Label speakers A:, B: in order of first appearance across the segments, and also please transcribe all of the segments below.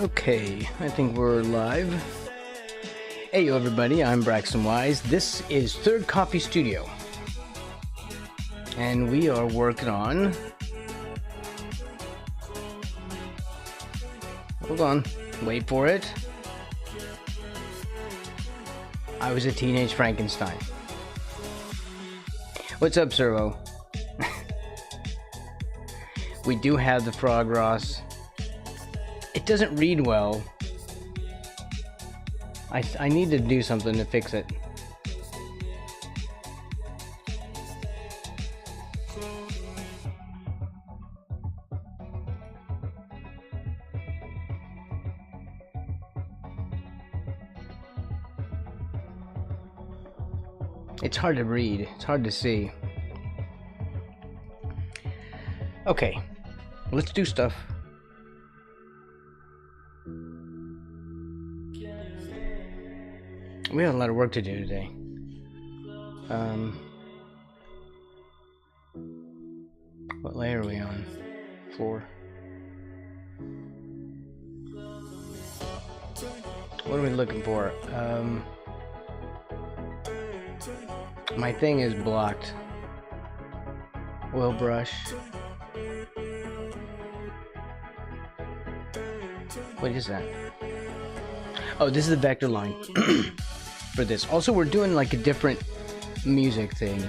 A: Okay, I think we're live. Hey everybody, I'm Braxton Wise. This is Third Copy Studio. And we are working on... Hold on, wait for it. I was a teenage Frankenstein. What's up, Servo? We do have the Frog Ross. It doesn't read well. I need to do something to fix it. It's hard to read. It's hard to see. Okay, let's do stuff. We have a lot of work to do today. What layer are we on? 4. What are we looking for? My thing is blocked. Oil brush. What is that? Oh, this is the vector line for this. Also, we're doing like a different music thing.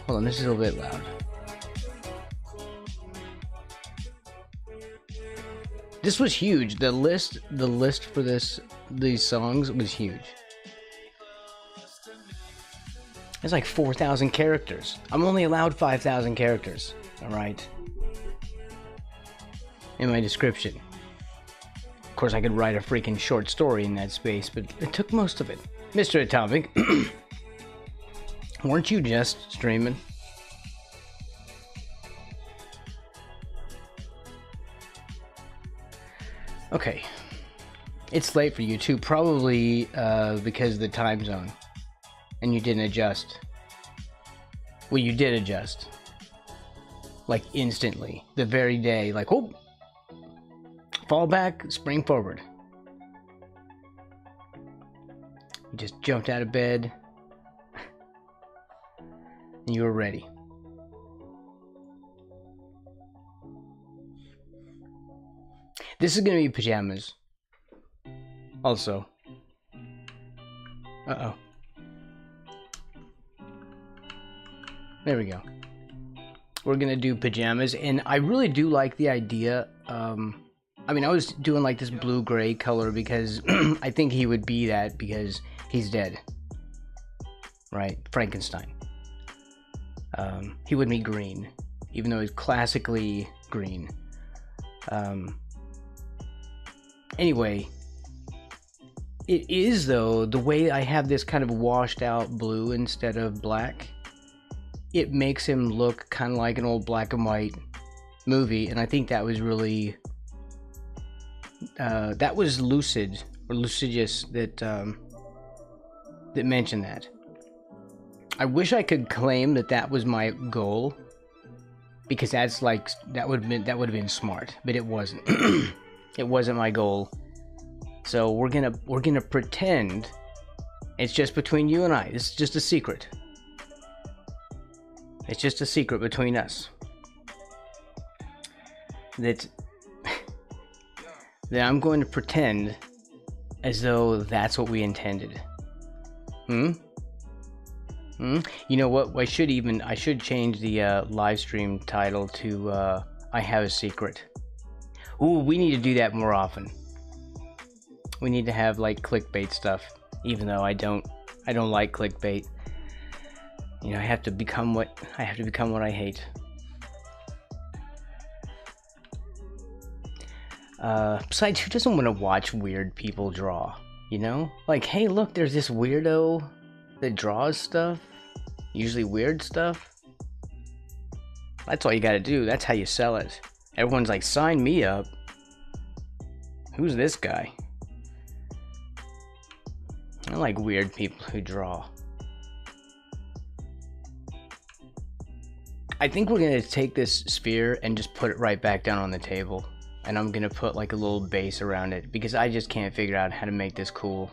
A: Hold on, this is a little bit loud. This was huge. The list for these songs was huge. It's like 4,000 characters. I'm only allowed 5,000 characters. All right. In my description. Of course, I could write a freaking short story in that space, but it took most of it. Mr. Atomic, weren't you just streaming? Okay. It's late for you too, probably because of the time zone. And you didn't adjust. Well, you did adjust. Like instantly. The very day, like, oh! Fall back, spring forward. You just jumped out of bed. And you were ready. This is gonna be pajamas. Also. Uh-oh. There we go. We're gonna do pajamas, and I really do like the idea. I mean, I was doing like this blue-gray color because I think he would be that because he's dead. Right? Frankenstein. He would be green, even though he's classically green. Anyway, it is, though, the way I have this kind of washed-out blue instead of black. It makes him look kind of like an old black and white movie, and I think that was really that was Lucid or Lucidius that mentioned that. I wish I could claim that was my goal, because that's like that would have been smart, but it wasn't. It wasn't my goal. So we're gonna pretend it's just between you and I. It's just a secret. It's just a secret between us. That I'm going to pretend as though that's what we intended. You know what? I should change the live stream title to I Have a Secret. Ooh, we need to do that more often. We need to have like clickbait stuff, even though I don't like clickbait. You know, I have to become what I hate. Besides, who doesn't want to watch weird people draw? You know? Like, hey, look, there's this weirdo that draws stuff. Usually weird stuff. That's all you gotta do. That's how you sell it. Everyone's like, sign me up. Who's this guy? I like weird people who draw. I think we're gonna take this sphere and just put it right back down on the table. and I'm gonna put like a little base around it because I just can't figure out how to make this cool.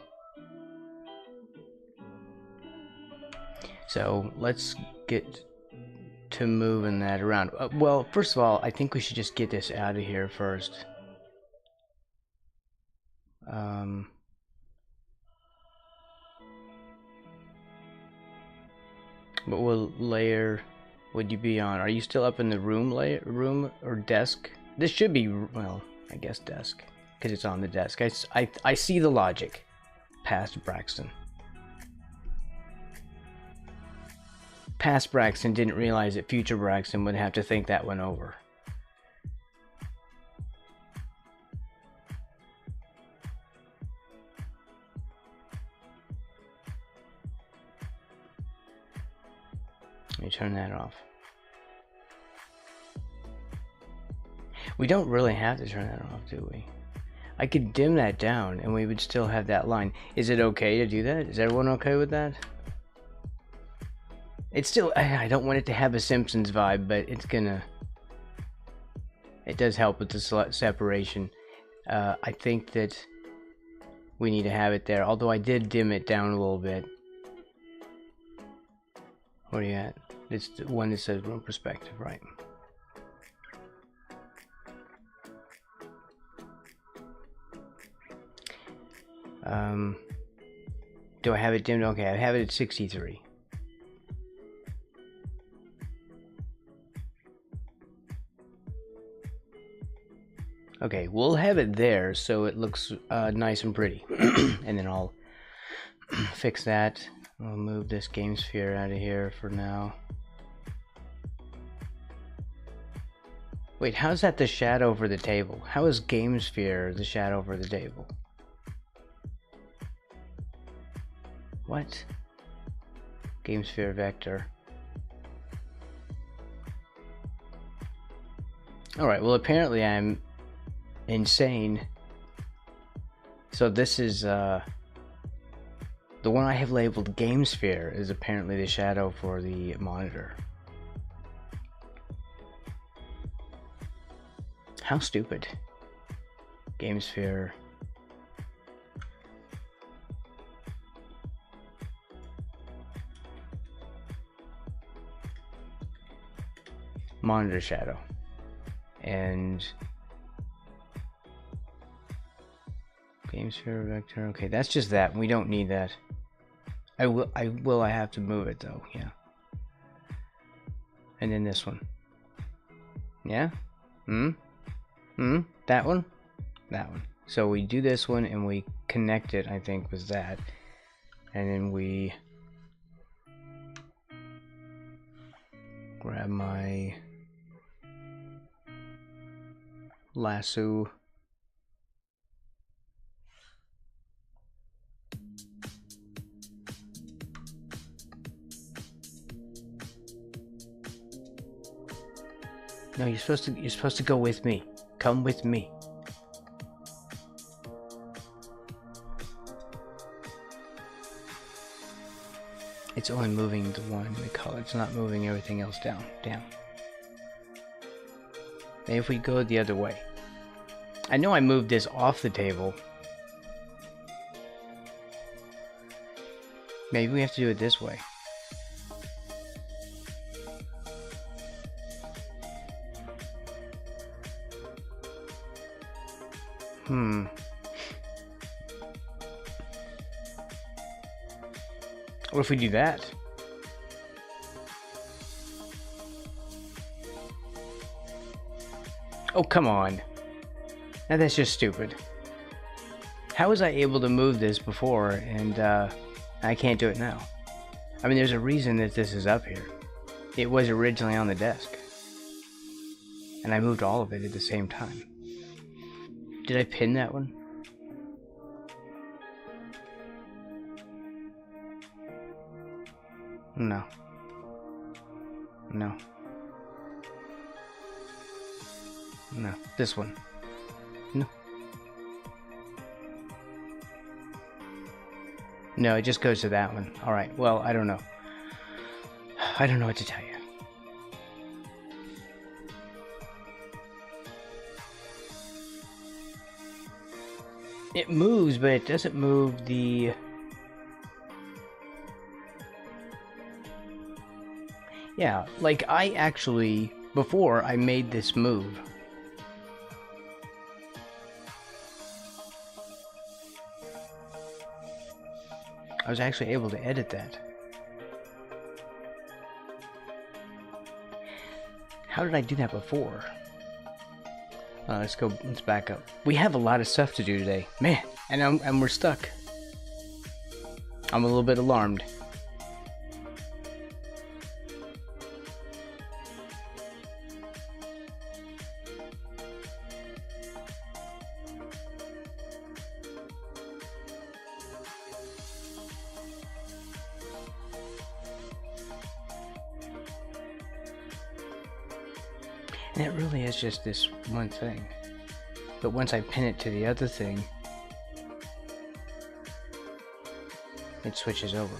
A: So let's get to moving that around. Well, first of all, I think we should just get this out of here first. What layer would you be on? Are you still up in the room or desk? This should be, well, I guess desk, because it's on the desk. I see the logic. Past Braxton. Past Braxton didn't realize that future Braxton would have to think that one over. Let me turn that off. We don't really have to turn that off, do we? I could dim that down and we would still have that line. Is it okay to do that? Is everyone okay with that? It's still, I don't want it to have a Simpsons vibe, but it's gonna, it does help with the separation. I think that we need to have it there, although I did dim it down a little bit. Where are you at? It's the one that says room perspective, right? Do I have it dimmed? Okay, I have it at 63. Okay, we'll have it there so it looks nice and pretty. And then I'll fix that. I'll move this game sphere out of here for now. Wait, how's that the shadow over the table? How is game sphere the shadow over the table? What? Game sphere vector. Alright, well apparently I'm insane. So this is the one I have labeled game sphere is apparently the shadow for the monitor. How stupid. Game sphere. Monitor shadow. And game sphere vector. Okay, that's just that. We don't need that. I have to move it though, yeah. And then this one. Yeah? That one? That one. So we do this one and we connect it, I think, with that. And then we grab my lasso. No, you're supposed to go with me. Come with me. It's only moving the one in the color. It's not moving everything else down. Maybe if we go the other way. I know I moved this off the table. Maybe we have to do it this way. What if we do that? Oh, come on. Now that's just stupid. How was I able to move this before and I can't do it now? I mean, there's a reason that this is up here. It was originally on the desk. And I moved all of it at the same time. Did I pin that one? No. No. No. This one. No. No, it just goes to that one. Alright, well, I don't know. I don't know what to tell you. It moves, but it doesn't move the... Yeah, like I actually, before I made this move, I was actually able to edit that. How did I do that before? Let's back up. We have a lot of stuff to do today. Man, and we're stuck. I'm a little bit alarmed. And it really is just this one thing. But once I pin it to the other thing, it switches over.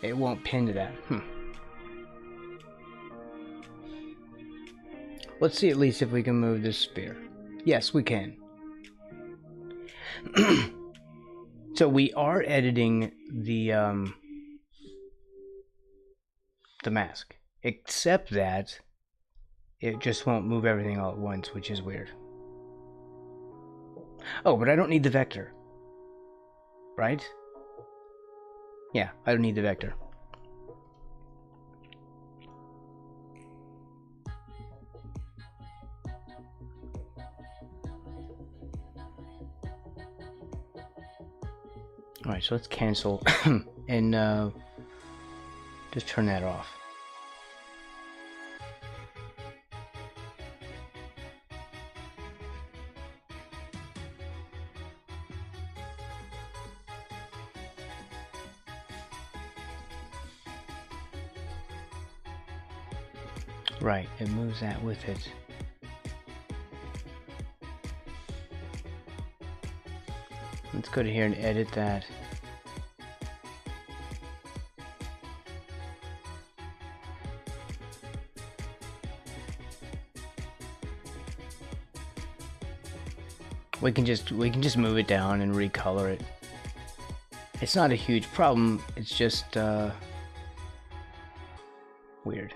A: It won't pin to that. Let's see at least if we can move this spear. Yes, we can. So we are editing the mask. Except that it just won't move everything all at once, which is weird. Oh, but I don't need the vector. Right? Yeah, I don't need the vector. Alright, so let's cancel and just turn that off. Right, it moves that with it. Let's go to here and edit that. We can just move it down and recolor it. It's not a huge problem, it's just weird.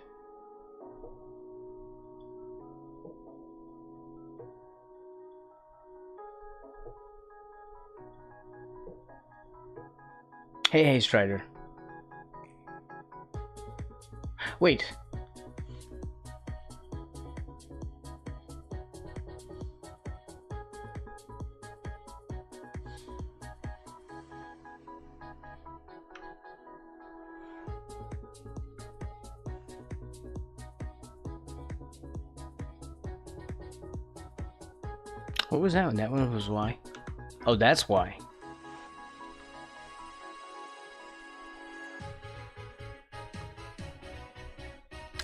A: Hey, Strider. Wait. What was that one? That one was why? Oh, that's why.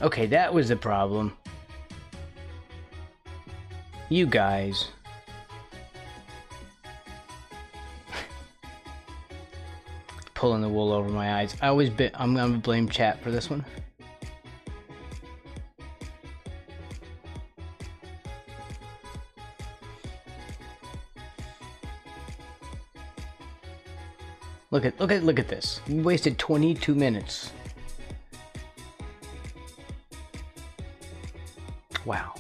A: Okay, that was the problem. You guys. Pulling the wool over my eyes. I'm gonna blame chat for this one. Look at this. We wasted 22 minutes. Wow.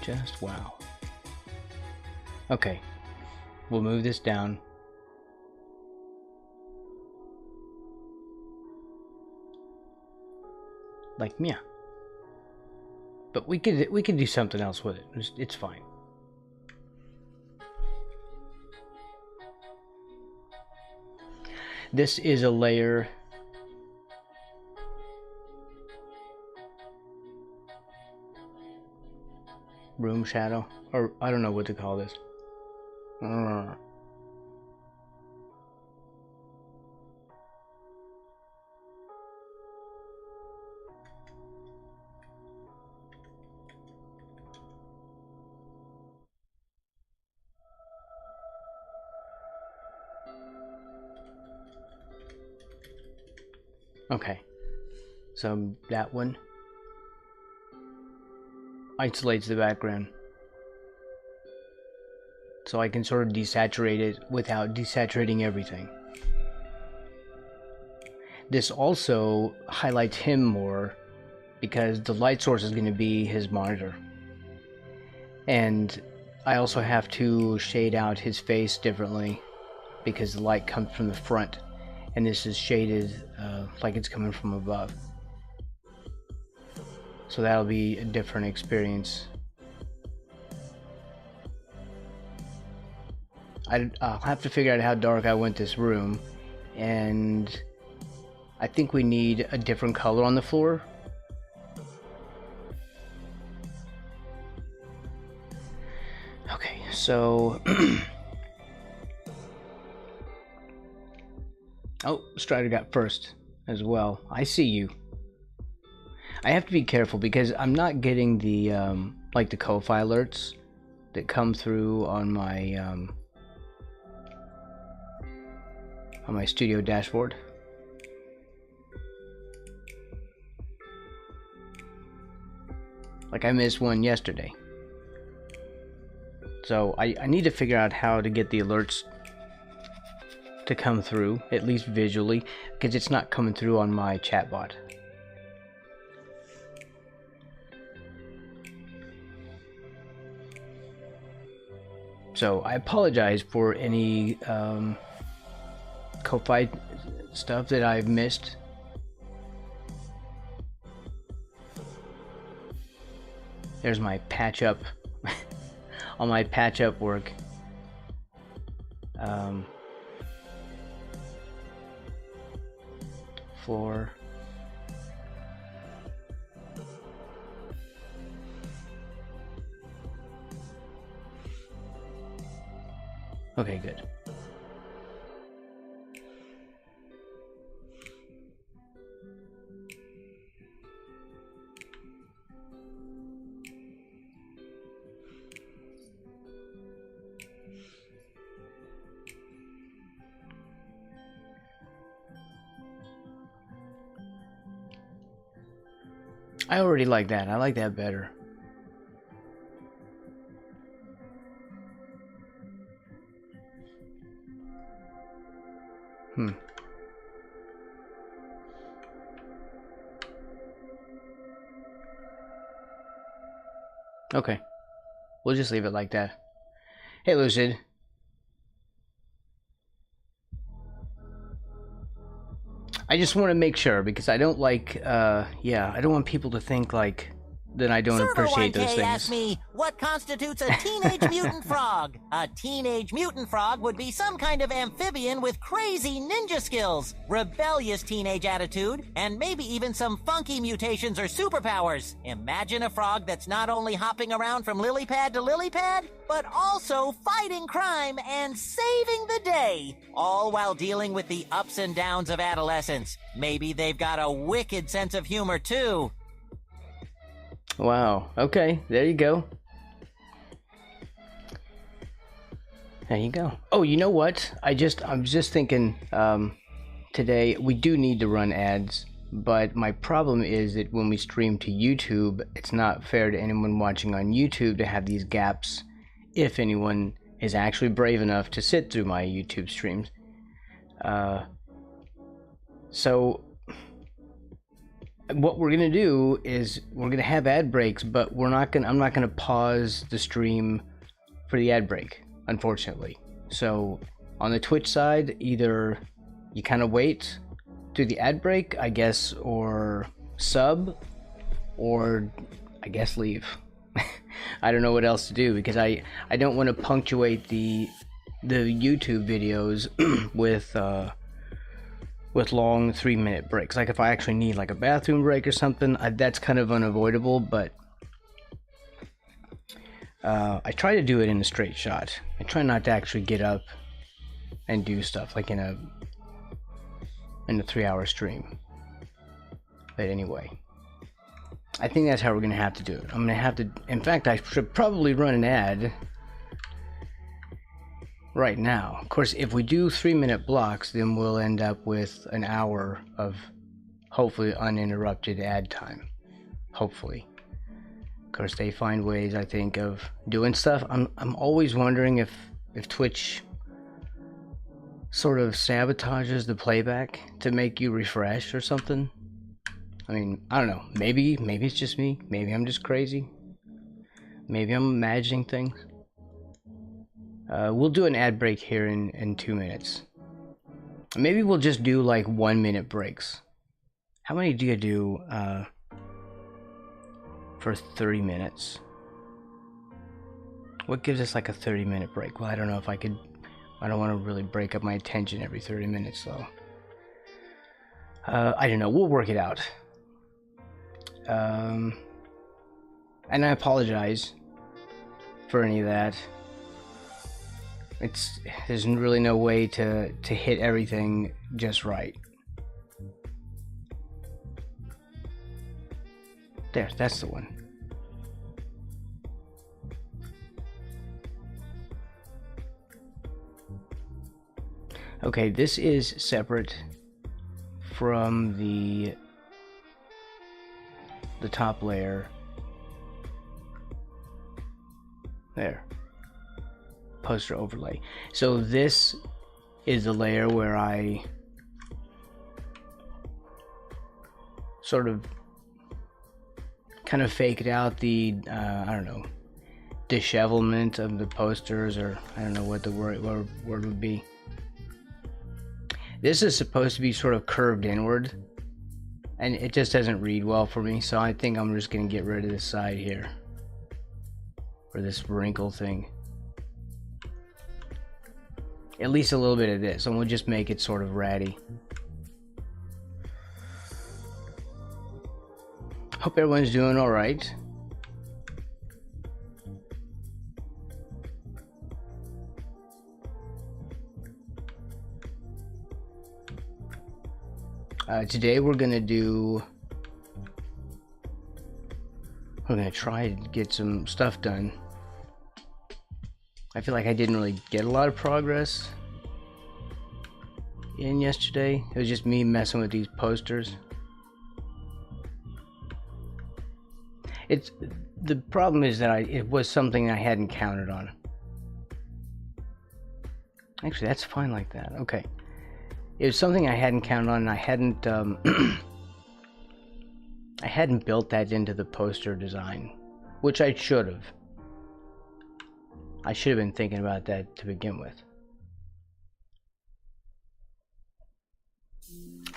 A: Just wow. Okay. We'll move this down. Like, yeah. But we could do something else with it. It's fine. This is a layer. Room shadow, or I don't know what to call this. Okay, so that one isolates the background. so I can sort of desaturate it without desaturating everything. This also highlights him more because the light source is going to be his monitor. And I also have to shade out his face differently because the light comes from the front and this is shaded like it's coming from above. So that'll be a different experience. I'll have to figure out how dark I want this room, and I think we need a different color on the floor. Okay, so oh, Strider got first as well. I see you. I have to be careful because I'm not getting the like the Ko-Fi alerts that come through on my studio dashboard. Like I missed one yesterday. So I need to figure out how to get the alerts to come through, at least visually, because it's not coming through on my chatbot. So I apologize for any Ko-Fi stuff that I've missed. There's my patch up on my patch up work. Floor. Okay, good. I already like that. I like that better. Okay. We'll just leave it like that. Hey, Lucid. I just want to make sure because I don't like, yeah, I don't want people to think like that I don't appreciate those things.
B: Asked me, what constitutes a teenage mutant frog? A teenage mutant frog would be some kind of amphibian with crazy ninja skills, rebellious teenage attitude, and maybe even some funky mutations or superpowers. Imagine a frog that's not only hopping around from lily pad to lily pad, but also fighting crime and saving the day, all while dealing with the ups and downs of adolescence. Maybe they've got a wicked sense of humor too.
A: Wow. Okay, there you go. There you go. Oh, you know what? I was just thinking today we do need to run ads, but my problem is that when we stream to YouTube, it's not fair to anyone watching on YouTube to have these gaps if anyone is actually brave enough to sit through my YouTube streams. So what we're gonna do is we're gonna have ad breaks, but I'm not gonna pause the stream for the ad break, unfortunately. So on the Twitch side, either you kind of wait through the ad break, I guess, or sub, or I guess leave. I don't know what else to do because I don't want to punctuate the YouTube videos with long 3-minute breaks. Like if I actually need like a bathroom break or something, that's kind of unavoidable, but I try to do it in a straight shot. I try not to actually get up and do stuff like in a 3-hour stream. But anyway, I think that's how we're gonna have to do it. I'm gonna have to, in fact, I should probably run an ad right now. Of course, if we do 3-minute blocks, then we'll end up with an hour of hopefully uninterrupted ad time. Hopefully. Of course, they find ways, I think, of doing stuff. I'm always wondering if if Twitch sort of sabotages the playback to make you refresh or something. I mean, I don't know. Maybe it's just me. Maybe I'm just crazy. Maybe I'm imagining things. We'll do an ad break here in 2 minutes. Maybe we'll just do like 1 minute breaks. How many do you do for 30 minutes? What gives us like a 30-minute break? Well, I don't know if I could. I don't want to really break up my attention every 30 minutes, though. I don't know. We'll work it out. And I apologize for any of that. There's really no way to hit everything just right. There, that's the one. Okay, this is separate from the top layer. There. Poster overlay. So this is the layer where I sort of kind of faked out the I don't know, dishevelment of the posters, or I don't know what the word would be. This is supposed to be sort of curved inward, and it just doesn't read well for me, so I think I'm just gonna get rid of this side here, or this wrinkle thing. At least a little bit of this, and we'll just make it sort of ratty. Hope everyone's doing all right. Today we're gonna try to get some stuff done. I feel like I didn't really get a lot of progress in yesterday. It was just me messing with these posters. The problem is that it was something I hadn't counted on. Actually, that's fine like that. Okay. It was something I hadn't counted on, and I hadn't I hadn't built that into the poster design, which I should have. I should have been thinking about that to begin with.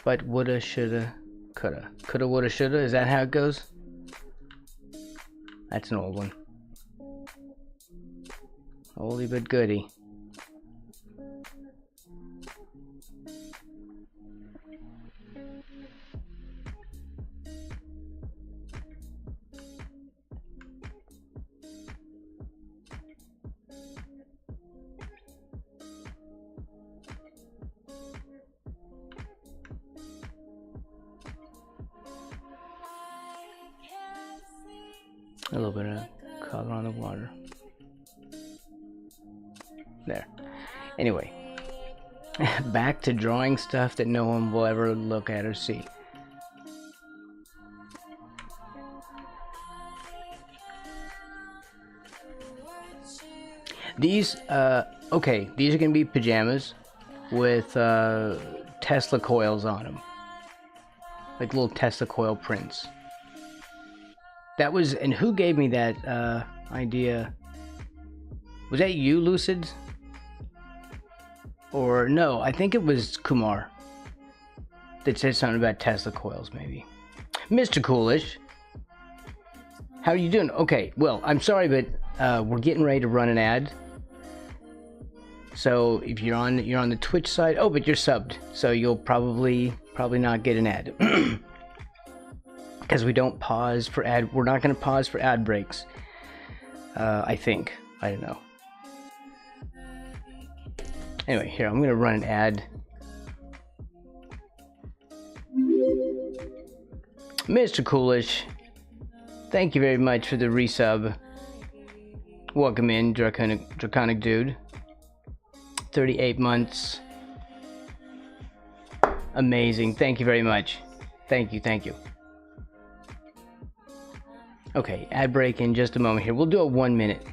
A: But woulda, shoulda, coulda. Coulda, woulda, shoulda. Is that how it goes? That's an old one. Oldie but goodie. A little bit of color on the water. There. Anyway, back to drawing stuff that no one will ever look at or see. These, okay, these are gonna be pajamas with Tesla coils on them, like little Tesla coil prints. That was, and who gave me that idea? Was that you, Lucid? Or no, I think it was Kumar that said something about Tesla coils, maybe. Mr. Coolish, how are you doing? Okay, well, I'm sorry, but we're getting ready to run an ad. So if you're on the Twitch side, oh, but you're subbed, so you'll probably not get an ad. Because we don't pause for ad, we're not going to pause for ad breaks. I think. I don't know. Anyway, here, I'm going to run an ad. Mr. Coolish, thank you very much for the resub. Welcome in, Draconic Dude. 38 months. Amazing. Thank you very much. Thank you. Okay, ad break in just a moment here. We'll do it 1 minute.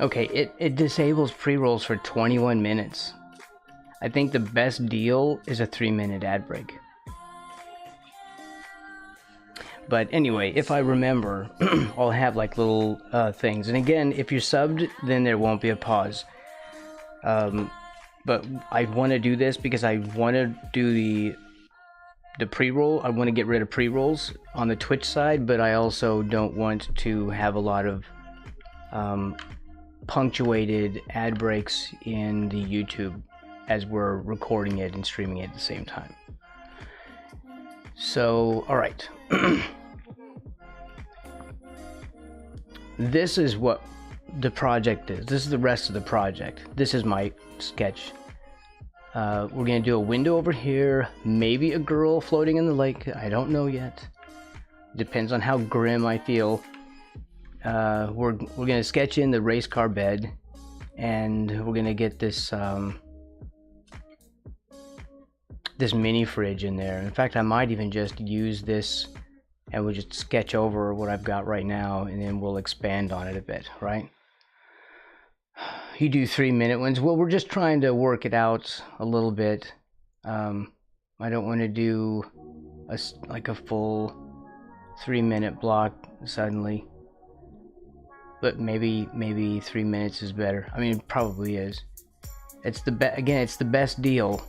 A: Okay, it disables pre-rolls for 21 minutes. I think the best deal is a 3-minute ad break. But anyway, if I remember, I'll have like little things. And again, if you're subbed, then there won't be a pause. But I want to do this because I want to do the pre-roll. I want to get rid of pre-rolls on the Twitch side, but I also don't want to have a lot of punctuated ad breaks in the YouTube as we're recording it and streaming it at the same time. So, all right. This is what the project is. This is the rest of the project. This is my sketch. We're gonna do a window over here, maybe a girl floating in the lake. I don't know yet. Depends on how grim I feel. We're gonna sketch in the race car bed, and we're gonna get this this mini fridge in there. In fact, I might even just use this and we'll just sketch over what I've got right now, and then we'll expand on it a bit, right? You do 3-minute ones. Well, we're just trying to work it out a little bit. I don't want to do like a full 3-minute block suddenly, but maybe 3 minutes is better. I mean, it probably is. It's it's the best deal.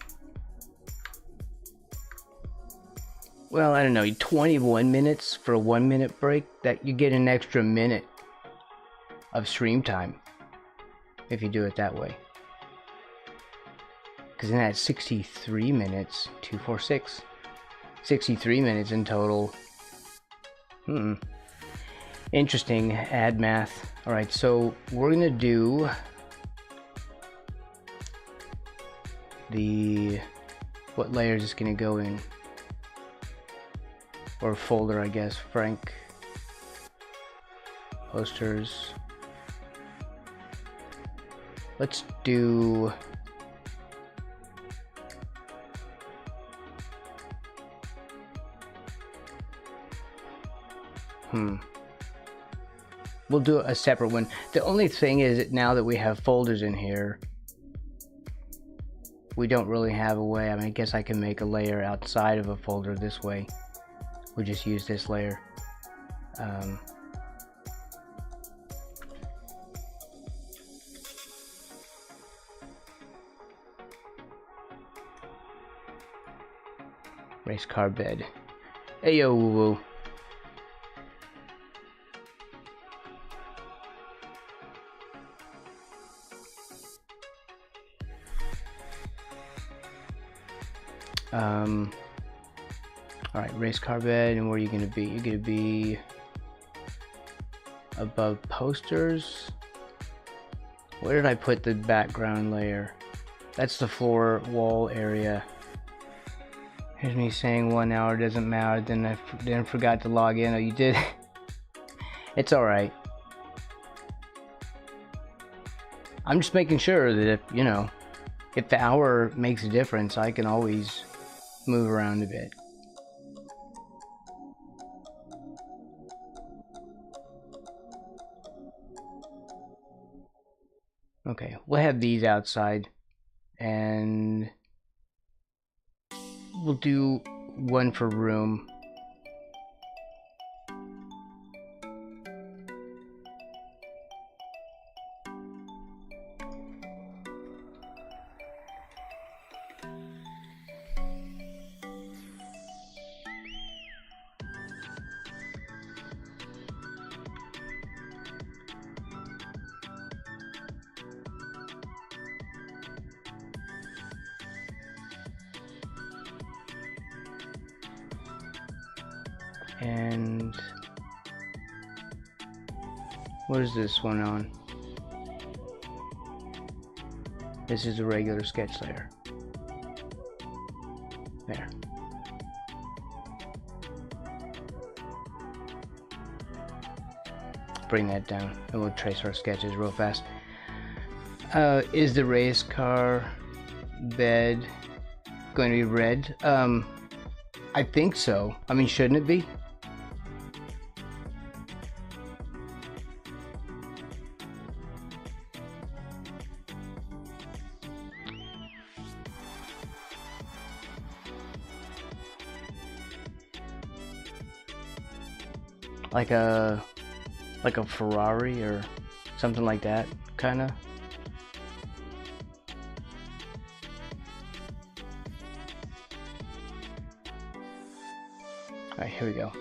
A: Well, I don't know, 21 minutes for a 1-minute break, that you get an extra minute of stream time if you do it that way. Because then that's 63 minutes, 246. 63 minutes in total. Interesting ad math. Alright, so we're gonna do what layer is this gonna go in? Or folder, I guess. Frank posters. Let's do we'll do a separate one. The only thing is that now that we have folders in here, we don't really have a way. I mean, I guess I can make a layer outside of a folder this way. We'll just use this layer. Race car bed. Hey yo woo woo. Alright, race car bed, and where are you gonna be? You're gonna be above posters. Where did I put the background layer? That's the floor wall area. Here's me saying 1 hour doesn't matter, then I forgot to log in. Oh, you did? It's alright. I'm just making sure that if the hour makes a difference, I can always move around a bit. Okay, we'll have these outside, and we'll do one for room. And what is this one on? This is a regular sketch layer. There. Bring that down and we'll trace our sketches real fast. Is the race car bed going to be red? I think so. I mean, shouldn't it be? like a Ferrari or something like that, kind of. All right, here we go.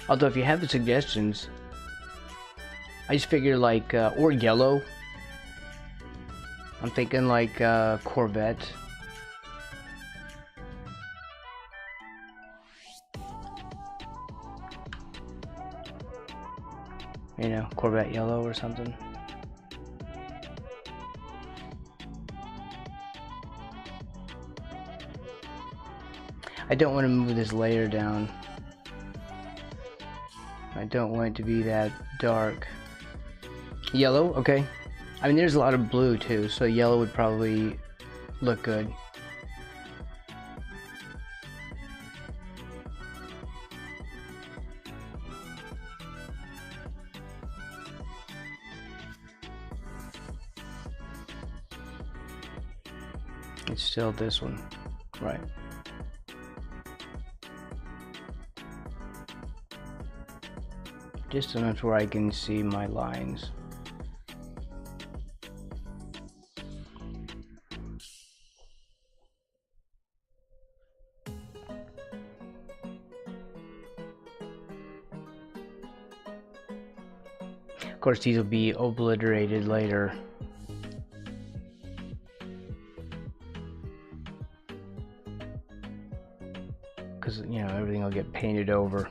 A: Although if you have suggestions, I just figure like, or yellow. I'm thinking like Corvette. You know, Corvette yellow or something. I don't want to move this layer down. I don't want it to be that dark. Yellow, okay. I mean, there's a lot of blue too, so yellow would probably look good. It's still this one, right? Just enough where I can see my lines. Of course, these will be obliterated later. Because, you know, everything will get painted over.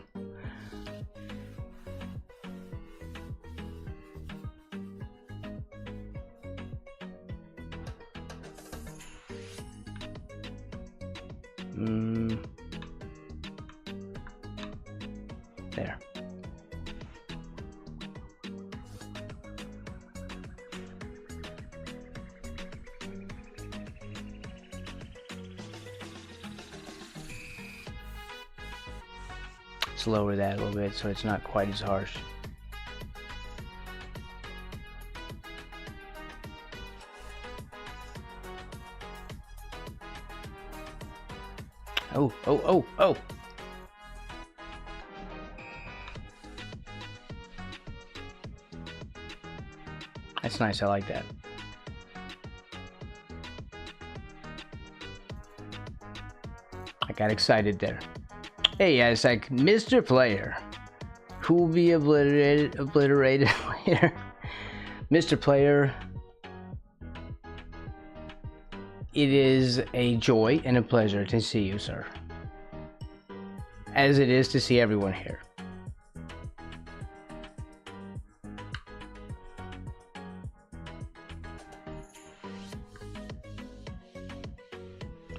A: There. Let's lower that a little bit so it's not quite as harsh. Oh, oh, oh, oh! That's nice, I like that. I got excited there. Hey, yeah, it's like Mr. Player, who will be obliterated later. Mr. Player, it is a joy and a pleasure to see you, sir. As it is to see everyone here.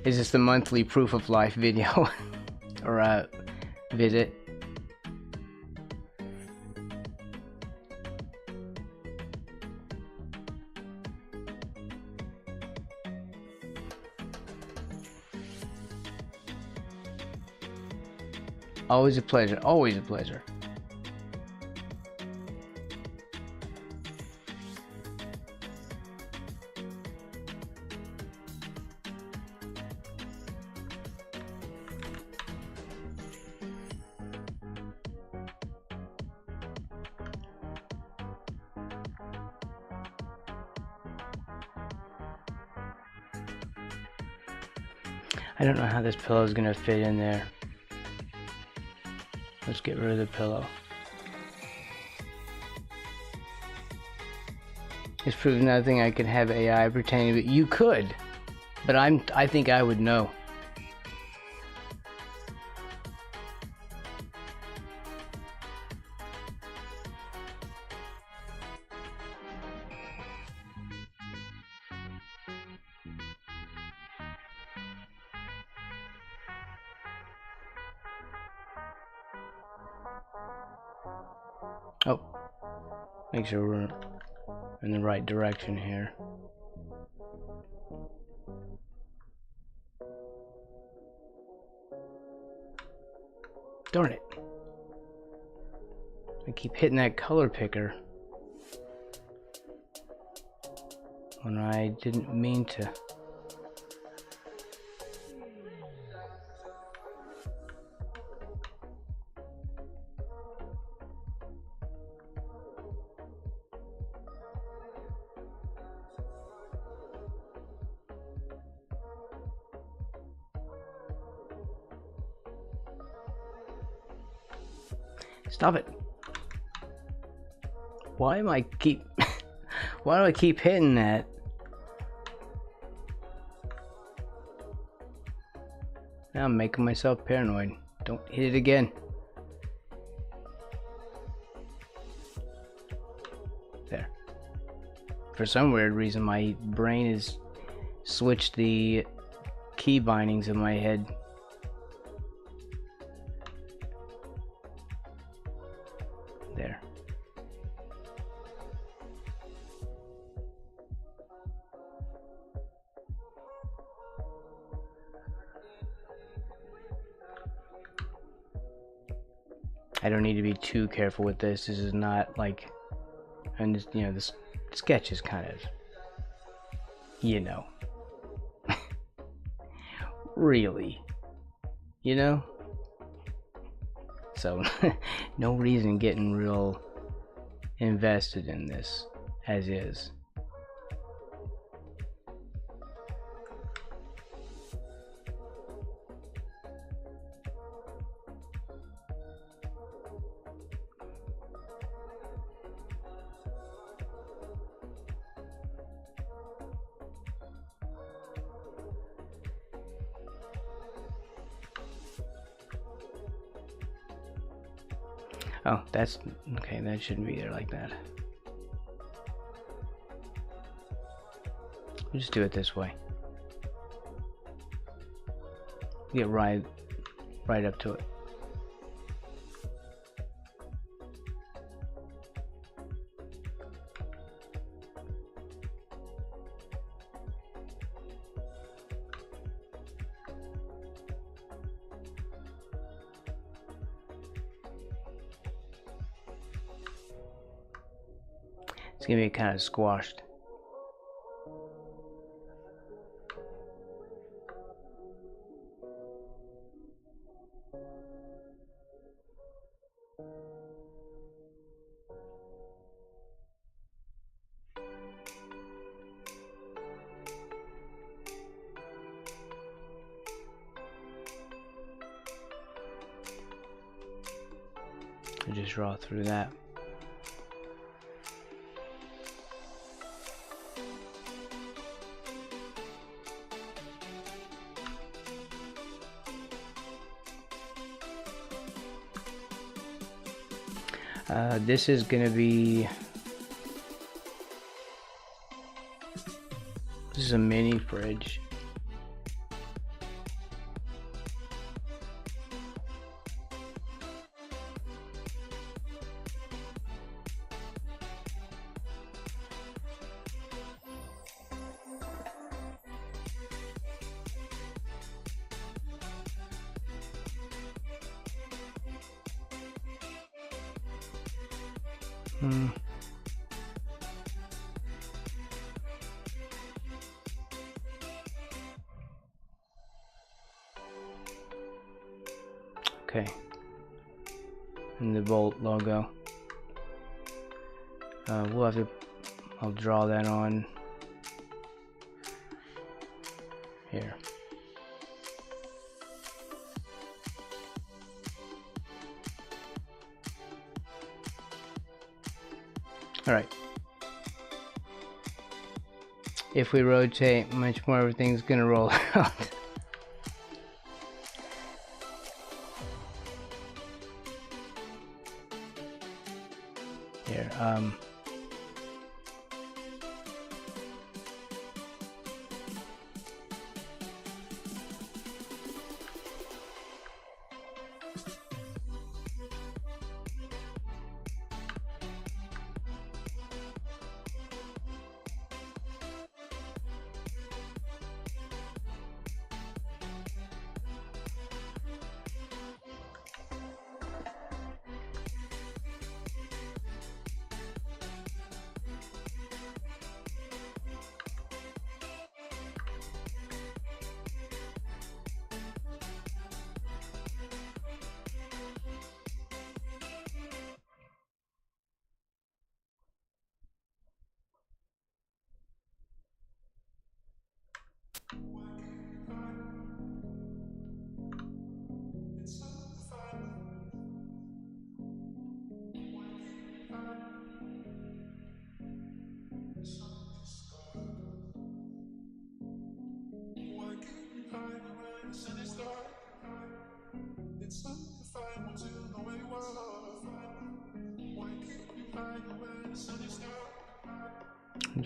A: Is this the monthly proof of life video? Or visit? Always a pleasure, always a pleasure. I don't know how this pillow is going to fit in there. Let's get rid of the pillow. This proves nothing. I can have AI pretending, but you could. But I think I would know. Oh, make sure we're in the right direction here. Darn it. I keep hitting that color picker when I didn't mean to. Stop it. Why do I keep hitting that? Now I'm making myself paranoid. Don't hit it again. There. For some weird reason my brain has switched the key bindings in my head. There. I don't need to be too careful with this. This is not like, and this, you know, this sketch is kind of, you know, really, you know. So no reason getting real invested in this as is. Oh, that's okay. That shouldn't be there like that. We'll just do it this way. Get right up to it. It's gonna be kind of squashed. I'll just draw through that. This is gonna be, this is a mini fridge. Okay, and the Bolt logo. We'll have to, I'll draw that on here. All right. If we rotate much more, everything's gonna roll out. Here,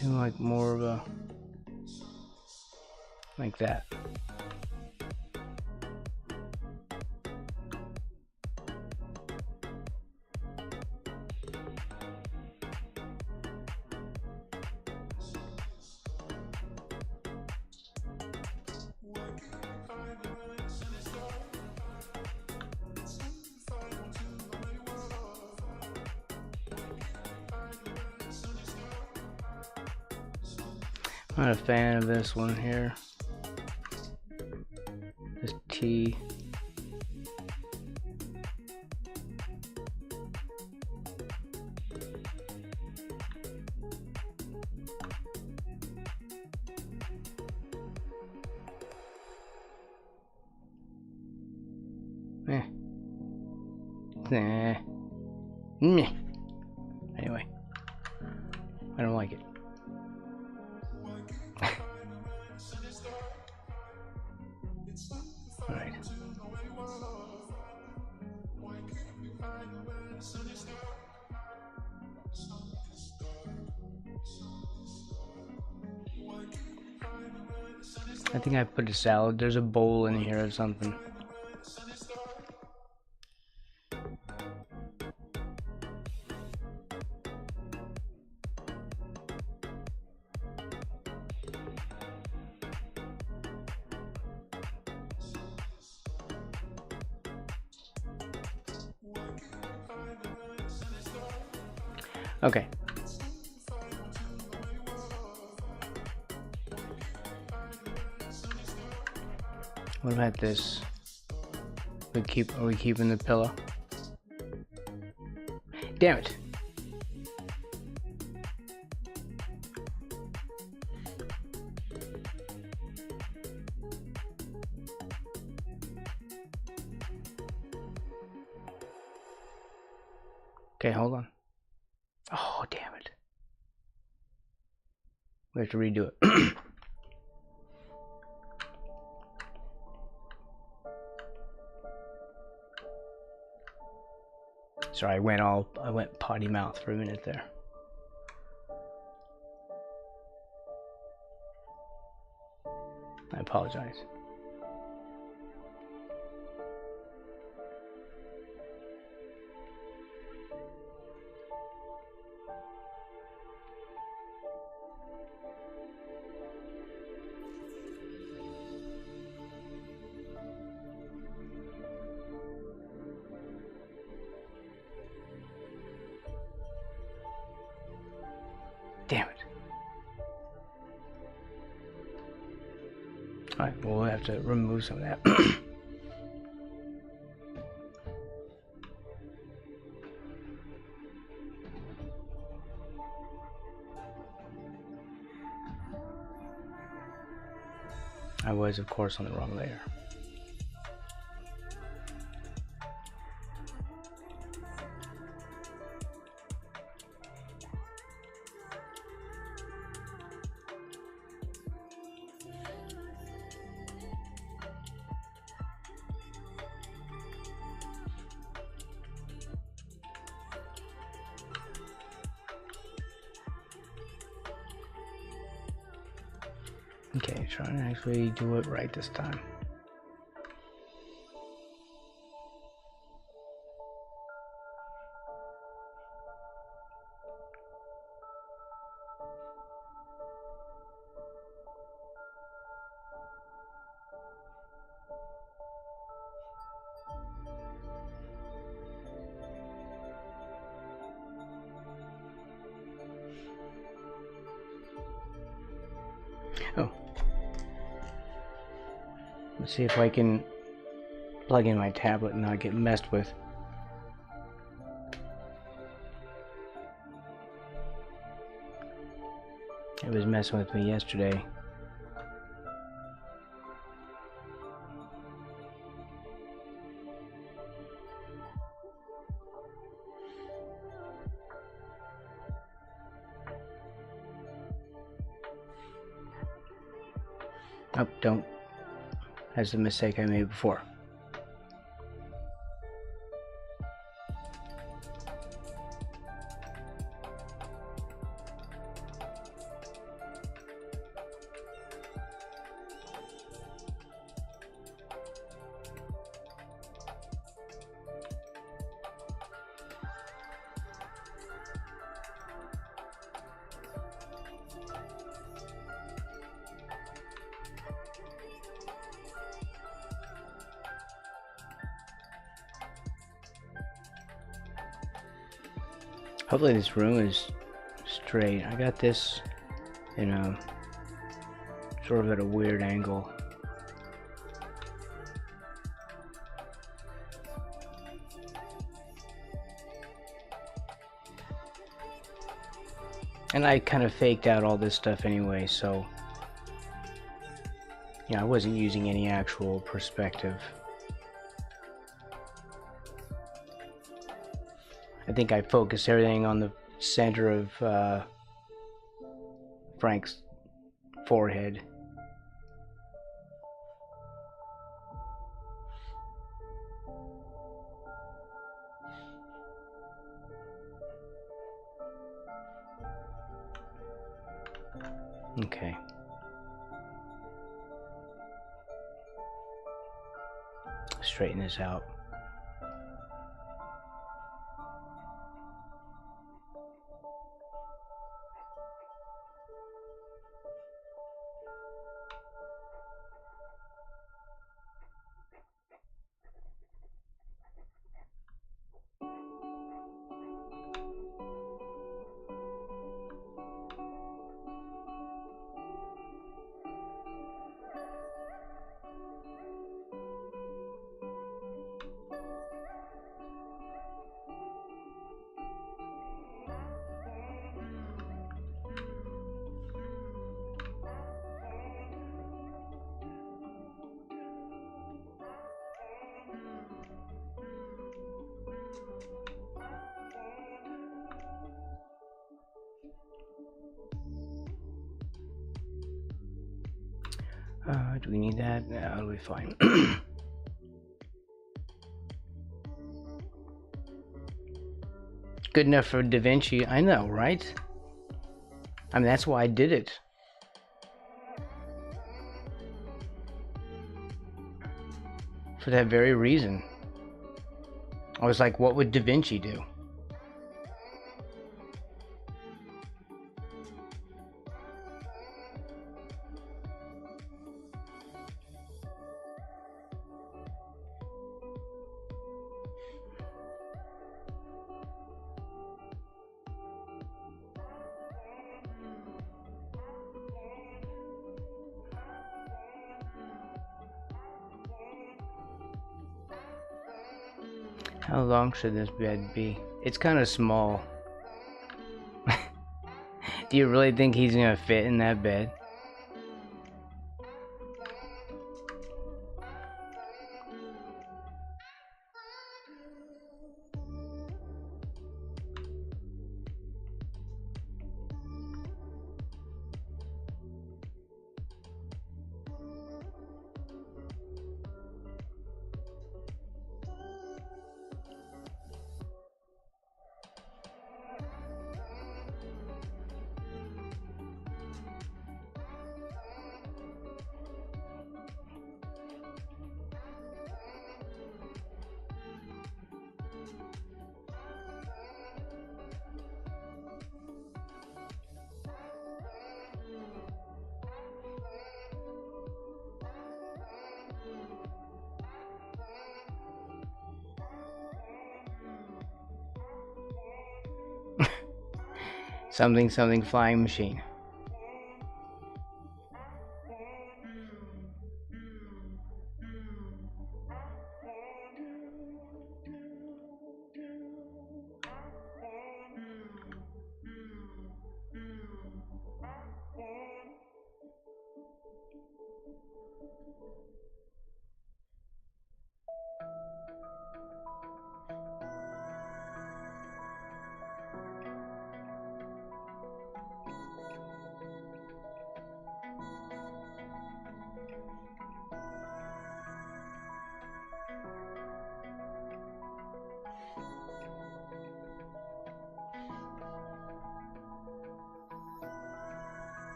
A: Do like more of a like that. I'm not a fan of this one here. This T. Nah. Meh. Anyway, I don't like it. Alright. I think I put a salad. There's a bowl in here or something. Okay. What about this? Are we keeping the pillow? Damn it. Okay, hold on. Oh, damn it. We have to redo it. Sorry, I went potty mouth for a minute there. I apologize. Damn it. Alright, well, we'll have to remove some of that. I was, of course, on the wrong layer. Okay, trying to actually do it right this time. Oh. Let's see if I can plug in my tablet and not get messed with. It was messing with me yesterday. Oh, don't. That's the mistake I made before. Hopefully this room is straight. I got this in a sort of at a weird angle. And I kind of faked out all this stuff anyway, so yeah, I wasn't using any actual perspective. I think I focused everything on the center of Frank's forehead. Okay. Straighten this out. Do we need that? No, it'll be fine. Good enough for Da Vinci. I know, right? I mean, that's why I did it. For that very reason. I was like, what would Da Vinci do? How long should this bed be? It's kind of small. Do you really think he's gonna fit in that bed? Something flying machine.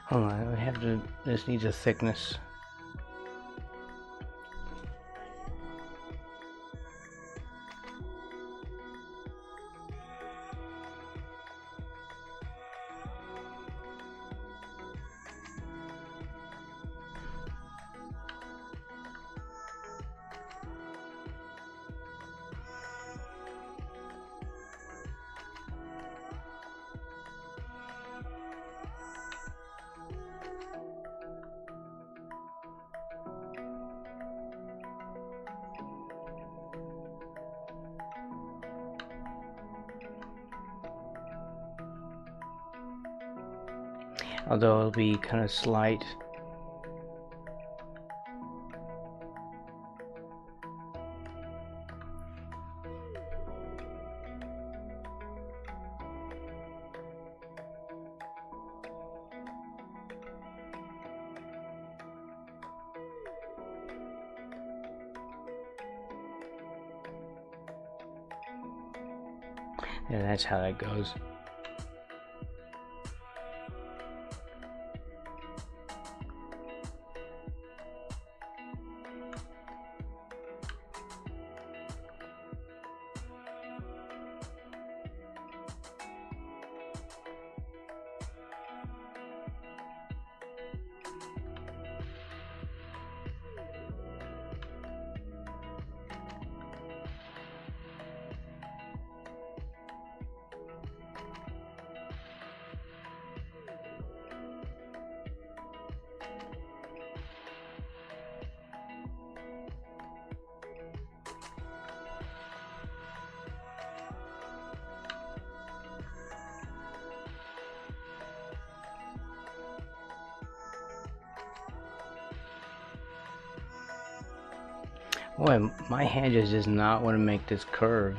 A: Hold on, we have to. This needs a thickness. Although it'll be kind of slight. And that's how that goes. Boy, my hand just does not want to make this curve.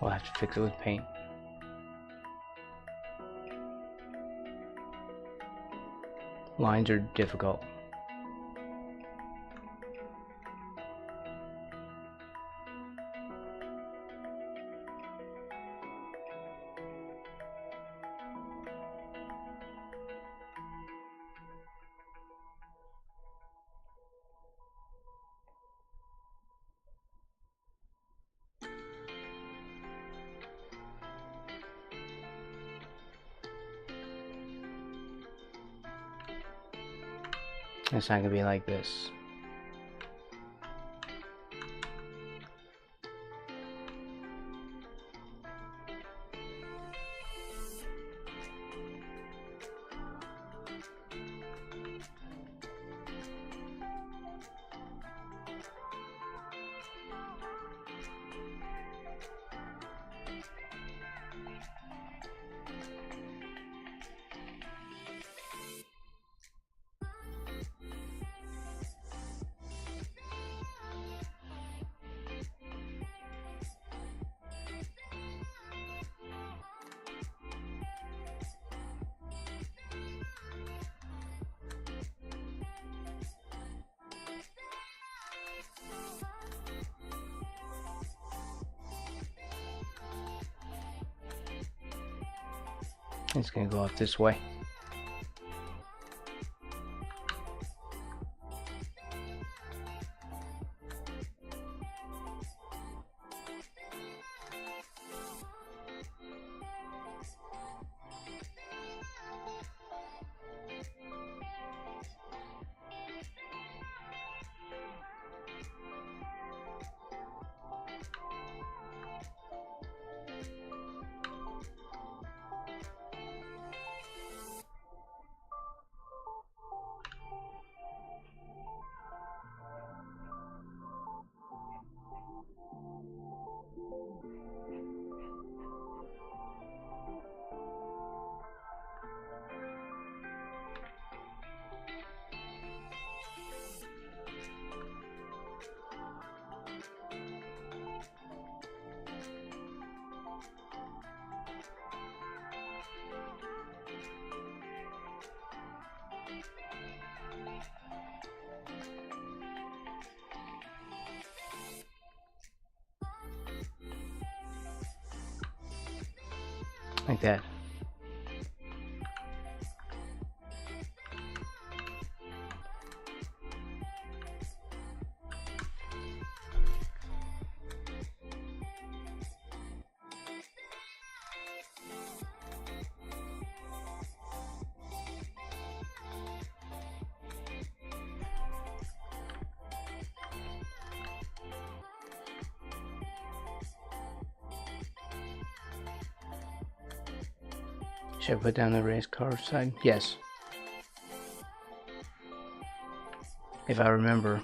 A: I'll have to fix it with paint. Lines are difficult. It's not gonna be like this. It's gonna go up this way. Like that. Should I put down the race car side? Yes. If I remember.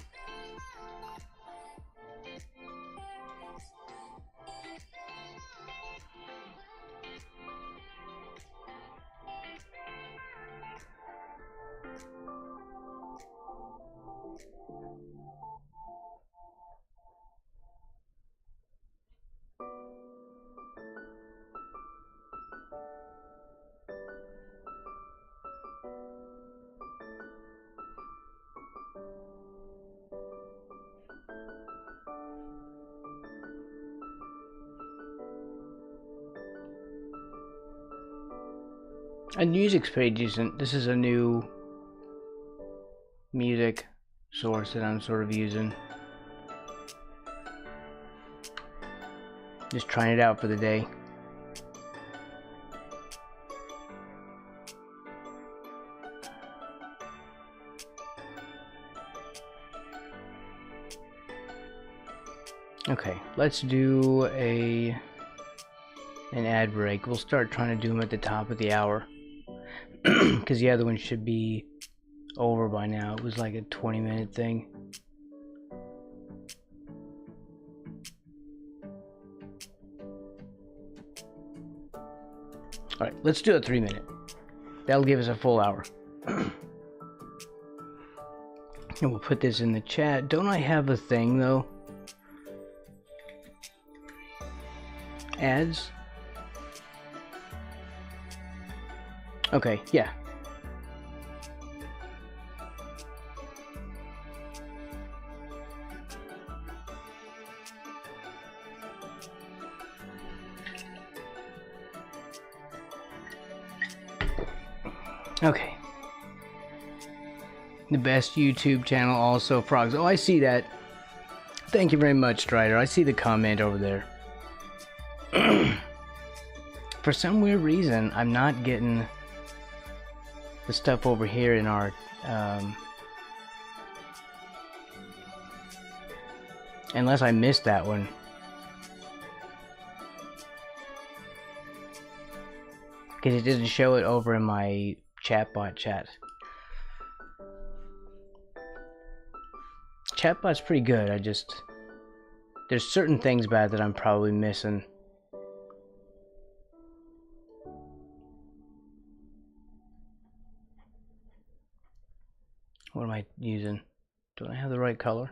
A: And music's pretty decent. This is a new music source that I'm sort of using. Just trying it out for the day. Okay, let's do an ad break. We'll start trying to do them at the top of the hour. Because the other one should be over by now. It was like a 20-minute thing. Alright, let's do a 3-minute. That'll give us a full hour. And we'll put this in the chat. Don't I have a thing though? Ads? Okay, yeah. Okay. The best YouTube channel also frogs. Oh, I see that. Thank you very much, Strider. I see the comment over there. For some weird reason, I'm not getting the stuff over here in our unless I missed that one. Because it didn't show it over in my chatbot chat. Chatbot's pretty good. There's certain things about it that I'm probably missing. What am I using? Do I have the right color?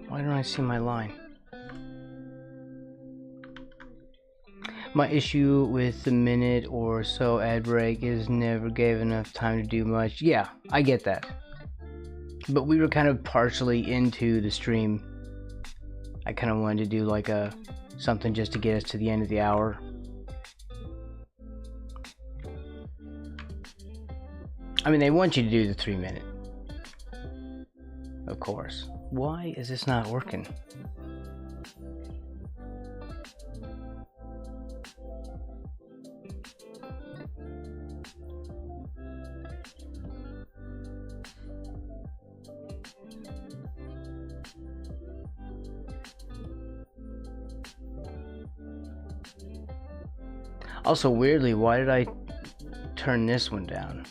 A: Why don't I see my line? My issue with the minute or so ad break is never gave enough time to do much. Yeah, I get that. But we were kind of partially into the stream. I kind of wanted to do like something just to get us to the end of the hour. I mean, they want you to do the 3-minute. Of course. Why is this not working? Also, weirdly, why did I turn this one down?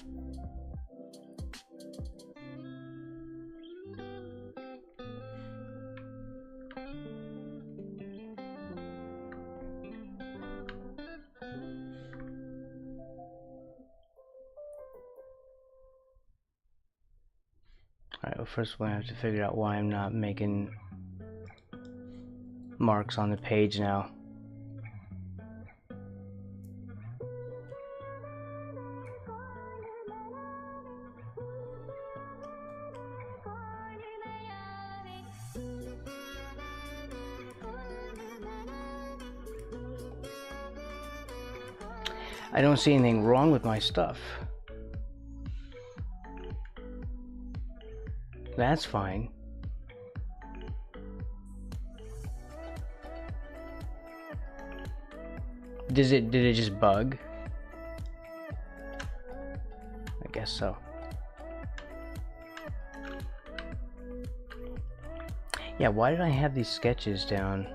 A: Alright, well, first we have to figure out why I'm not making marks on the page now. I don't see anything wrong with my stuff. That's fine. Did it just bug? I guess so. Yeah, why did I have these sketches down?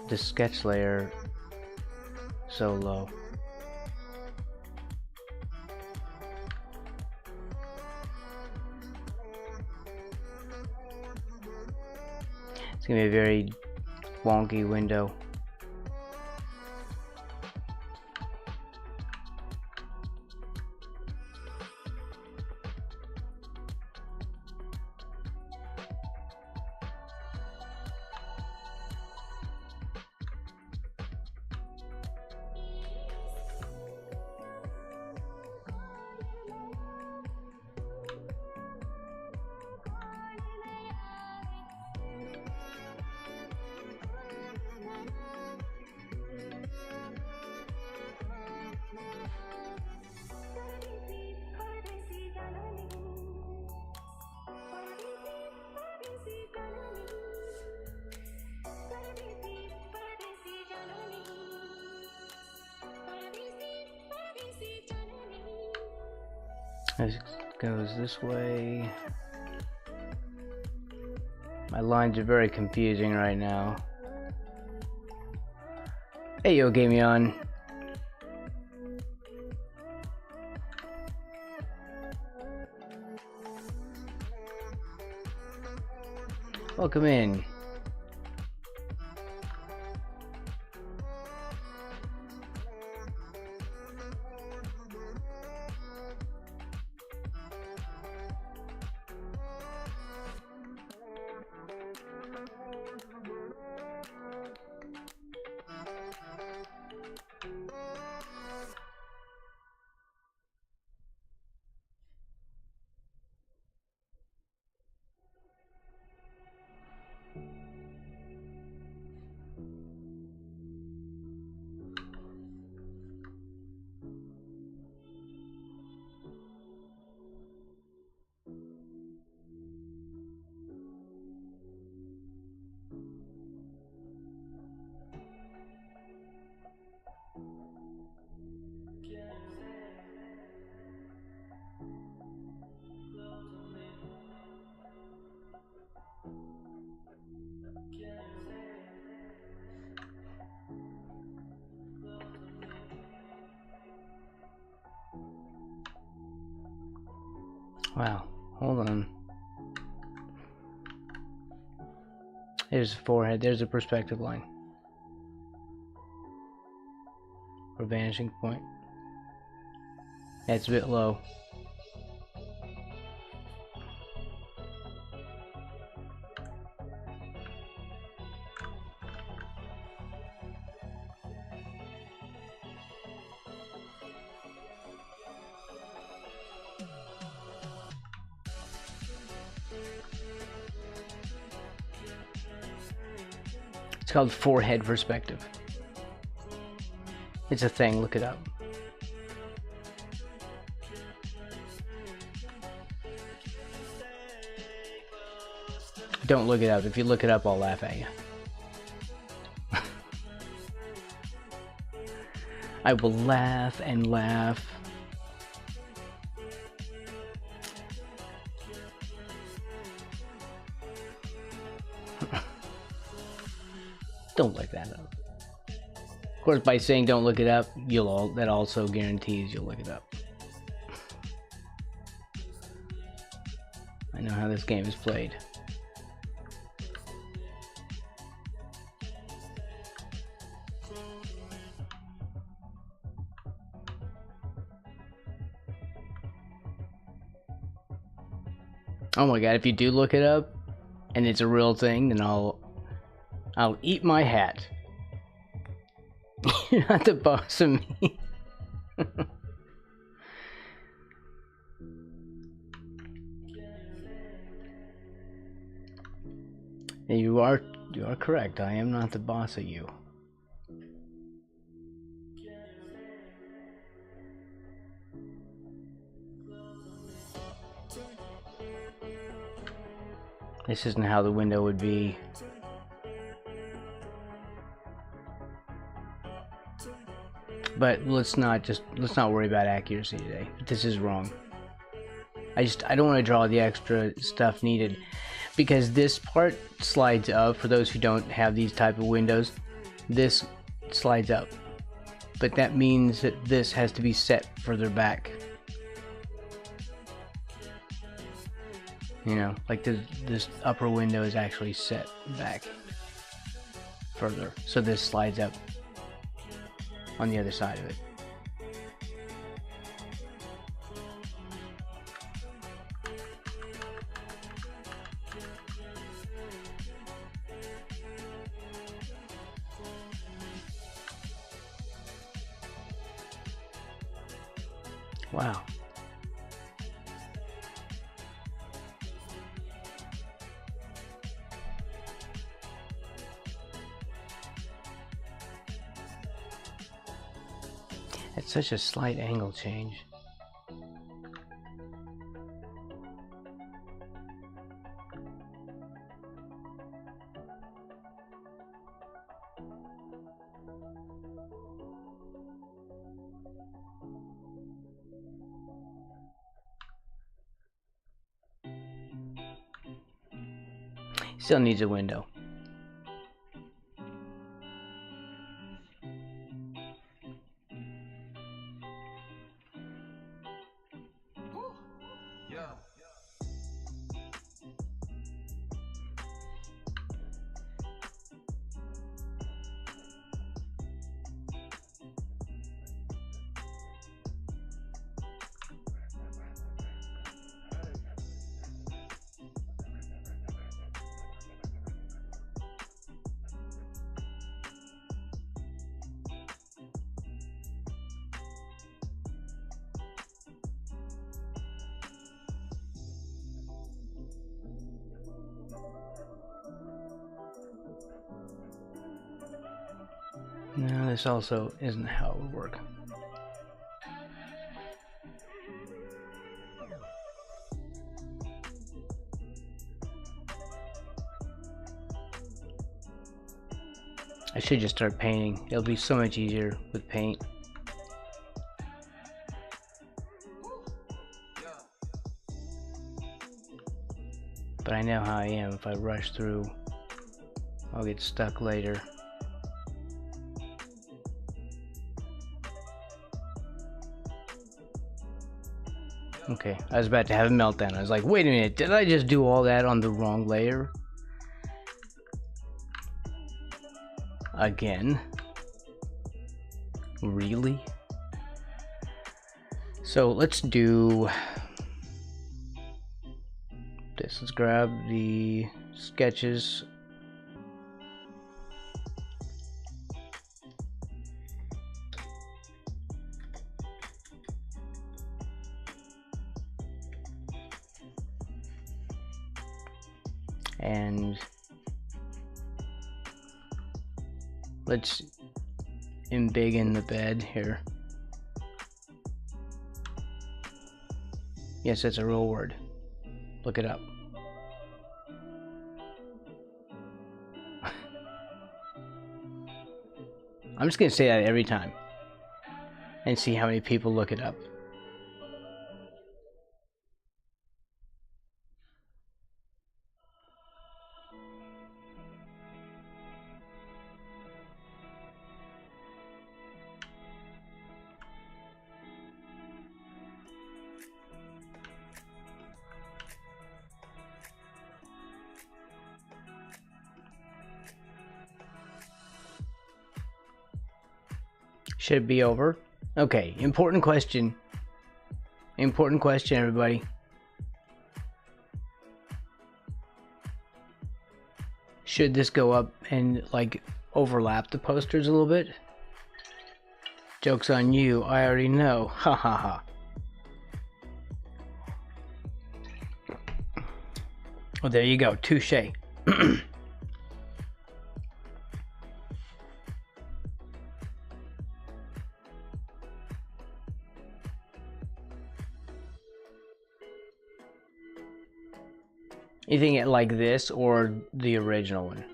A: The sketch layer so low. It's gonna be a very wonky window. It goes this way. My lines are very confusing right now. Hey yo, Game On. Welcome in. Wow, hold on. There's the forehead, there's a perspective line. Or vanishing point. That's a bit low. It's called forehead perspective. It's a thing, look it up. Don't look it up. If you look it up, I'll laugh at you. I will laugh and laugh. Don't look that up. Of course, by saying don't look it up, that also guarantees you'll look it up. I know how this game is played. Oh my god, if you do look it up and it's a real thing, then I'll I'll eat my hat. You're not the boss of me. You are correct. I am not the boss of you. This isn't how the window would be. But let's not worry about accuracy today. This is wrong. I don't want to draw the extra stuff needed because this part slides up. For those who don't have these type of windows, this slides up, but that means that this has to be set further back. You know, like this upper window is actually set back further, so this slides up on the other side of it. Wow. It's such a slight angle change. Still needs a window. No, this also isn't how it would work. I should just start painting. It'll be so much easier with paint. But I know how I am. If I rush through, I'll get stuck later. Okay, I was about to have a meltdown. I was like, wait a minute, did I just do all that on the wrong layer? Again? Really? So let's do this. Let's grab the sketches. And let's embiggen the bed here. Yes, that's a real word. Look it up. I'm just gonna say that every time and see how many people look it up. Should be over. Okay, important question. Important question, everybody. Should this go up and like overlap the posters a little bit? Joke's on you, I already know. Ha ha ha. Well, there you go. Touche. You think it like this or the original one?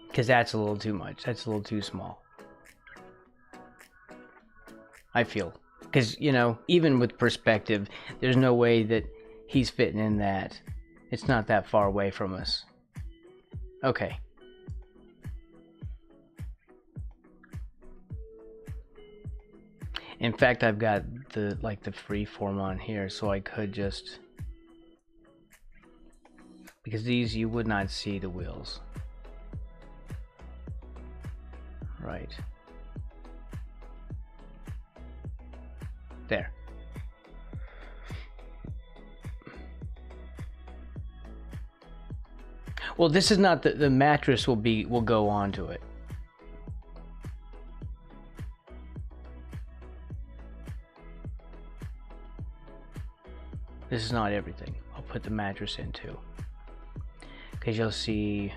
A: Because that's a little too much. That's a little too small. I feel. Because, you know, even with perspective, there's no way that he's fitting in that. It's not that far away from us. Okay. In fact, I've got the freeform on here, so I could just, because these you would not see the wheels. Right. There. Well, this is not the mattress will go onto it. This is not everything. I'll put the mattress in too, because you'll see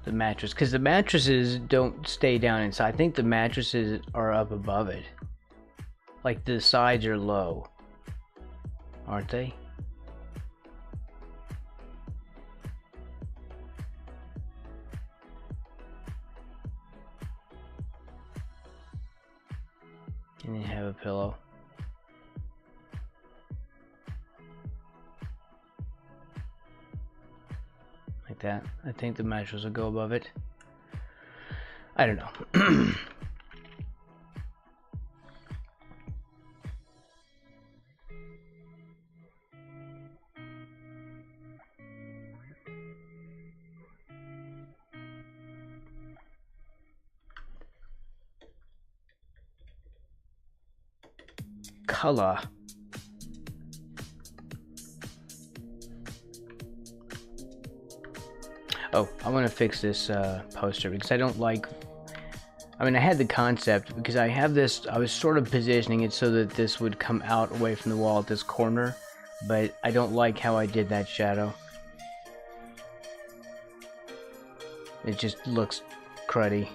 A: the mattress, because the mattresses don't stay down inside. I think the mattresses are up above it, like the sides are low, aren't they? And you have a pillow. Like that. I think the mattress will go above it. I don't know. Color. Oh, I want to fix this poster because I don't like, I mean, I had the concept because I have this, I was sort of positioning it so that this would come out away from the wall at this corner, but I don't like how I did that shadow. It just looks cruddy.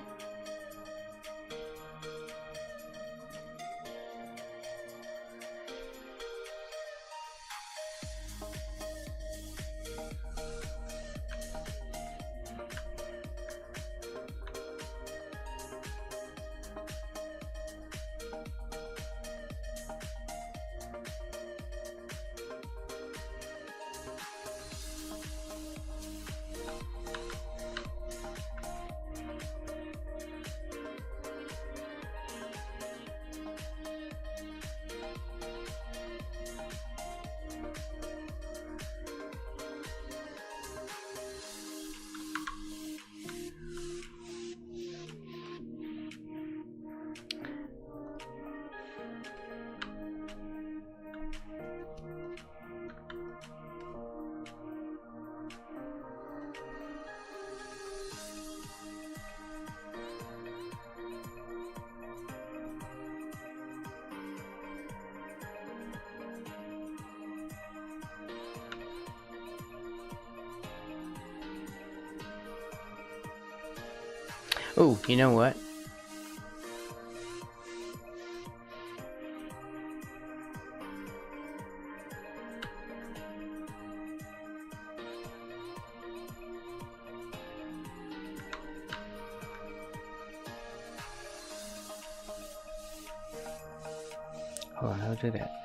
A: Oh, you know what? Hold on, I'll do that.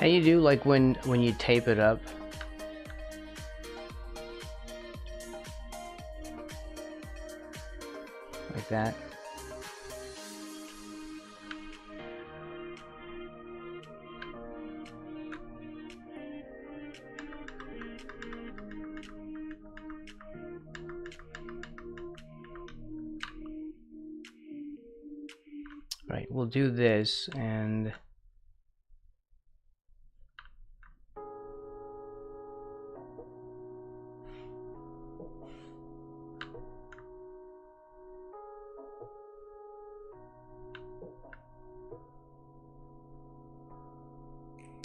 A: How you do like when you tape it up? Like that. Right, we'll do this and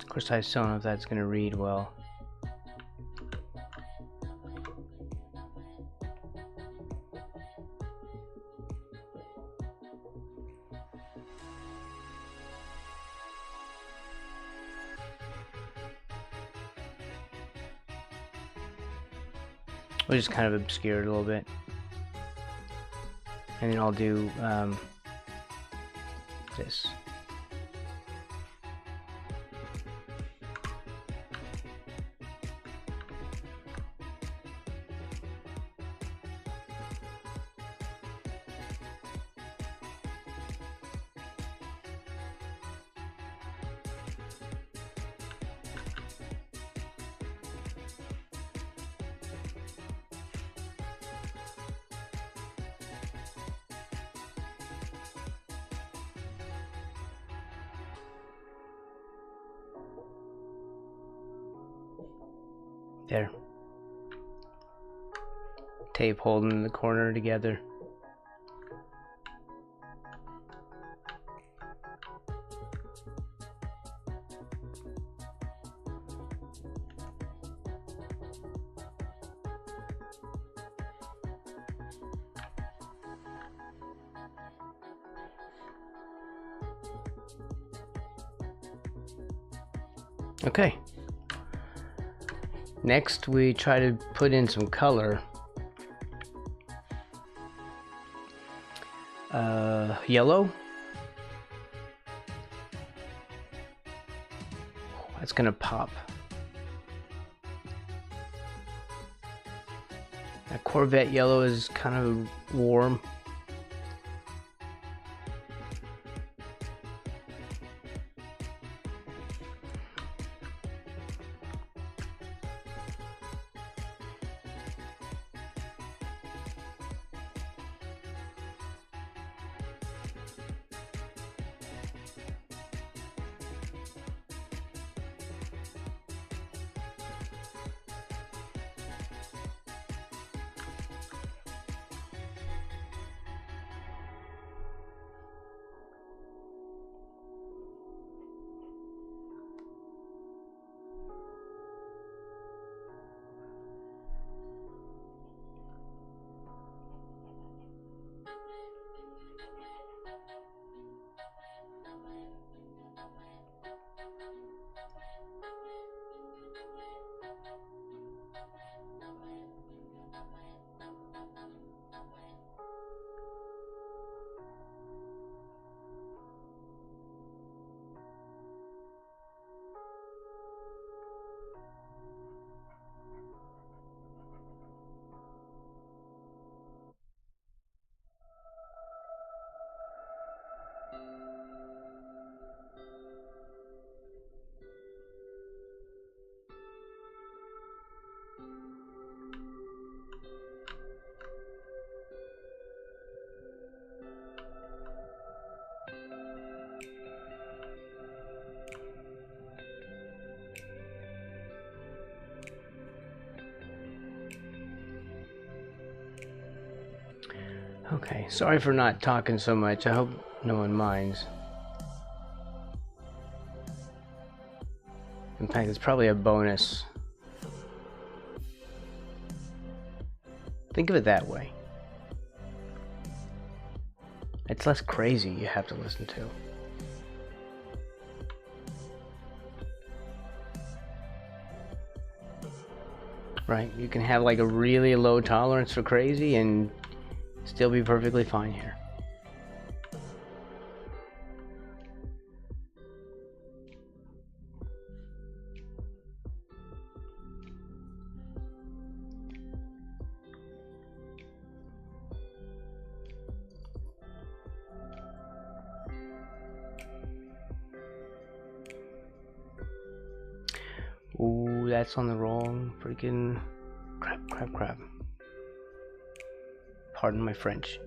A: of course I still don't know if that's going to read well. We'll just kind of obscure it a little bit. And then I'll do this. There. Tape holding the corner together. Okay. Next, we try to put in some color. Yellow. That's gonna pop. That Corvette yellow is kind of warm. Okay, sorry for not talking so much. I hope no one minds. In fact, it's probably a bonus. Think of it that way. It's less crazy you have to listen to. Right, you can have like a really low tolerance for crazy and still be perfectly fine here. Ooh, that's on the wrong freaking crap. Pardon my French.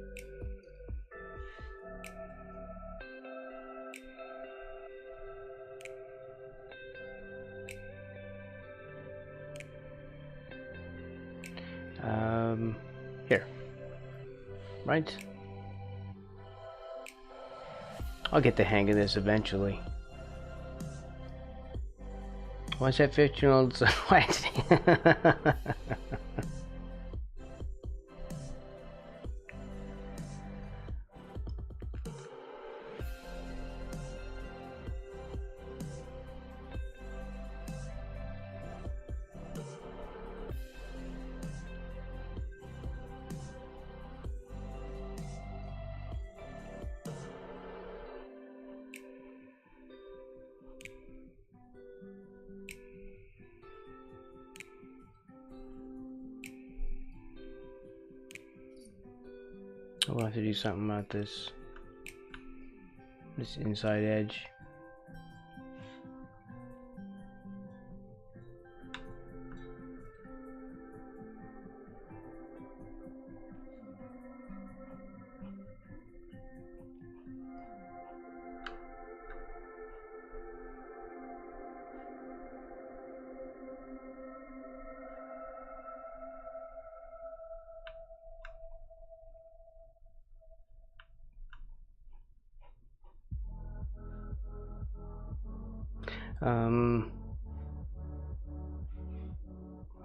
A: Here. Right? I'll get the hang of this eventually. Why's that 15-year-old so waxy? We'll have to do something about this inside edge.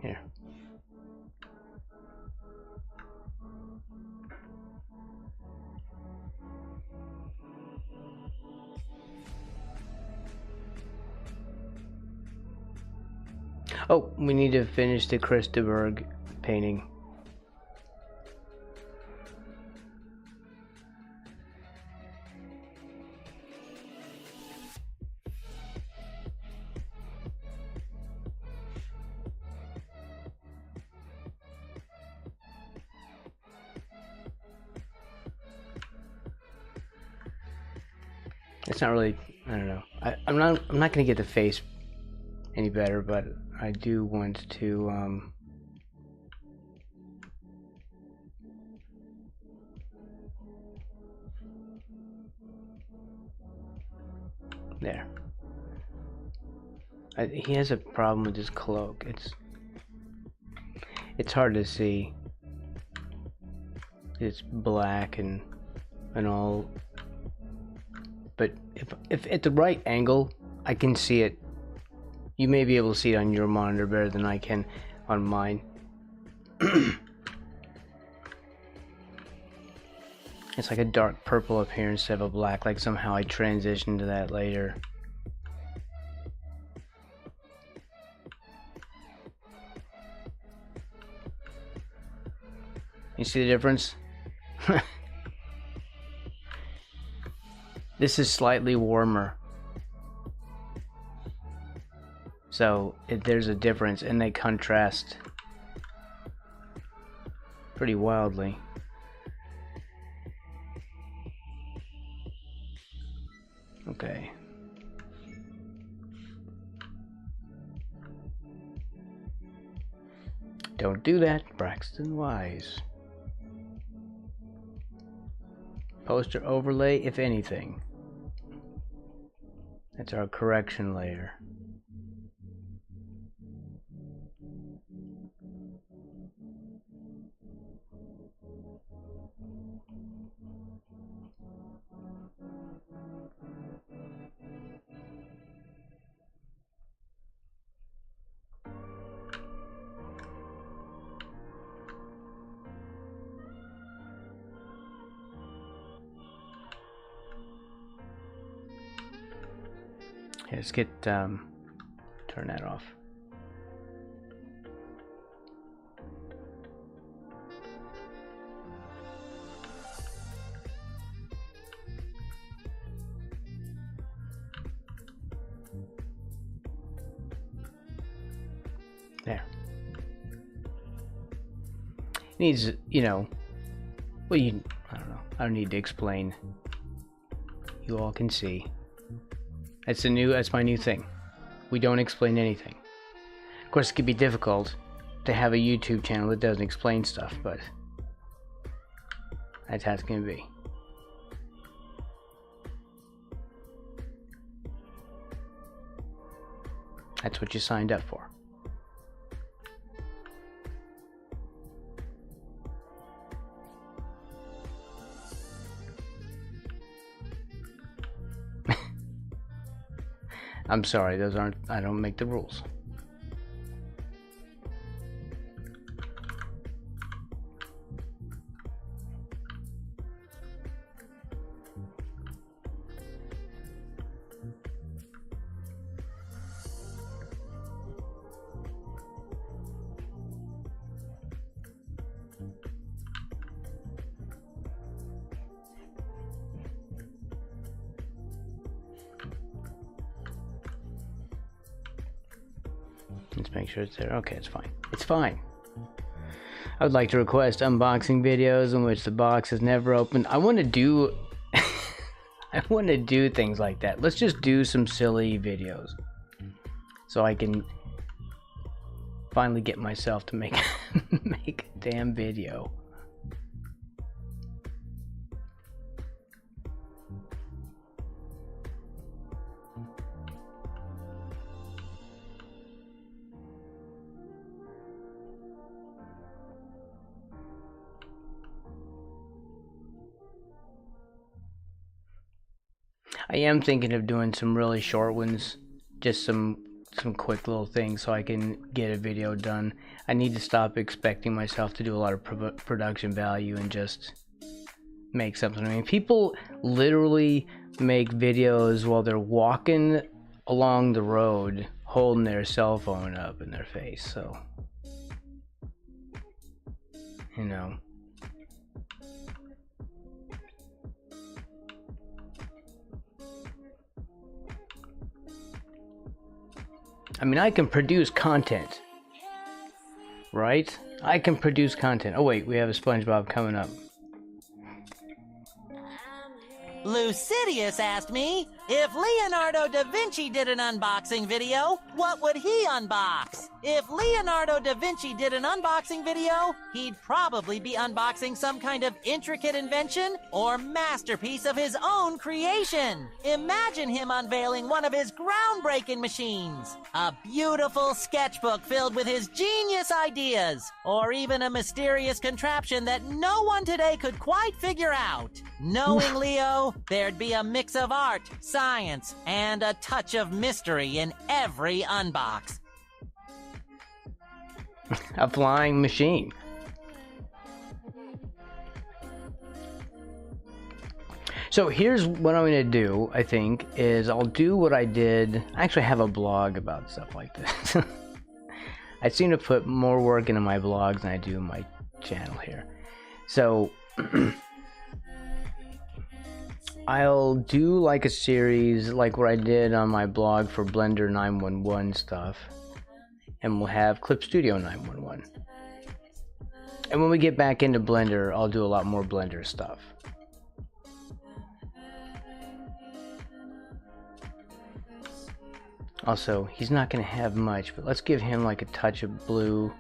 A: Here. Oh, we need to finish the Christopherg painting. It's not really, I don't know. I'm not gonna get the face any better, but I do want to there. He has a problem with his cloak. It's hard to see. It's black and all. But if at the right angle, I can see it. You may be able to see it on your monitor better than I can on mine. It's like a dark purple up here instead of a black, like somehow I transitioned to that later. You see the difference? This is slightly warmer. So there's a difference, and they contrast pretty wildly. Okay. Don't do that, Braxton Wise. Poster overlay, if anything. That's our correction layer. Okay, let's get turn that off. There. Needs, you know, well, I don't know. I don't need to explain. You all can see. That's my new thing. We don't explain anything. course, it could be difficult to have a YouTube channel that doesn't explain stuff, but that's how it's going to be. That's what you signed up for. I'm sorry, those aren't, I don't make the rules. Let's make sure it's there. Okay, it's fine. It's fine. I would like to request unboxing videos in which the box is never opened. I want to do I want to do things like that. Let's just do some silly videos so I can finally get myself to make make a damn video. I am thinking of doing some really short ones, just some quick little things so I can get a video done. I need to stop expecting myself to do a lot of production value and just make something. I mean, people literally make videos while they're walking along the road holding their cell phone up in their face, so, you know. I mean, I can produce content, right? I can produce content. Oh wait, we have a SpongeBob coming up.
B: Lucidius asked me, if Leonardo da Vinci did an unboxing video, what would he unbox? If Leonardo da Vinci did an unboxing video, he'd probably be unboxing some kind of intricate invention or masterpiece of his own creation. Imagine him unveiling one of his groundbreaking machines, a beautiful sketchbook filled with his genius ideas, or even a mysterious contraption that no one today could quite figure out. Knowing Leo, there'd be a mix of art, science, and a touch of mystery in every unbox.
A: A flying machine. So here's what I'm going to do, I think, is I'll do what I did. I actually have a blog about stuff like this. I seem to put more work into my blogs than I do in my channel here. So I'll do like a series like what I did on my blog for Blender 911 stuff. And we'll have Clip Studio 911. And when we get back into Blender, I'll do a lot more Blender stuff. Also, he's not going to have much, but let's give him like a touch of blue.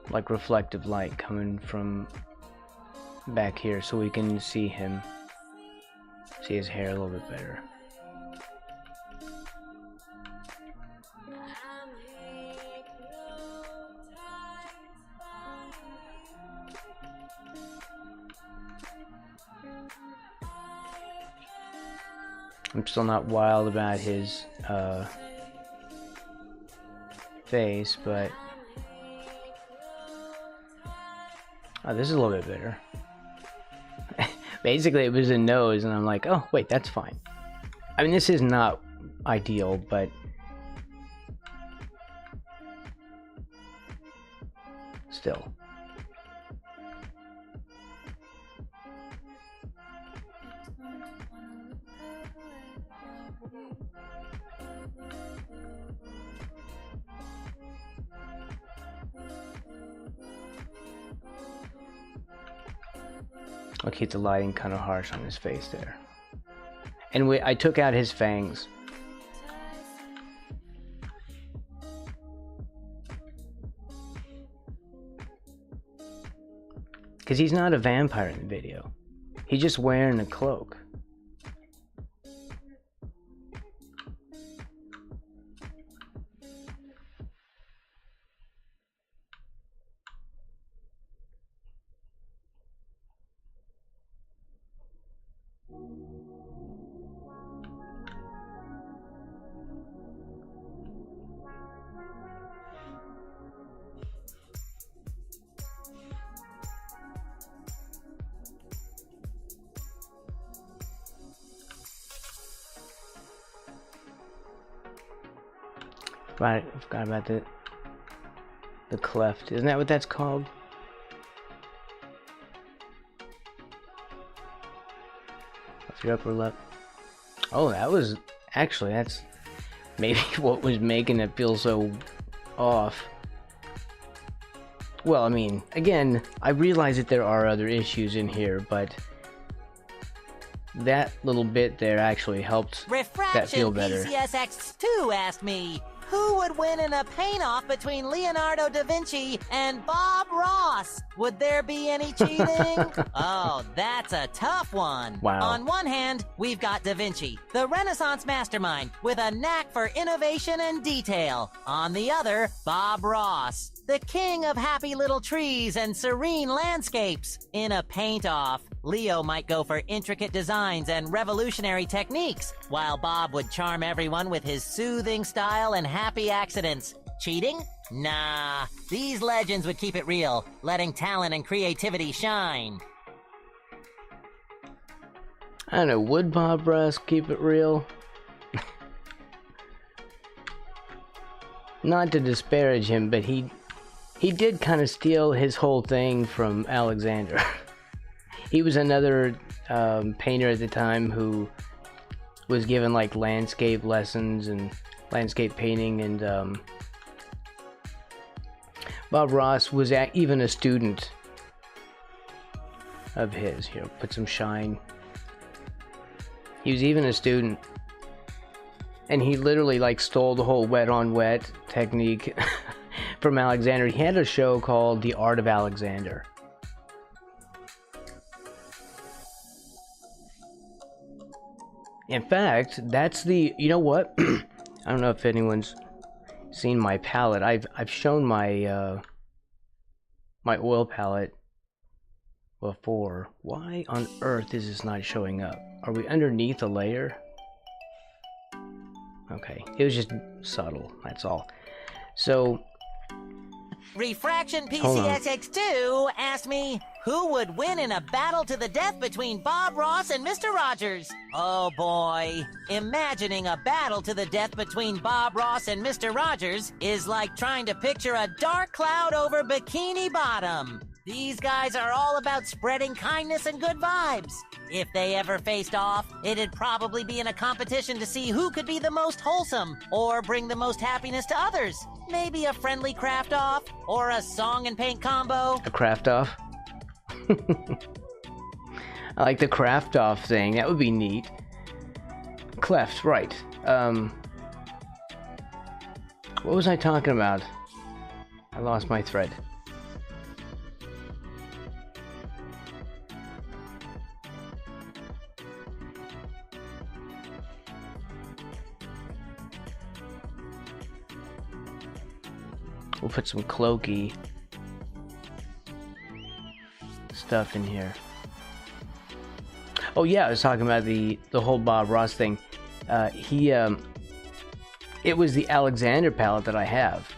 A: Like reflective light coming from back here so we can see him, see his hair a little bit better. I'm still not wild about his face, but oh, this is a little bit better. Basically, it was a nose, and I'm like, oh, wait, that's fine. I mean, this is not ideal, but still. I'll keep the lighting kind of harsh on his face there. And I took out his fangs Because he's not a vampire in the video. He's just wearing a cloak. Right, I forgot about the cleft. Isn't that what that's called? Off your upper lip. Oh, that was actually, that's maybe what was making it feel so off. Well, I mean, again, I realize that there are other issues in here, but that little bit there actually helped that feel better.
B: PCSX2 asked me, who would win in a paint-off between Leonardo da Vinci and Bob Ross? Would there be any cheating? Oh, that's a tough one.
A: Wow.
B: On one hand, we've got Da Vinci, the Renaissance mastermind with a knack for innovation and detail. On the other, Bob Ross, the king of happy little trees and serene landscapes. In a paint-off, Leo might go for intricate designs and revolutionary techniques, while Bob would charm everyone with his soothing style and happy accidents. Cheating? Nah, these legends would keep it real, letting talent and creativity shine.
A: I don't know, would Bob Ross keep it real? Not to disparage him, but he did kind of steal his whole thing from Alexander. He was another painter at the time who was given like landscape lessons and landscape painting, and Bob Ross was even a student of his. Here, put some shine. He was even a student, and he literally like stole the whole wet on wet technique from Alexander. He had a show called The Art of Alexander. In fact, that's the, you know what? I don't know if anyone's seen my palette. I've shown my my oil palette before. Why on earth is this not showing up? Are we underneath a layer? Okay, it was just subtle, that's all. So
B: Refraction PCSX2 asked me, who would win in a battle to the death between Bob Ross and Mr. Rogers? Oh boy, imagining a battle to the death between Bob Ross and Mr. Rogers is like trying to picture a dark cloud over Bikini Bottom. These guys are all about spreading kindness and good vibes. If they ever faced off, it'd probably be in a competition to see who could be the most wholesome or bring the most happiness to others. Maybe a friendly craft off or a song and paint combo.
A: A craft off? I like the craft off thing. That would be neat. Cleft, right. What was I talking about? I lost my thread. We'll put some cloaky stuff in here. Oh yeah, I was talking about the whole Bob Ross thing. It was the Alexander palette that I have.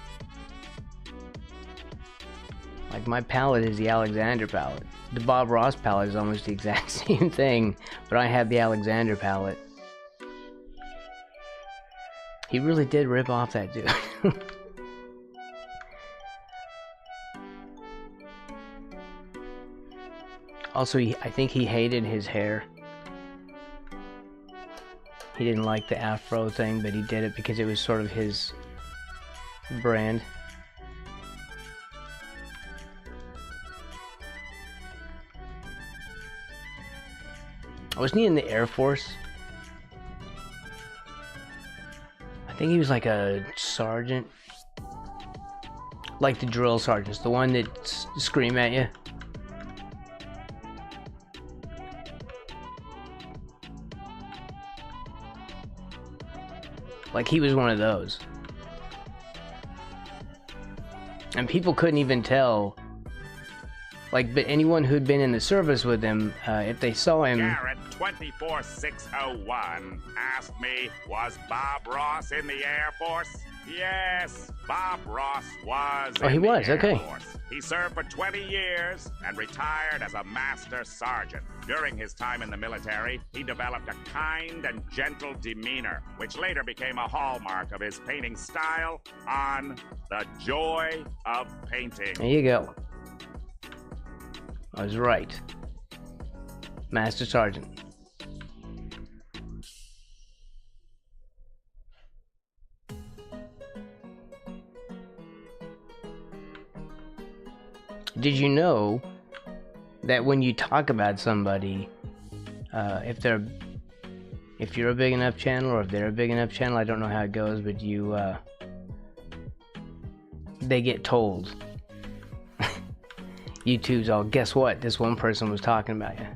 A: Like, my palette is the Alexander palette. The Bob Ross palette is almost the exact same thing, but I have the Alexander palette. He really did rip off that dude. Also, I think he hated his hair. He didn't like the afro thing, but he did it because it was sort of his brand. Wasn't he in the Air Force? I think he was like a sergeant. Like the drill sergeants, the one that scream at you. Like, he was one of those. And people couldn't even tell. Like, but anyone who'd been in the service with him, if they saw him...
C: Garrett 24601 asked me, was Bob Ross in the Air Force? Yes, Bob Ross was in the Air Force. He served for 20 years and retired as a master sergeant. During his time in the military, he developed a kind and gentle demeanor, which later became a hallmark of his painting style on The Joy of Painting.
A: There you go. I was right. Master Sergeant. Did you know that when you talk about somebody, if you're a big enough channel, or if they're a big enough channel, I don't know how it goes, but they get told. YouTube's all, guess what? This one person was talking about you.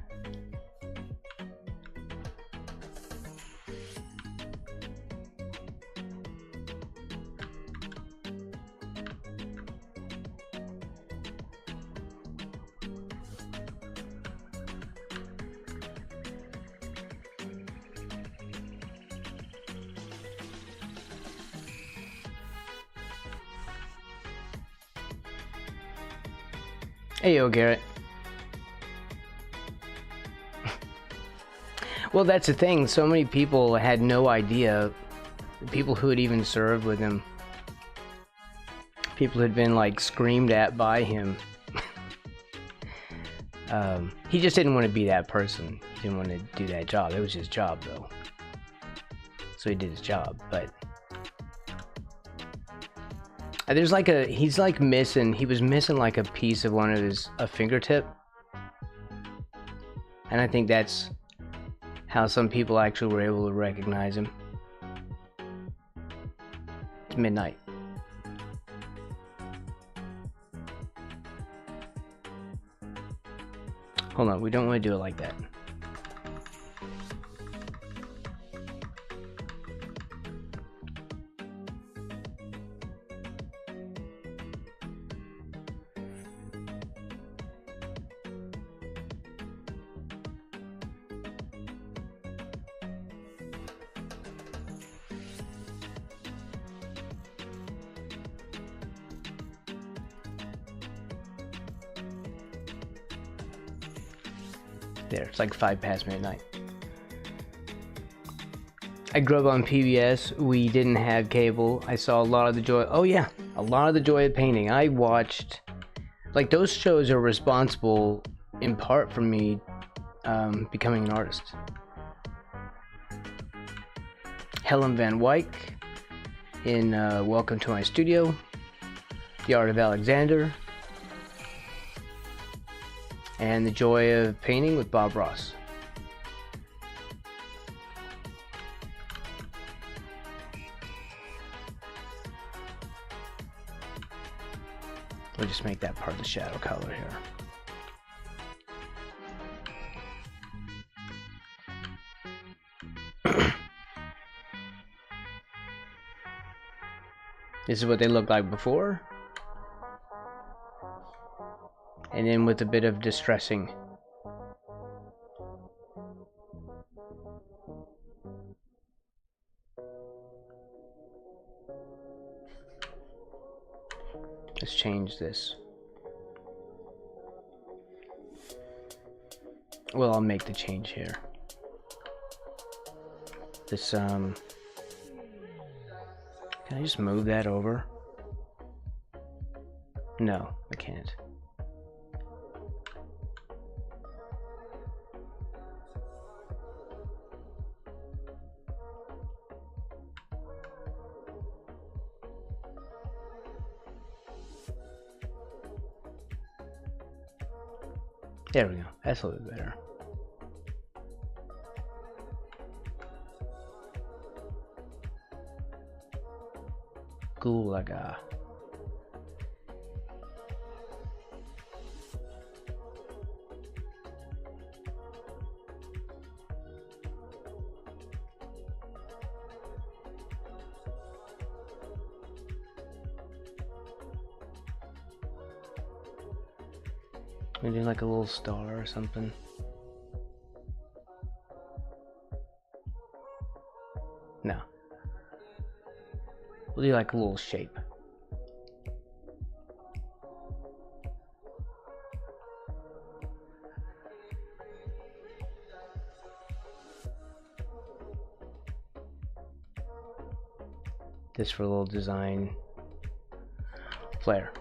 A: Hey, yo, Garrett. Well, that's the thing. So many people had no idea. People who had even served with him. People had been, like, screamed at by him. He just didn't want to be that person. He didn't want to do that job. It was his job, though. So he did his job, but... There's like he was missing like a piece of a fingertip. And I think that's how some people actually were able to recognize him. It's midnight. Hold on, we don't want to do it like that. There, it's like 5 past midnight. I grew up on PBS. We didn't have cable. I saw a lot of the joy. Oh yeah, a lot of the joy of painting. I watched, like, those shows are responsible in part for me becoming an artist. Helen Van Wyck in Welcome to My Studio. The Art of Alexander. And The Joy of Painting with Bob Ross. We'll just make that part of the shadow color here. This is what they looked like before. And then with a bit of distressing. Let's change this. Well, I'll make the change here. This, can I just move that over? No, I can't. There we go. That's a little bit better. Gulaga. Maybe like a little star or something. No. We'll do like a little shape. This for a little design flair.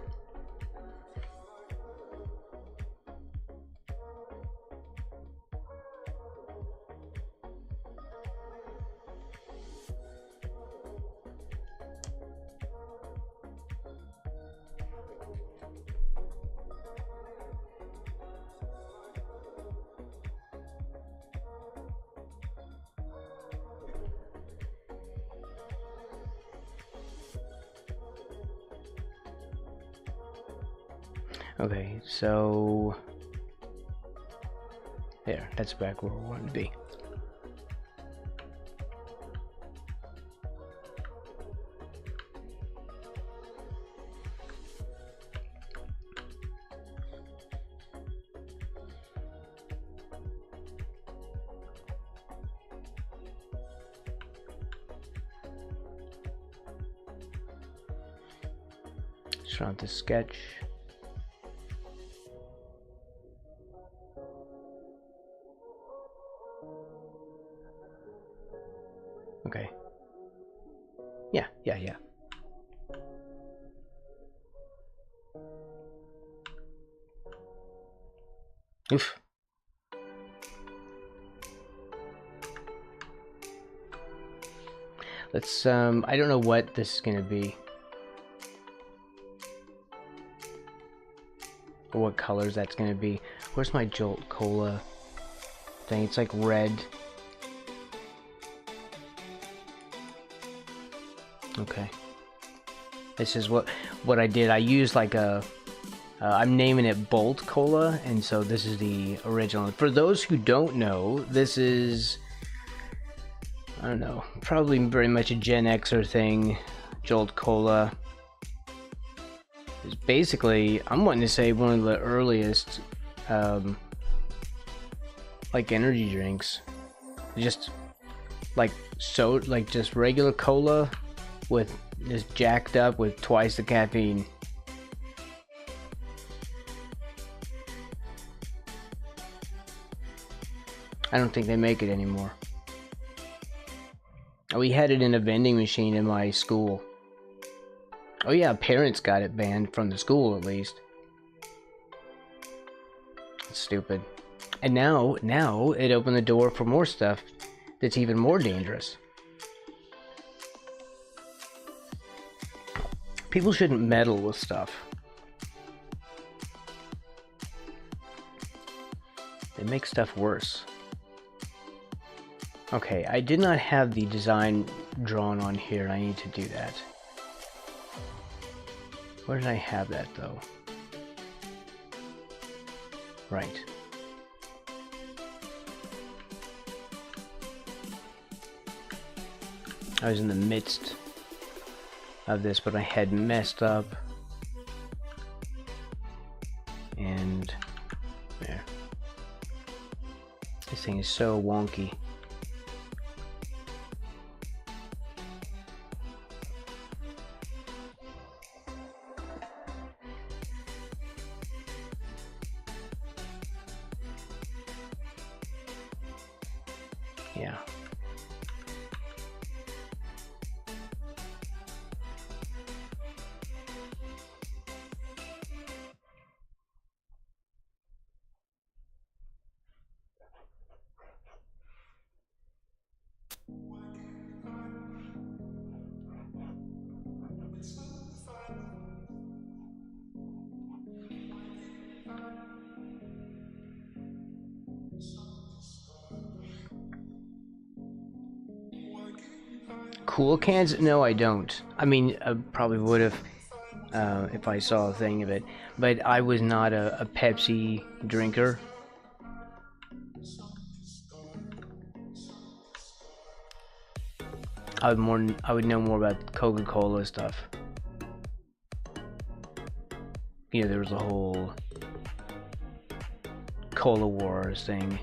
A: Okay, so there, that's back where we want to be. Surround the sketch. Okay. Yeah. Oof. Let's, I don't know what this is gonna be. Or what colors that's gonna be. Where's my Jolt Cola thing? It's like red. Okay. This is what I did. I used like a I'm naming it Bolt Cola, and so this is the original. For those who don't know, this is, I don't know, probably very much a Gen Xer thing. Jolt Cola is basically, I'm wanting to say, one of the earliest like energy drinks. Just like just regular cola with just jacked up with twice the caffeine. I don't think they make it anymore. We had it in a vending machine in my school. Oh yeah, parents got it banned from the school at least. It's stupid. And now it opened the door for more stuff that's even more dangerous. People shouldn't meddle with stuff. They make stuff worse. Okay, I did not have the design drawn on here. I need to do that. Where did I have that though? Right. I was in the midst of this, but I had messed up. And there. This thing is so wonky. Yeah. Cool cans? No, I don't. I mean, I probably would have if I saw a thing of it, but I was not a Pepsi drinker. I would know more about Coca-Cola stuff. You know, there was a whole Cola Wars thing.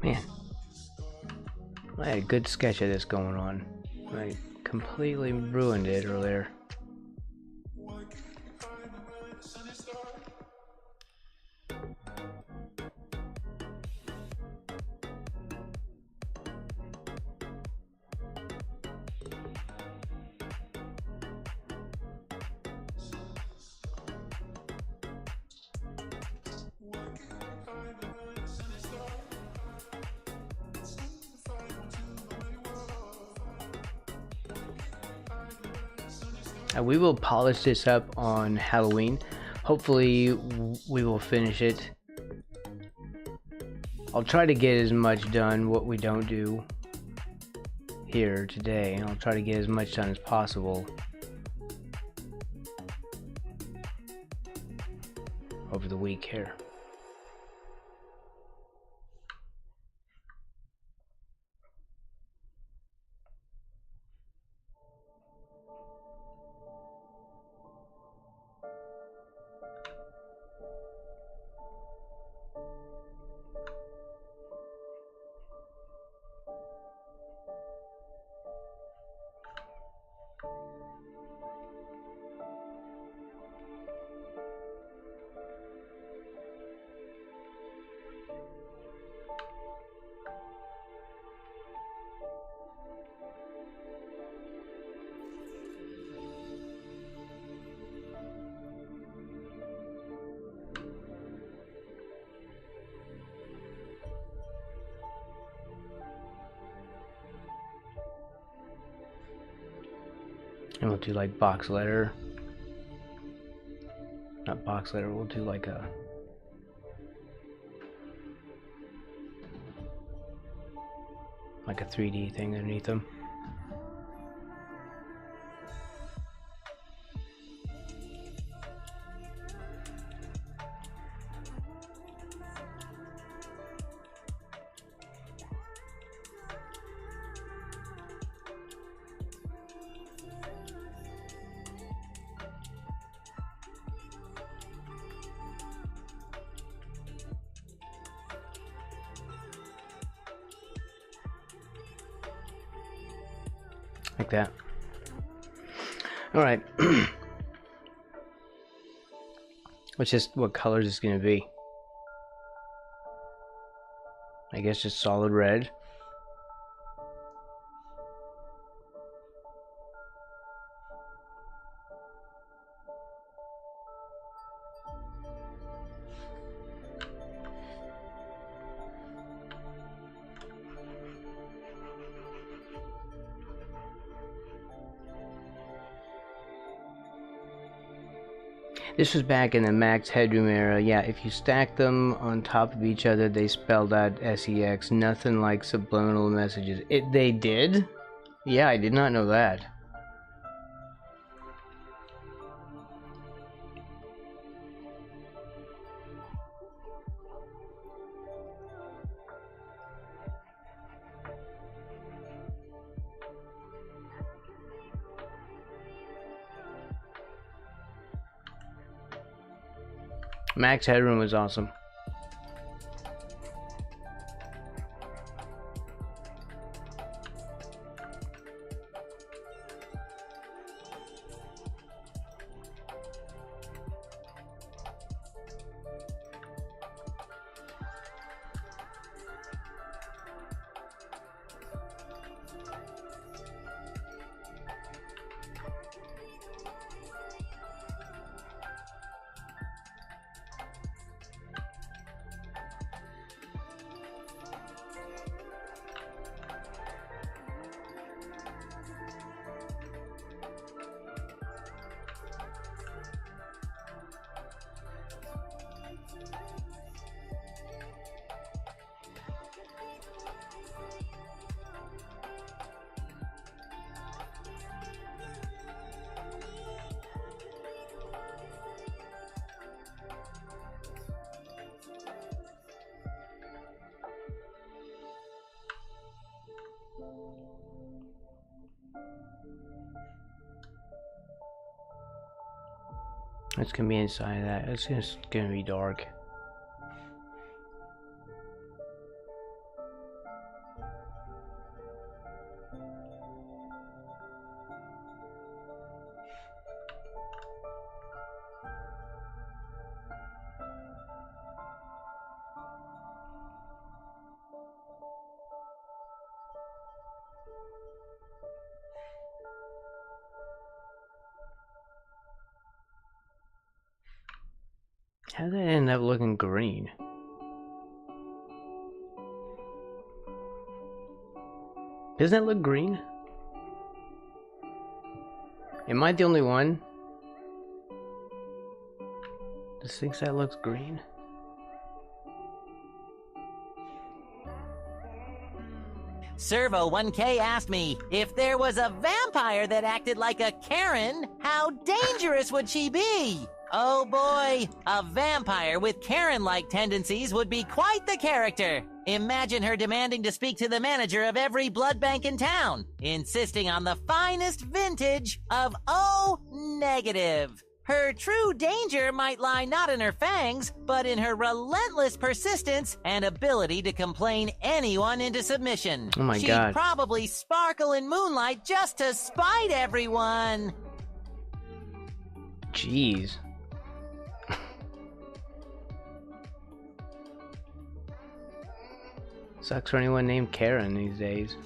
A: Man, I had a good sketch of this going on. I completely ruined it earlier. We will polish this up on Halloween. Hopefully we will finish it. I'll try to get as much done what we don't do here today, and I'll try to get as much done as possible over the week here. And we'll do like box letter. Not box letter, we'll do like a like a 3D thing underneath them. Like that. All right. What's just what color is this going to be? I guess just solid red. This was back in the max headroom era. Yeah, if you stack them on top of each other, they spelled out SEX. Nothing like subliminal messages. They did? Yeah, I did not know that. Max Headroom was awesome. It's gonna be inside that. It's just gonna be dark. How did that end up looking green? Doesn't that look green? Am I the only one that thinks that looks green?
B: Servo 1K asked me, if there was a vampire that acted like a Karen, how dangerous would she be? Oh boy, a vampire with Karen-like tendencies would be quite the character. Imagine her demanding to speak to the manager of every blood bank in town, insisting on the finest vintage of O negative. Her true danger might lie not in her fangs, but in her relentless persistence and ability to complain anyone into submission.
A: Oh my God.
B: She'd probably sparkle in moonlight just to spite everyone.
A: Jeez. Sucks for anyone named Karen these days.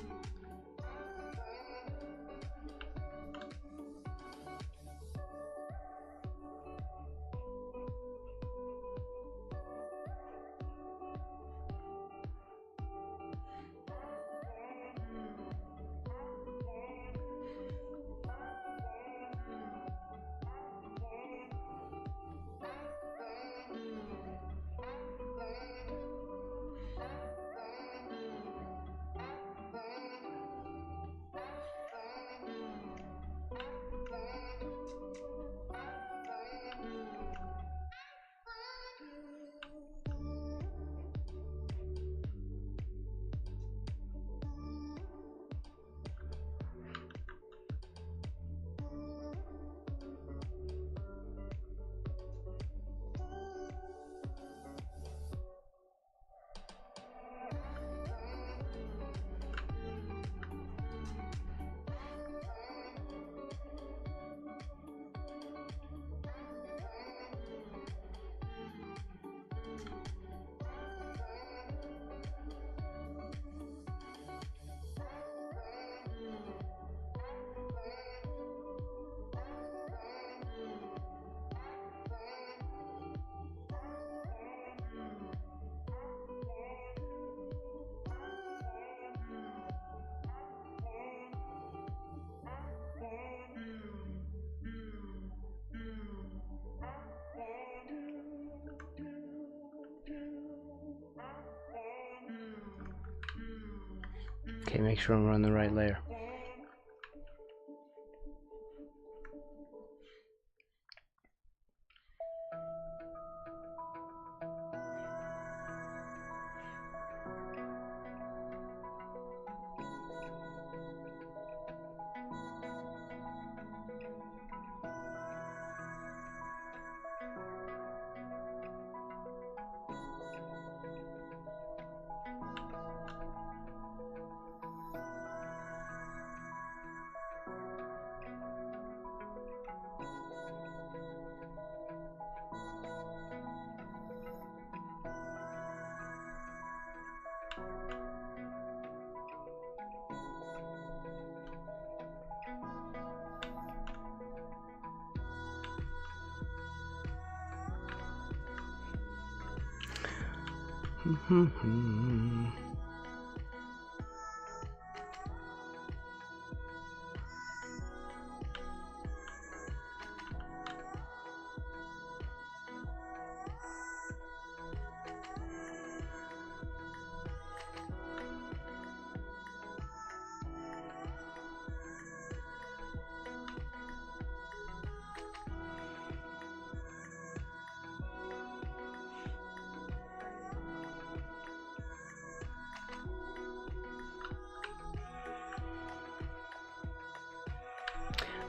A: Okay, make sure I'm on the right layer.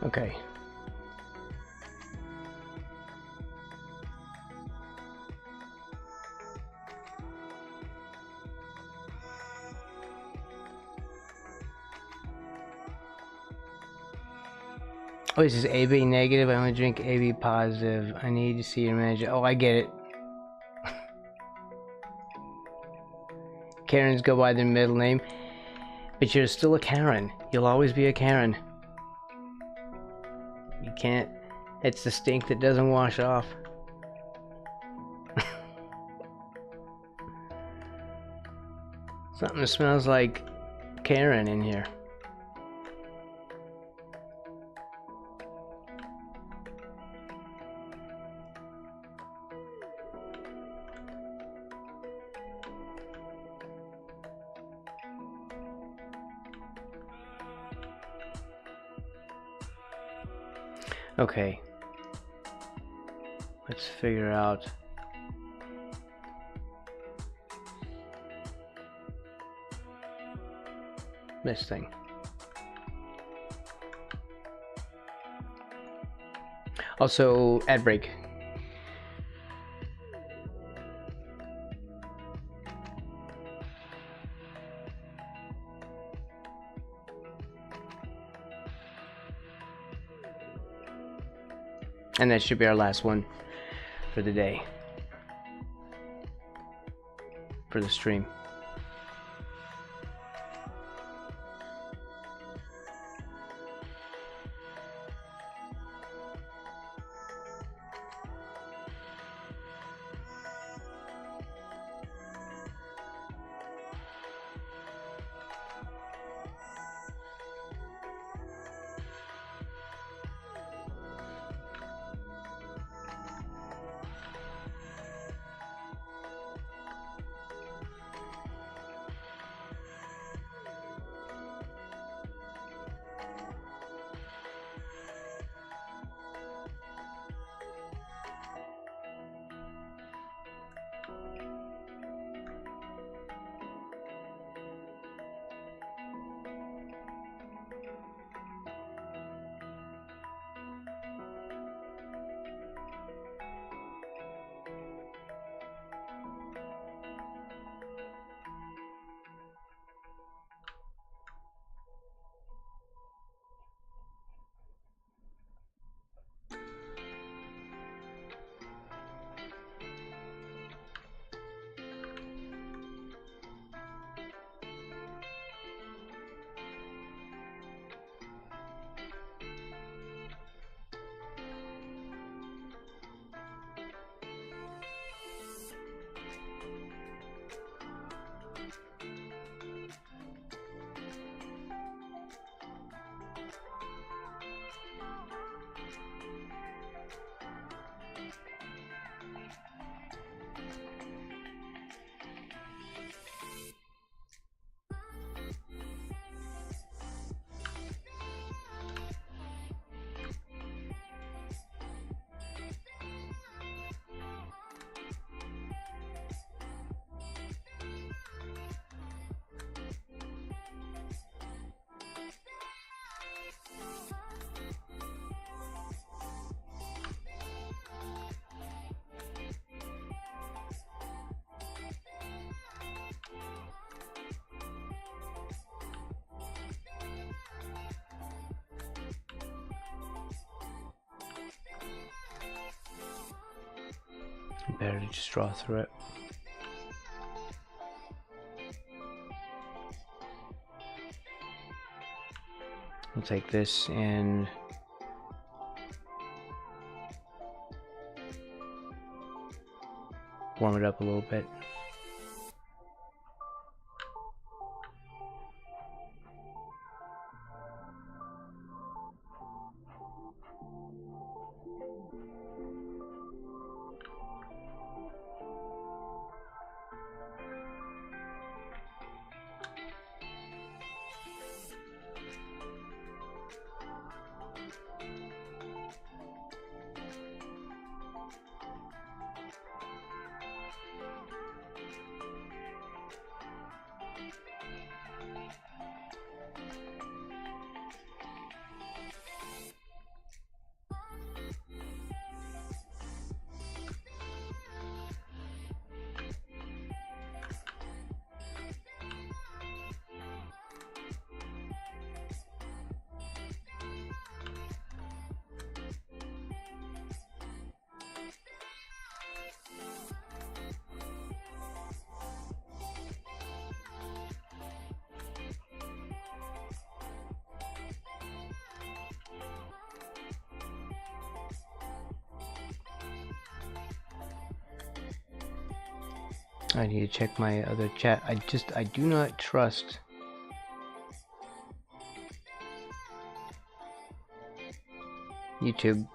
A: Okay. Oh, this is AB negative. I only drink AB positive. I need to see your manager. Oh, I get it. Karens go by their middle name. But you're still a Karen. You'll always be a Karen. You can't... It's the stink that doesn't wash off. Something that smells like Karen in here. Okay. Let's figure out this thing. Also, ad break. And that should be our last one for the day. For the stream. Better to just draw through it. We'll take this and warm it up a little bit. I need to check my other chat. I do not trust YouTube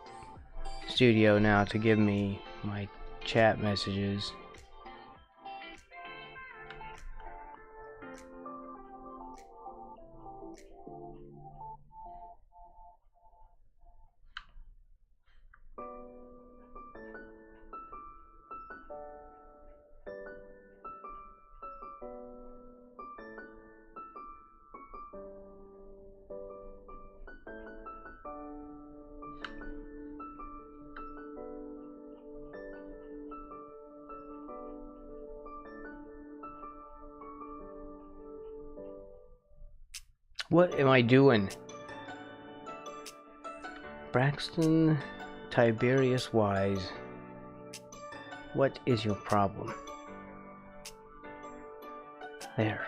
A: Studio now to give me my chat messages. What am I doing? Braxton Tiberius Wise. What is your problem? There.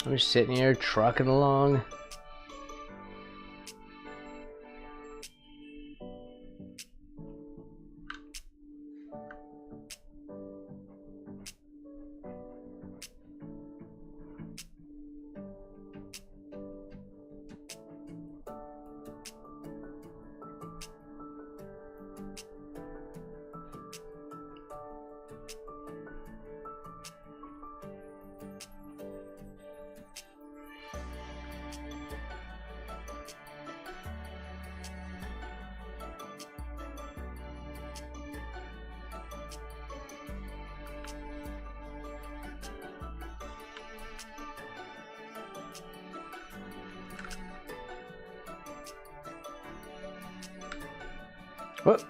A: I'm just sitting here trucking along. What?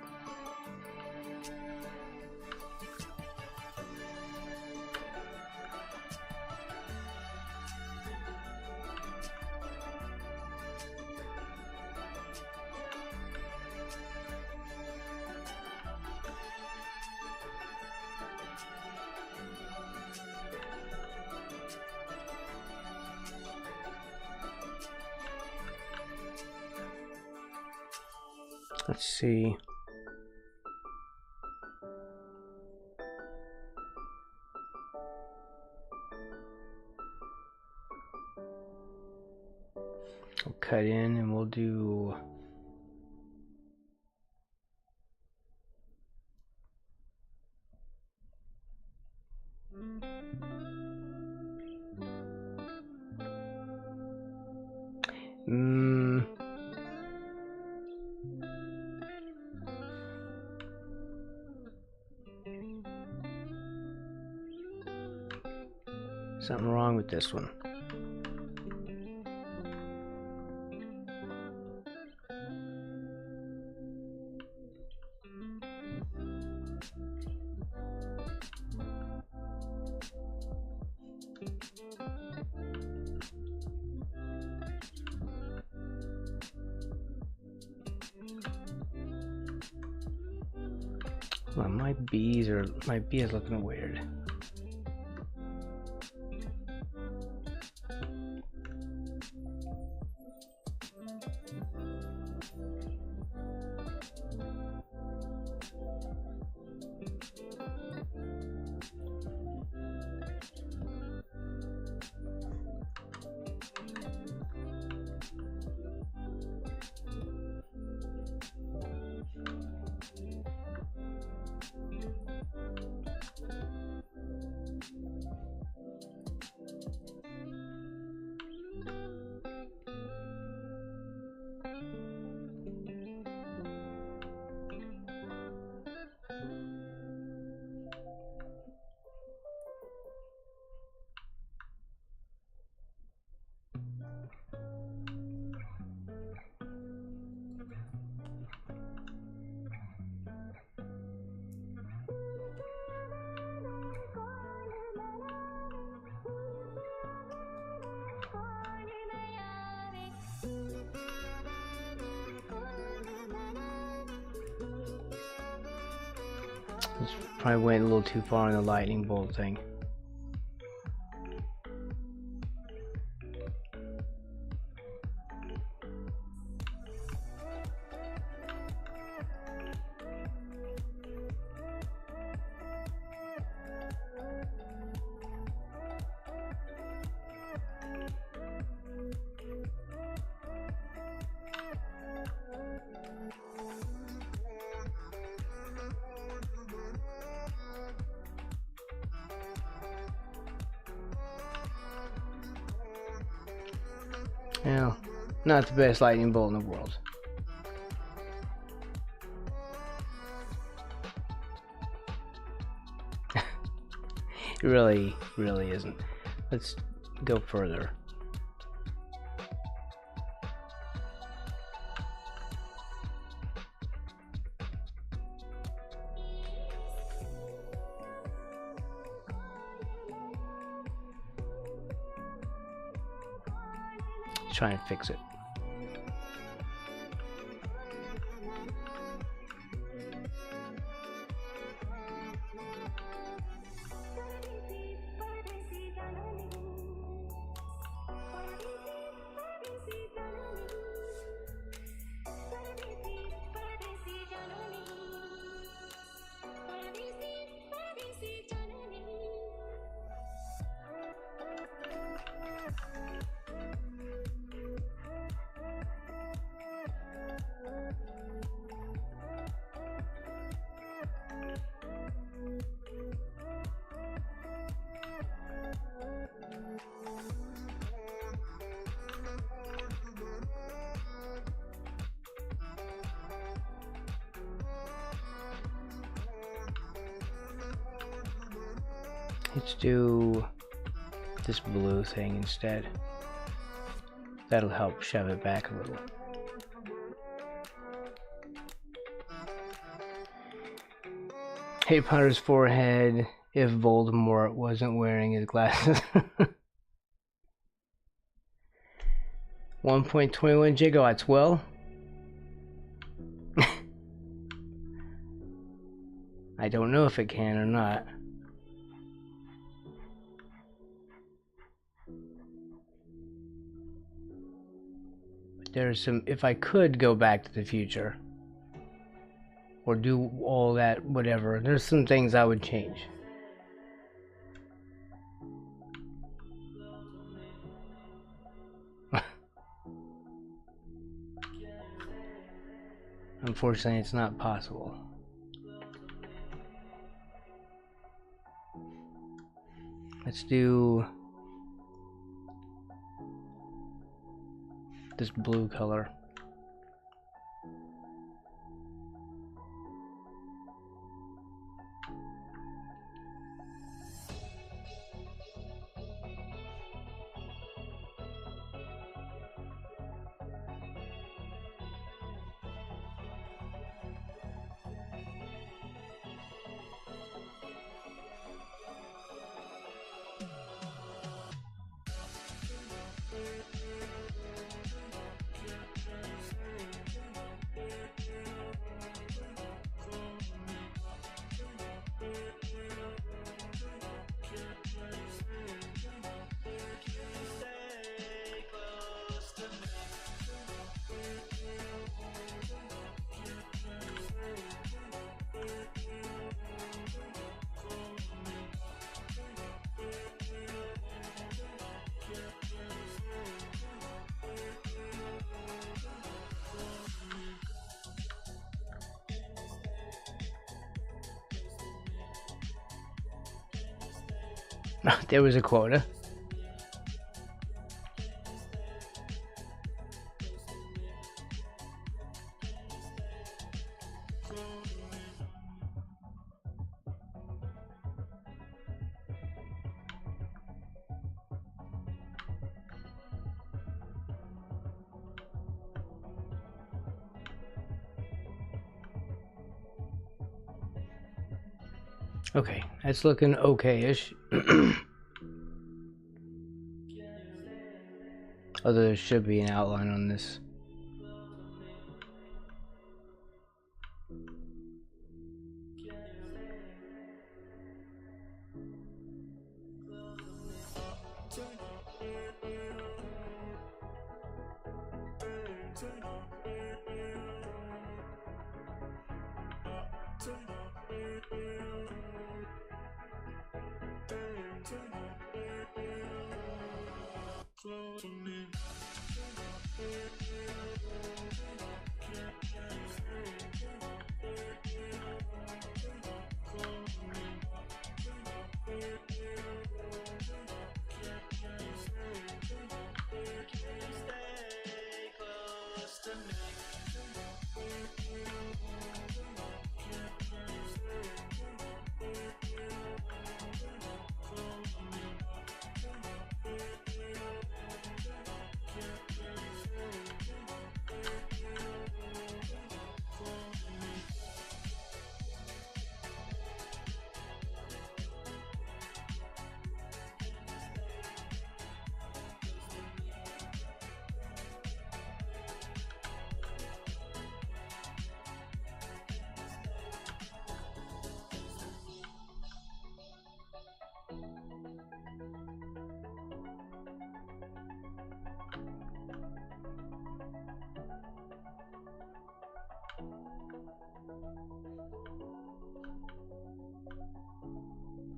A: Let's see. We'll cut in and we'll do something wrong with this one. Well, my B is looking weird. Probably went a little too far on the lightning bolt thing. Well, not the best lightning bolt in the world. It really isn't. Let's go further. Try and fix it. Let's do this blue thing instead. That'll help shove it back a little. Harry Potter's forehead if Voldemort wasn't wearing his glasses. 1.21 gigawatts. Well, I don't know if it can or not. There's some, if I could go back to the future or do all that, whatever, there's some things I would change. Unfortunately, it's not possible. Let's do this blue color. There was a quota. Okay, that's looking okay-ish. Although there should be an outline on this.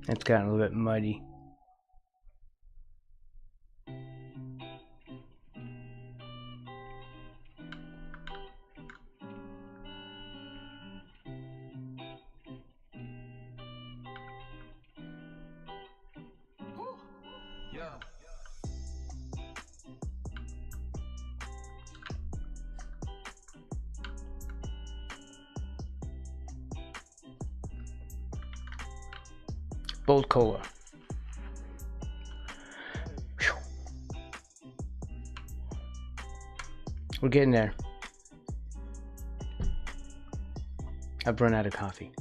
A: It's gotten a little bit muddy. Bold cola. Whew. We're getting there. I've run out of coffee.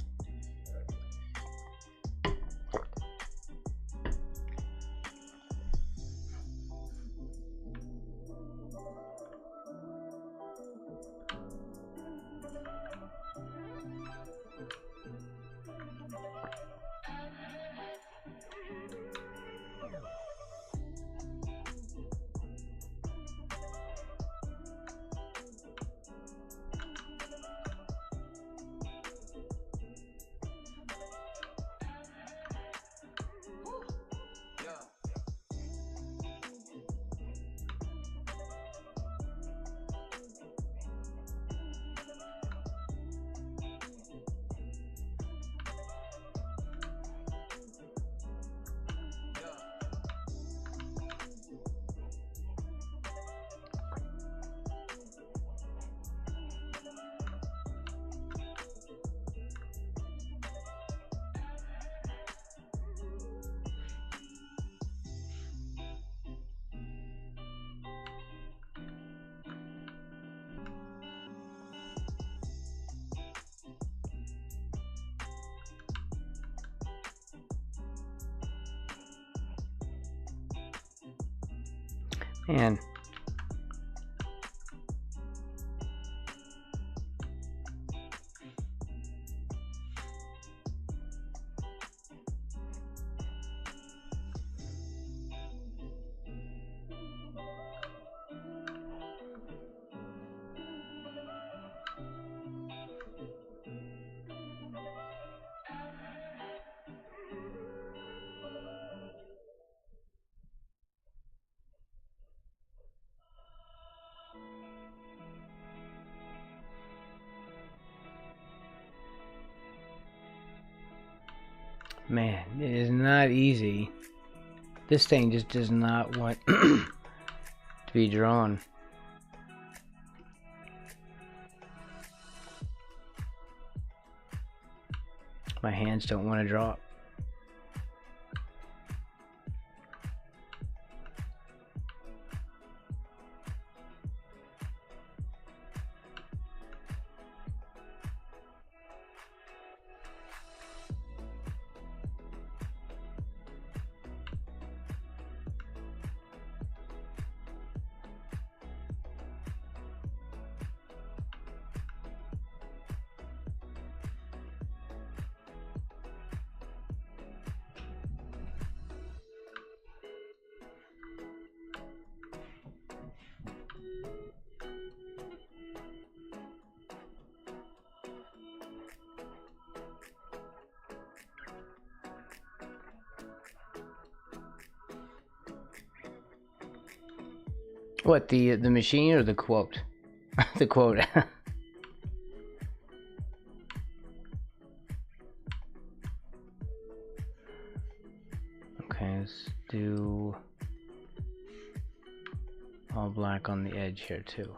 A: Man. Man, it is not easy. This thing just does not want to be drawn. My hands don't want to drop. What, the machine or the quote? The quote. Okay, let's do all black on the edge here too.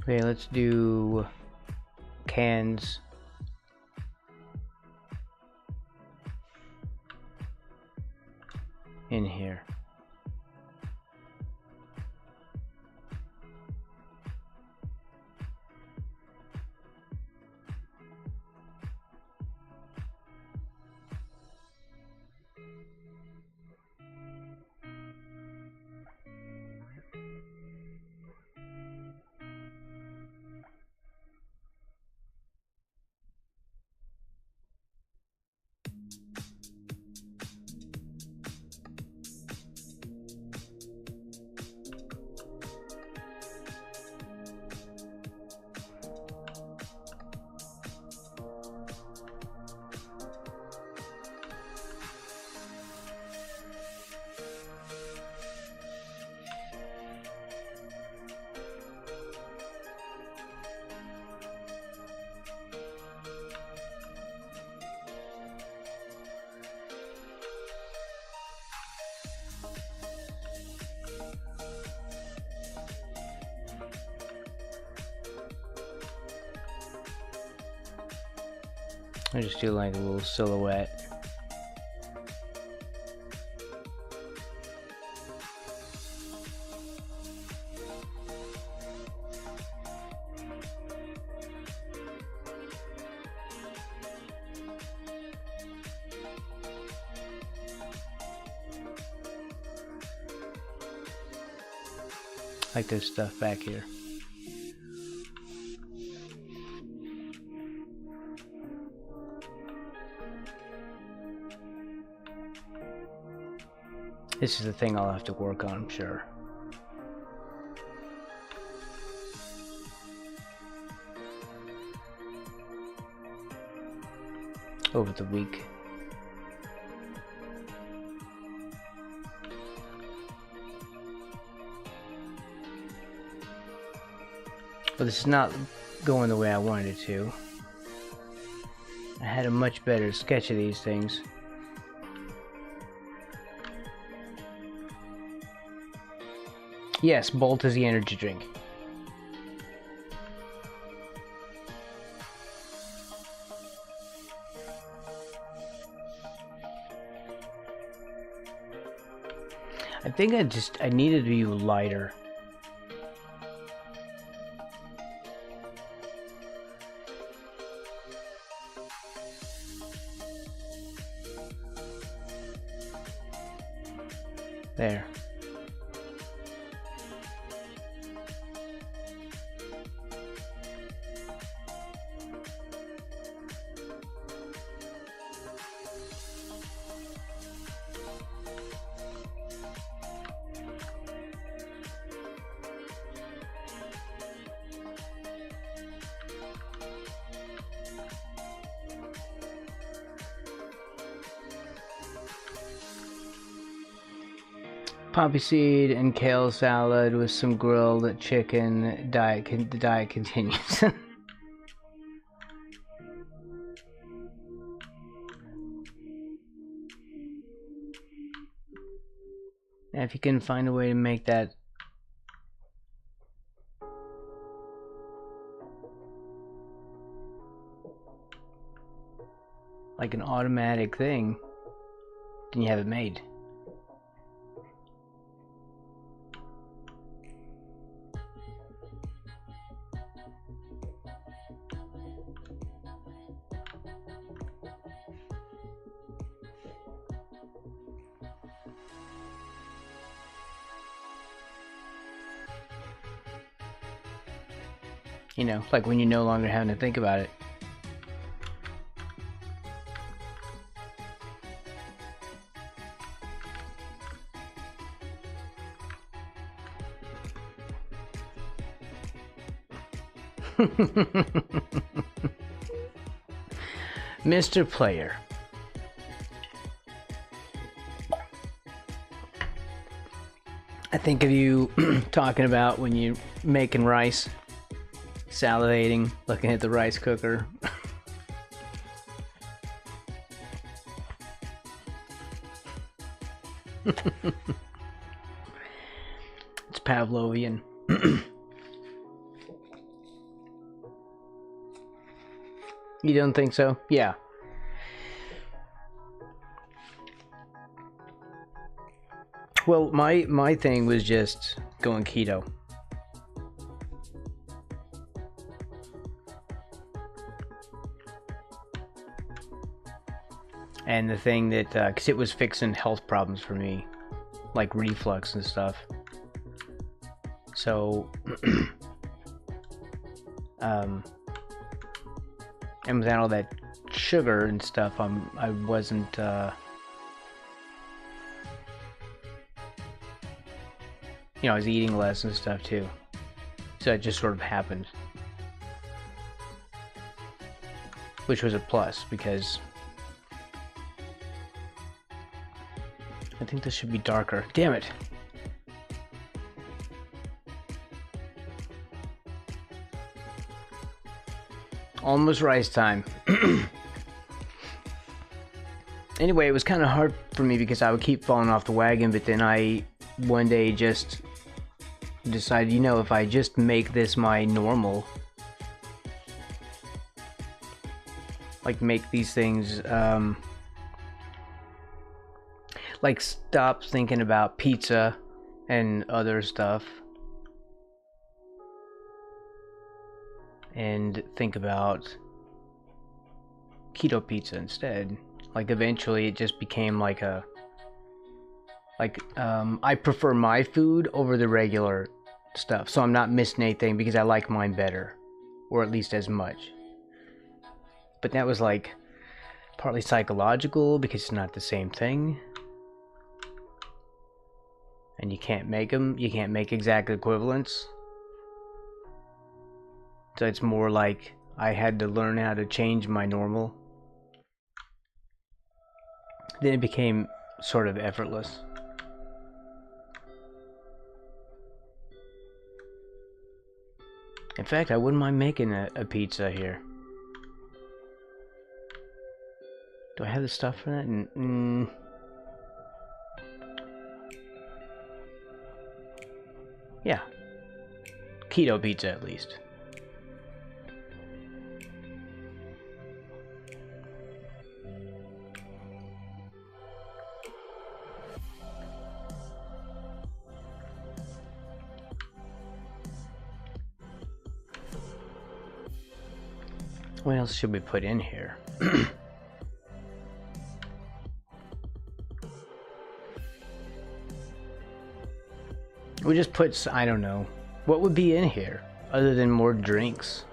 A: Okay, let's do cans. In here. I just do like a little silhouette. Like this stuff back here. This is the thing I'll have to work on, I'm sure. Over the week. But this is not going the way I wanted it to. I had a much better sketch of these things. Yes, Bolt is the energy drink. I think I needed to be lighter. There. Poppy seed and kale salad with some grilled chicken. The diet continues. And if you can find a way to make that like an automatic thing, then you have it made. You know, like when you're no longer having to think about it. Mr. Player. I think of you talking about when you're making rice. Salivating, looking at the rice cooker. It's Pavlovian. You don't think so? Yeah. Well, my thing was just going keto. And the thing that, because it was fixing health problems for me, like reflux and stuff. So, and without all that sugar and stuff, I wasn't, you know, I was eating less and stuff too. So it just sort of happened. Which was a plus, because I think this should be darker. Damn it. Almost rice time. Anyway, it was kind of hard for me because I would keep falling off the wagon, but then I one day just decided, you know, if I just make this my normal, like make these things, like stop thinking about pizza and other stuff and think about keto pizza instead. Like eventually it just became like a, like I prefer my food over the regular stuff, so I'm not missing anything because I like mine better, or at least as much. But that was like partly psychological because it's not the same thing. And you can't make them, you can't make exact equivalents. So it's more like I had to learn how to change my normal. Then it became sort of effortless. In fact, I wouldn't mind making a pizza here. Do I have the stuff for that? Yeah. Keto pizza, at least. What else should we put in here? We just put, I don't know. What would be in here other than more drinks?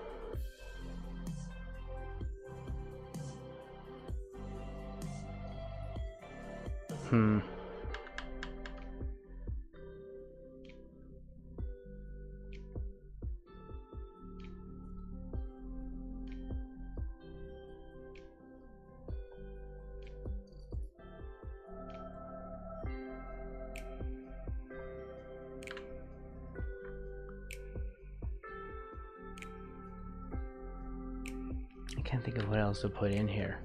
A: I can't think of what else to put in here.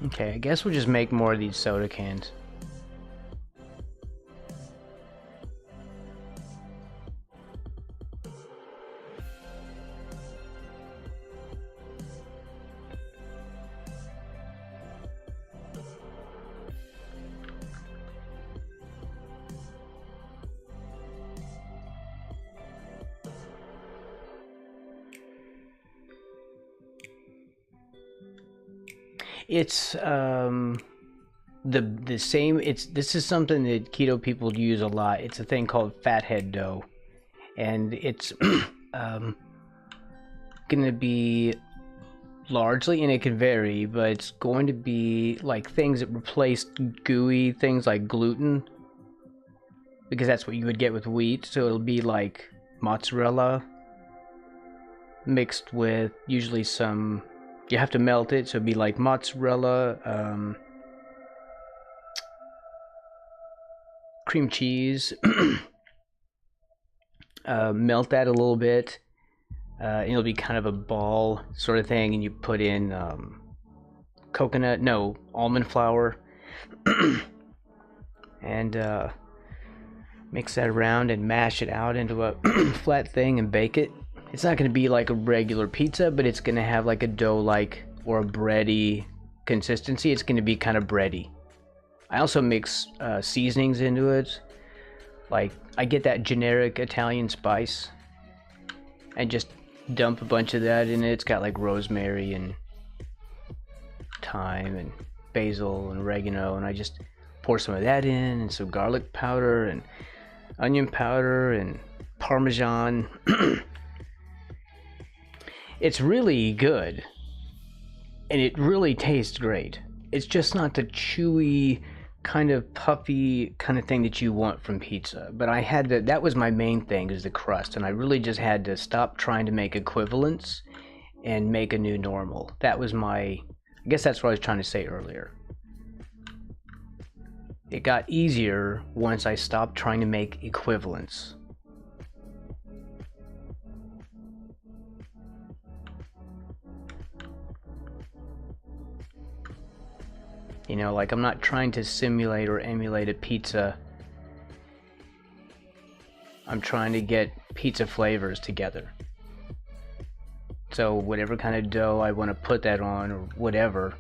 A: Okay, I guess we'll just make more of these soda cans. It's the same. This is something that keto people use a lot. It's a thing called fathead dough, and it's gonna be largely, and it can vary, but it's going to be like things that replace gooey things like gluten, because that's what you would get with wheat. So it'll be like mozzarella mixed with usually some. You have to melt it, so it'd be like mozzarella, cream cheese, melt that a little bit. It'll be kind of a ball sort of thing, and you put in almond flour, and mix that around and mash it out into a flat thing and bake it. It's not going to be like a regular pizza, but it's going to have like a dough-like or a bready consistency. It's going to be kind of bready. I also mix seasonings into it. Like, I get that generic Italian spice and just dump a bunch of that in it. It's got like rosemary and thyme and basil and oregano, and I just pour some of that in, and some garlic powder and onion powder and Parmesan. It's really good, and it really tastes great. It's just not the chewy, kind of puffy kind of thing that you want from pizza. But I had to, that was my main thing, is the crust, and I really just had to stop trying to make equivalents and make a new normal. That was my, I guess that's what I was trying to say earlier. It got easier once I stopped trying to make equivalents. You know, like, I'm not trying to simulate or emulate a pizza. I'm trying to get pizza flavors together. So whatever kind of dough I want to put that on, or whatever.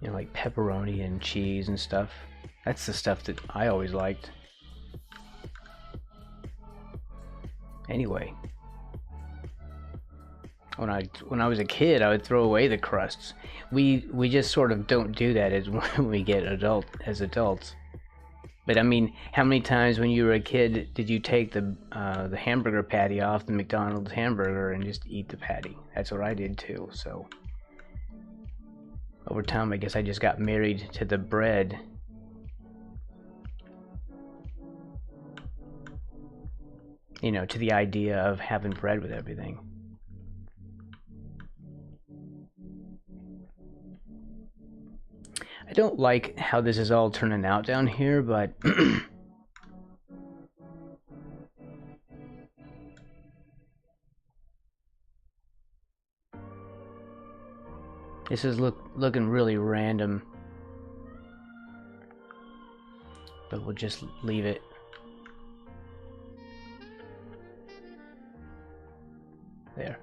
A: You know, like pepperoni and cheese and stuff. That's the stuff that I always liked. Anyway. When I was a kid, I would throw away the crusts. We just sort of don't do that as when we get as adults. But I mean, how many times when you were a kid did you take the hamburger patty off the McDonald's hamburger and just eat the patty? That's what I did too. So over time, I guess I just got married to the bread. You know, to the idea of having bread with everything. I don't like how this is all turning out down here, but this is looking really random, but we'll just leave it. There.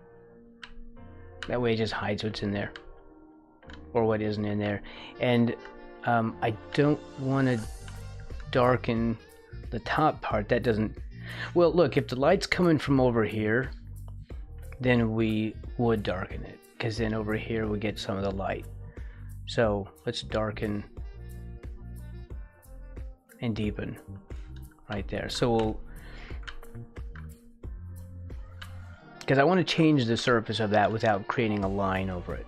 A: That way it just hides what's in there. Or what isn't in there. And I don't want to darken the top part. That doesn't... Well, look, if the light's coming from over here, then we would darken it, because then over here we get some of the light. So let's darken and deepen right there. So we'll... Because I want to change the surface of that without creating a line over it.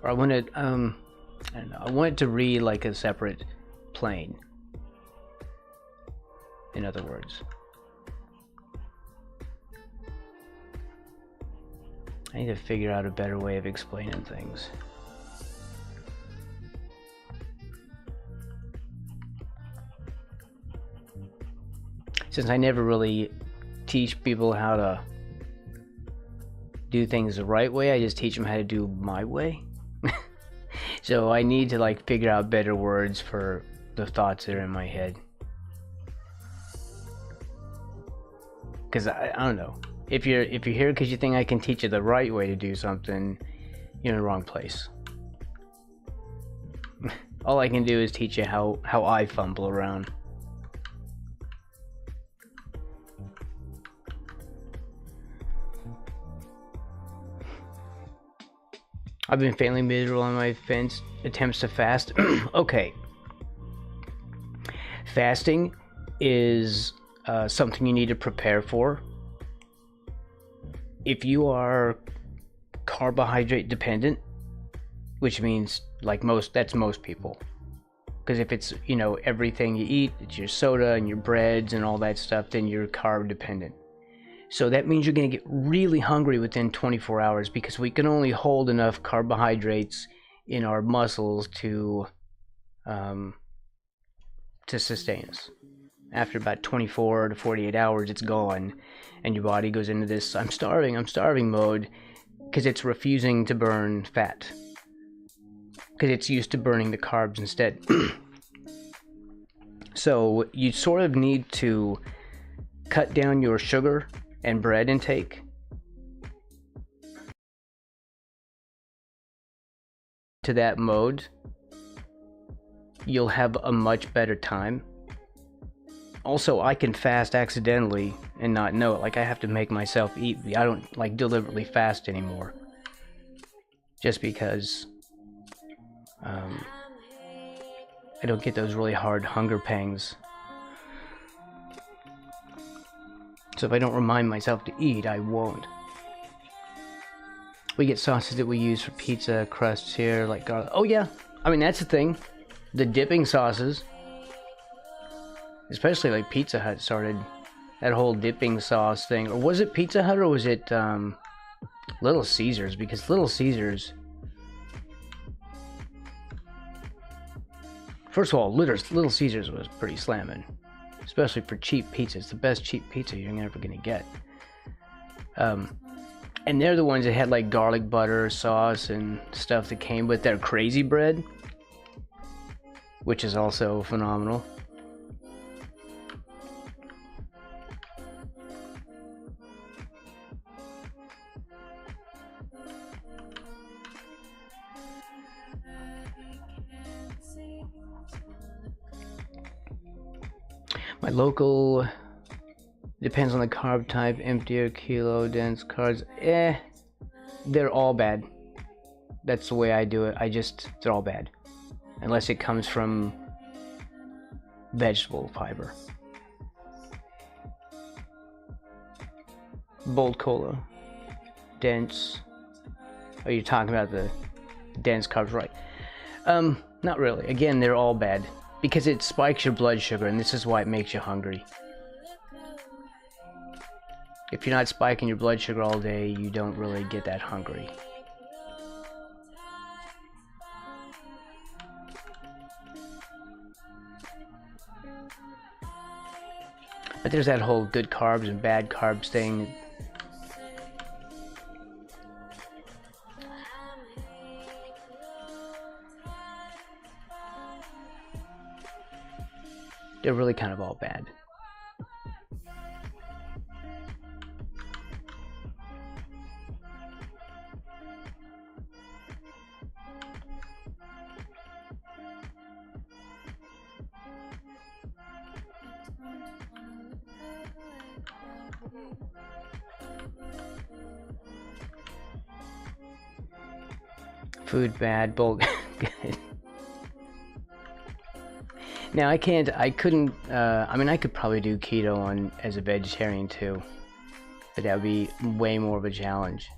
A: Or I want it, I don't know, I want it to read like a separate plane. In other words. I need to figure out a better way of explaining things. Since I never really teach people how to do things the right way, I just teach them how to do my way. So I need to like figure out better words for the thoughts that are in my head. Because I don't know. If you're here because you think I can teach you the right way to do something, you're in the wrong place. All I can do is teach you how I fumble around. I've been failing miserable on my attempts to fast. Okay. Fasting is something you need to prepare for. If you are carbohydrate dependent, which means like that's most people. Because if it's, you know, everything you eat, it's your soda and your breads and all that stuff, then you're carb dependent. So that means you're going to get really hungry within 24 hours because we can only hold enough carbohydrates in our muscles to sustain us. After about 24 to 48 hours, it's gone, and your body goes into this I'm starving mode because it's refusing to burn fat because it's used to burning the carbs instead. So you sort of need to cut down your sugar and bread intake to that mode. You'll have a much better time. Also, I can fast accidentally and not know it. Like, I have to make myself eat. I don't like deliberately fast anymore, just because I don't get those really hard hunger pangs. So if I don't remind myself to eat, I won't. We get sauces that we use for pizza crusts here, like garlic. Oh yeah, I mean, that's the thing. The dipping sauces. Especially like Pizza Hut started that whole dipping sauce thing. Or was it Pizza Hut or was it Little Caesars? Because Little Caesars... First of all, Little Caesars was pretty slamming. Especially for cheap pizza. It's the best cheap pizza you're ever going to get. And they're the ones that had like garlic butter sauce and stuff that came with their crazy bread. Which is also phenomenal. My local depends on the carb type, emptier, kilo, dense carbs. They're all bad. That's the way I do it. They're all bad. Unless it comes from vegetable fiber. Bold cola. Dense. Oh, you're talking about the dense carbs, right? Not really. Again, they're all bad. Because it spikes your blood sugar, and this is why it makes you hungry. If you're not spiking your blood sugar all day, you don't really get that hungry. But there's that whole good carbs and bad carbs thing. They're really kind of all bad. Food bad, bulk good. Now I couldn't, I mean I could probably do keto as a vegetarian too, but that would be way more of a challenge.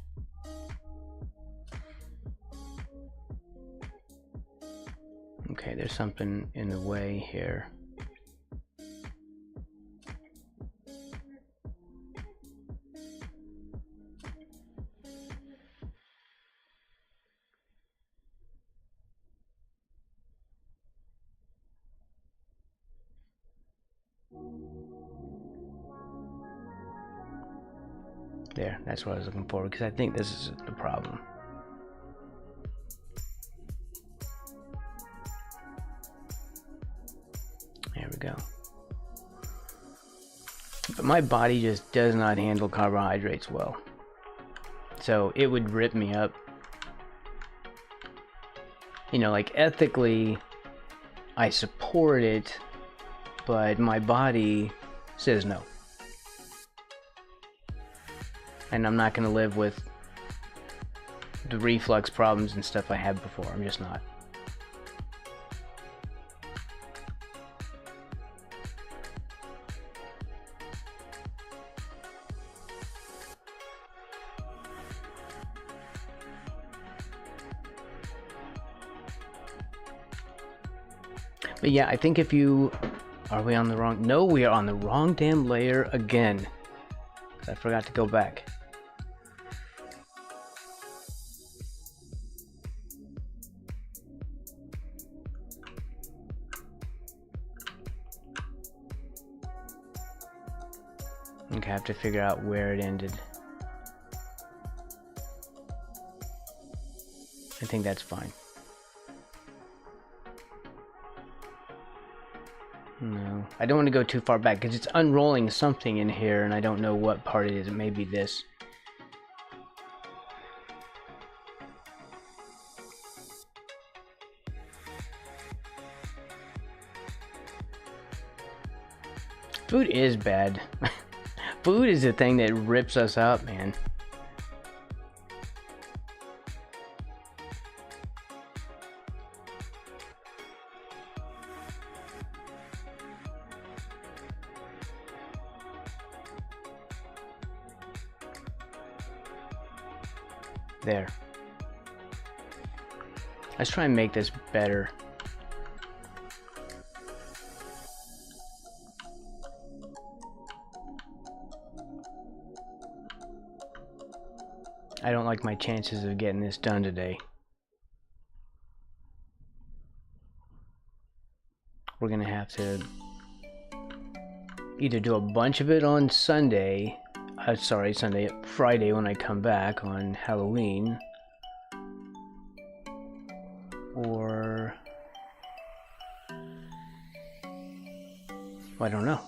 A: Okay, there's something in the way here. There, that's what I was looking for, because I think this is the problem. There we go. But my body just does not handle carbohydrates well. So it would rip me up. You know, like ethically, I support it, but my body says no. And I'm not going to live with the reflux problems and stuff I had before. I'm just not. But yeah, I think if you... Are we on the wrong... No, we are on the wrong damn layer again. I forgot to go back. Okay, I have to figure out where it ended. I think that's fine. No, I don't want to go too far back because it's unrolling something in here and I don't know what part it is. It may be this. Food is bad. Food is the thing that rips us up, man. There. Let's try and make this better. I don't like my chances of getting this done today. We're gonna have to either do a bunch of it on Sunday, Friday when I come back on Halloween, or I don't know.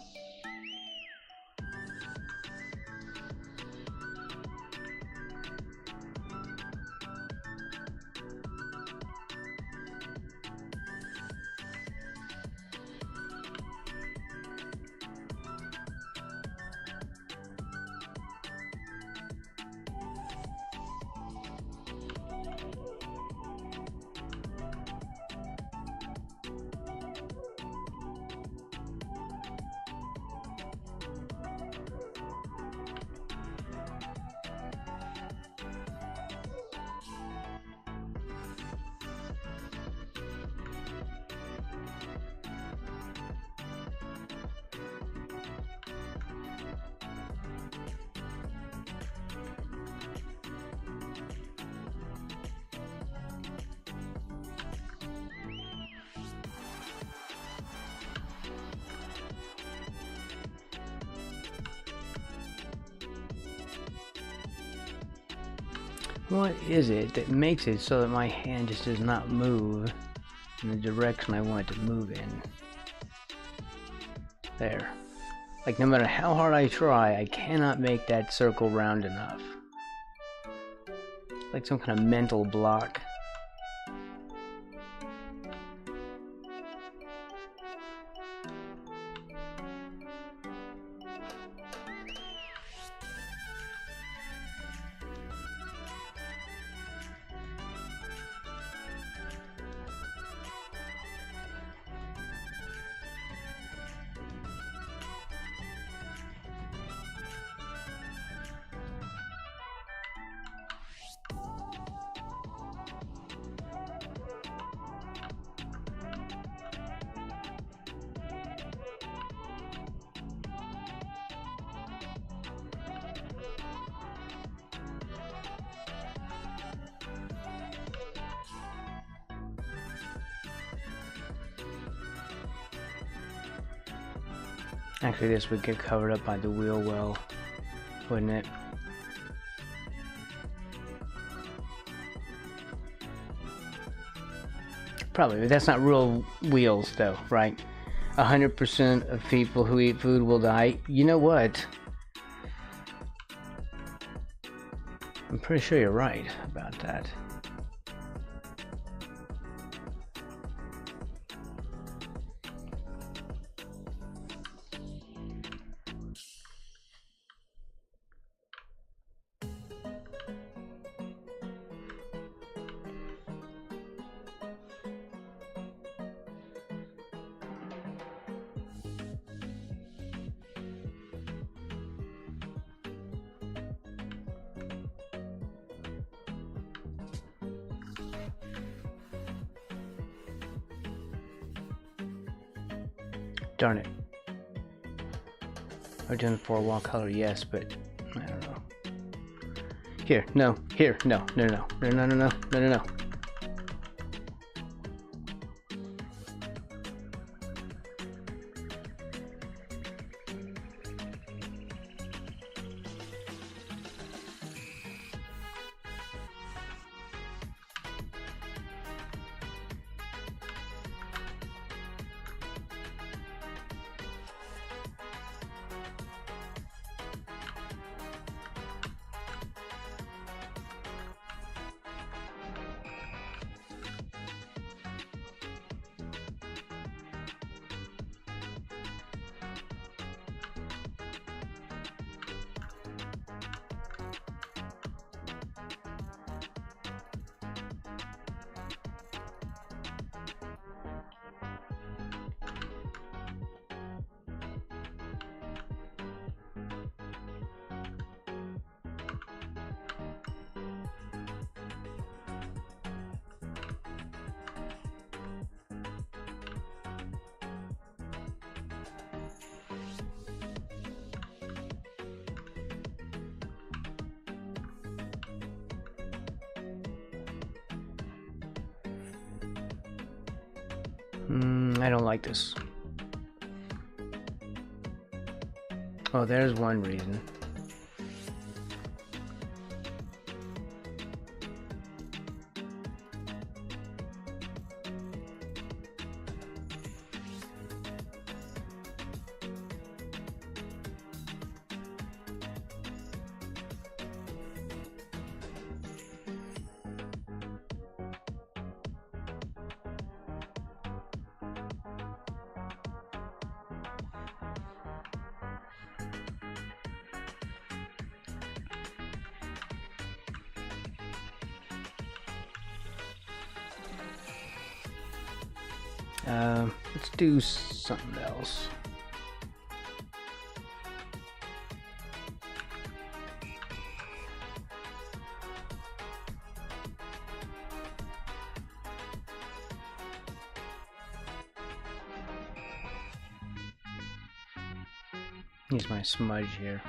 A: What is it that makes it so that my hand just does not move in the direction I want it to move in? There. Like, no matter how hard I try, I cannot make that circle round enough. Like some kind of mental block. Actually, this would get covered up by the wheel well, wouldn't it? Probably, but that's not real wheels though, right? 100% of people who eat food will die. You know what? I'm pretty sure you're right about that. Darn it. I've done 4-wall color, yes, but Here, no. Here, no. No, no, no, no, no, no, no, no, no. I don't like this. Oh, there's one reason. Let's do something else. Use my smudge here.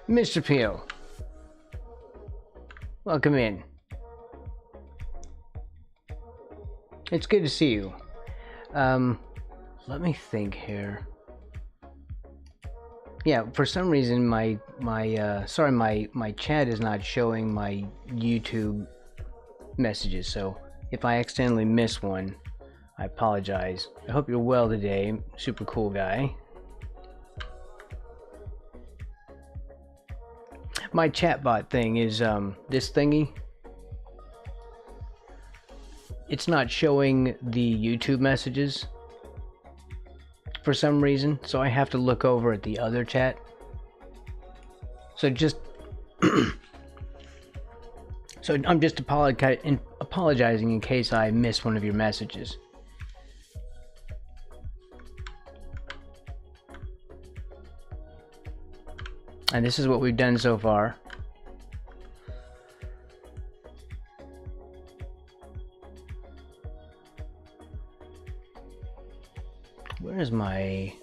A: Mr. Peel, welcome in. It's good to see you. Let me think here. Yeah, for some reason my chat is not showing my YouTube messages, so if I accidentally miss one, I apologize. I hope you're well today, super cool guy. My chatbot thing is this thingy. It's not showing the YouTube messages for some reason, so I have to look over at the other chat. So So I'm just apologizing in case I missed one of your messages. And this is what we've done so far. Where is my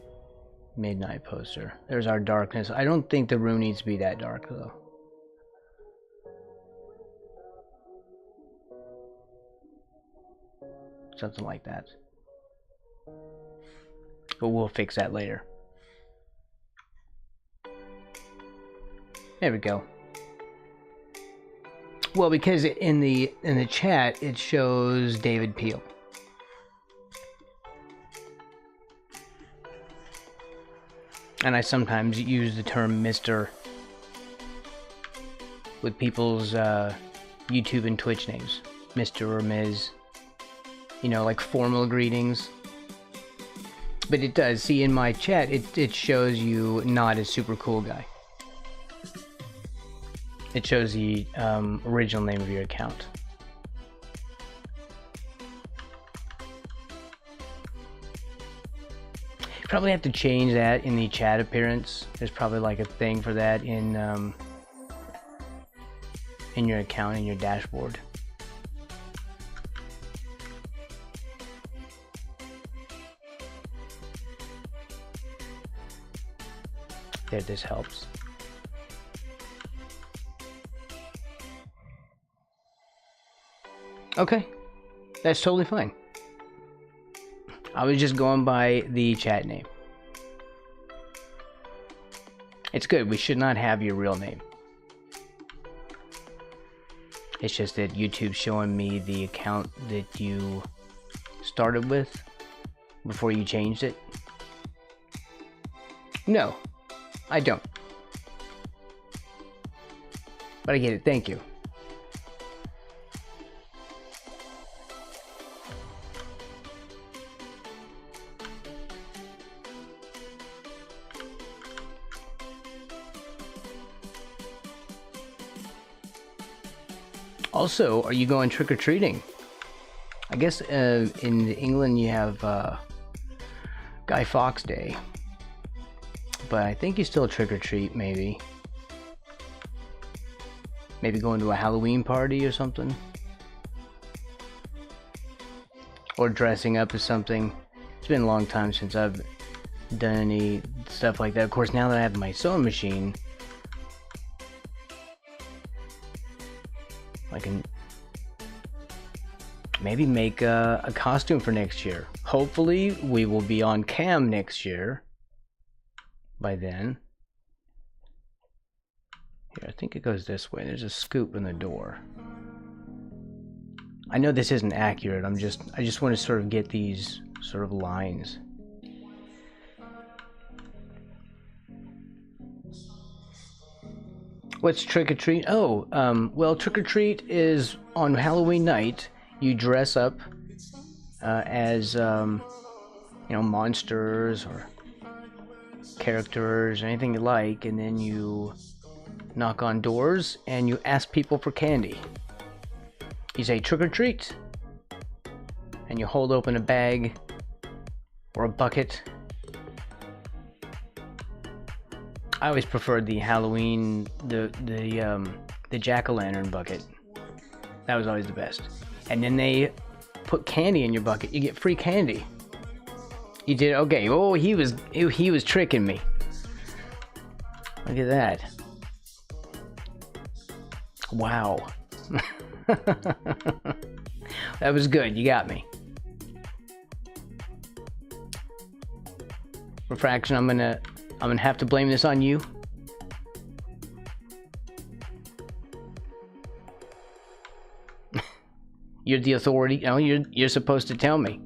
A: midnight poster? There's our darkness. I don't think the room needs to be that dark though. Something like that. But we'll fix that later. There we go. Well, because in the chat it shows David Peel. And I sometimes use the term Mr. with people's YouTube and Twitch names. Mr. or Ms. You know, like formal greetings. But it does. See, in my chat, it shows you not a super cool guy. It shows the original name of your account. Probably have to change that in the chat appearance. There's probably like a thing for that in your account, in your dashboard. There, this helps. Okay, that's totally fine. I was just going by the chat name. It's good. We should not have your real name. It's just that YouTube's showing me the account that you started with before you changed it. No, I don't. But I get it. Thank you. Also, are you going trick-or-treating? I guess in England you have Guy Fawkes Day. But I think you still trick-or-treat, maybe. Maybe going to a Halloween party or something. Or dressing up as something. It's been a long time since I've done any stuff like that. Of course, now that I have my sewing machine, I can maybe make a costume for next year. Hopefully, we will be on cam next year. By then. Here, I think it goes this way. There's a scoop in the door. I know this isn't accurate. I just want to sort of get these sort of lines. What's trick-or-treat? Oh, well, trick-or-treat is on Halloween night. You dress up as, you know, monsters or characters or anything you like, and then you knock on doors and you ask people for candy. You say trick-or-treat, and you hold open a bag or a bucket. I always preferred the Halloween, the jack-o'-lantern bucket. That was always the best. And then they put candy in your bucket. You get free candy. You did okay. Oh, he was tricking me. Look at that. Wow. That was good. You got me. Refraction, I'm gonna have to blame this on you. You're the authority. No, you're supposed to tell me.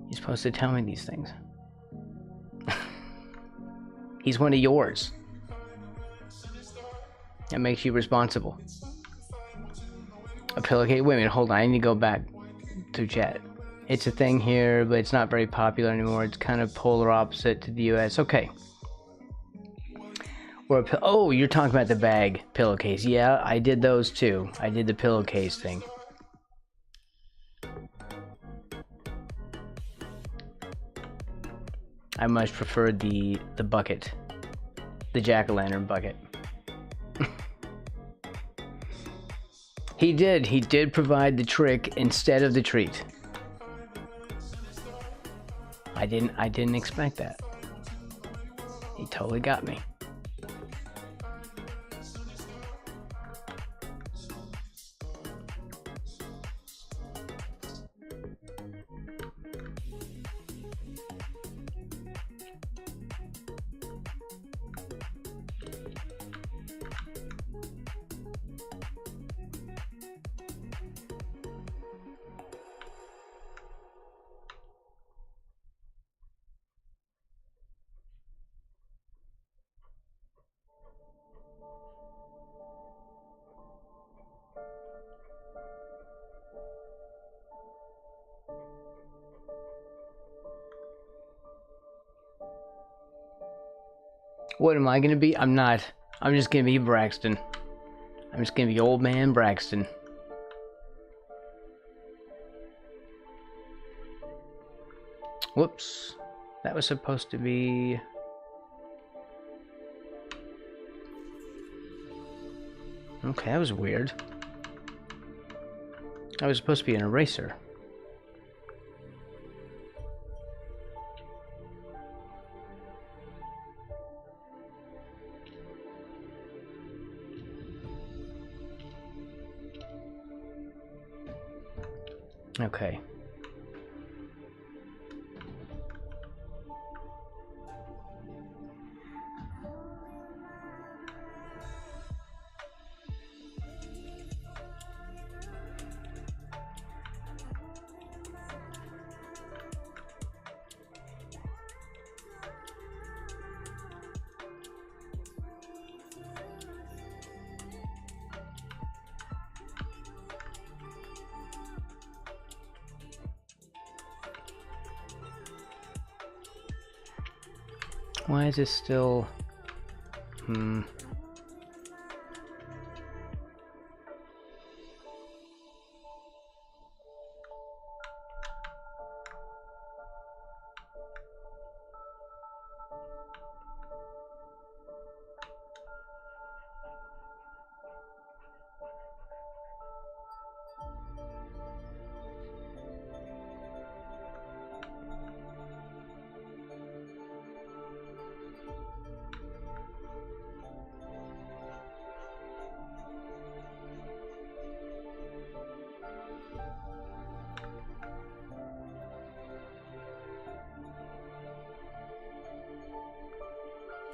A: You're supposed to tell me these things. He's one of yours. That makes you responsible. A pillowcase. Wait a minute, hold on. I need to go back to chat. It's a thing here, but it's not very popular anymore. It's kind of polar opposite to the US. Okay. Or oh, you're talking about the bag pillowcase. Yeah, I did those too. I did the pillowcase thing. I much preferred the bucket. The jack-o'-lantern bucket. He did provide the trick instead of the treat. I didn't expect that. He totally got me. What am I gonna be? I'm not. I'm just gonna be Braxton. I'm just gonna be old man Braxton. Whoops. That was supposed to be... Okay, that was weird. That was supposed to be an eraser. Okay. Why is this still...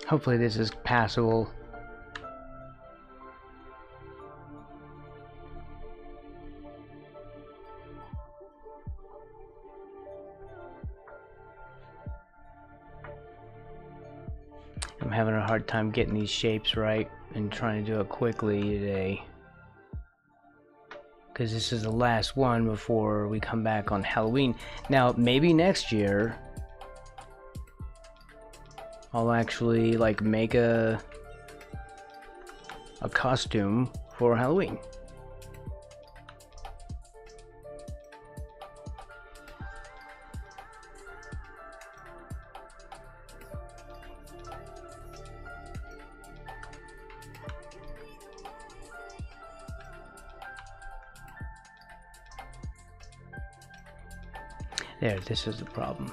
A: Hopefully this is passable. I'm having a hard time getting these shapes right and trying to do it quickly today. Because this is the last one before we come back on Halloween. Now, maybe next year I'll actually like make a costume for Halloween. There, this is the problem.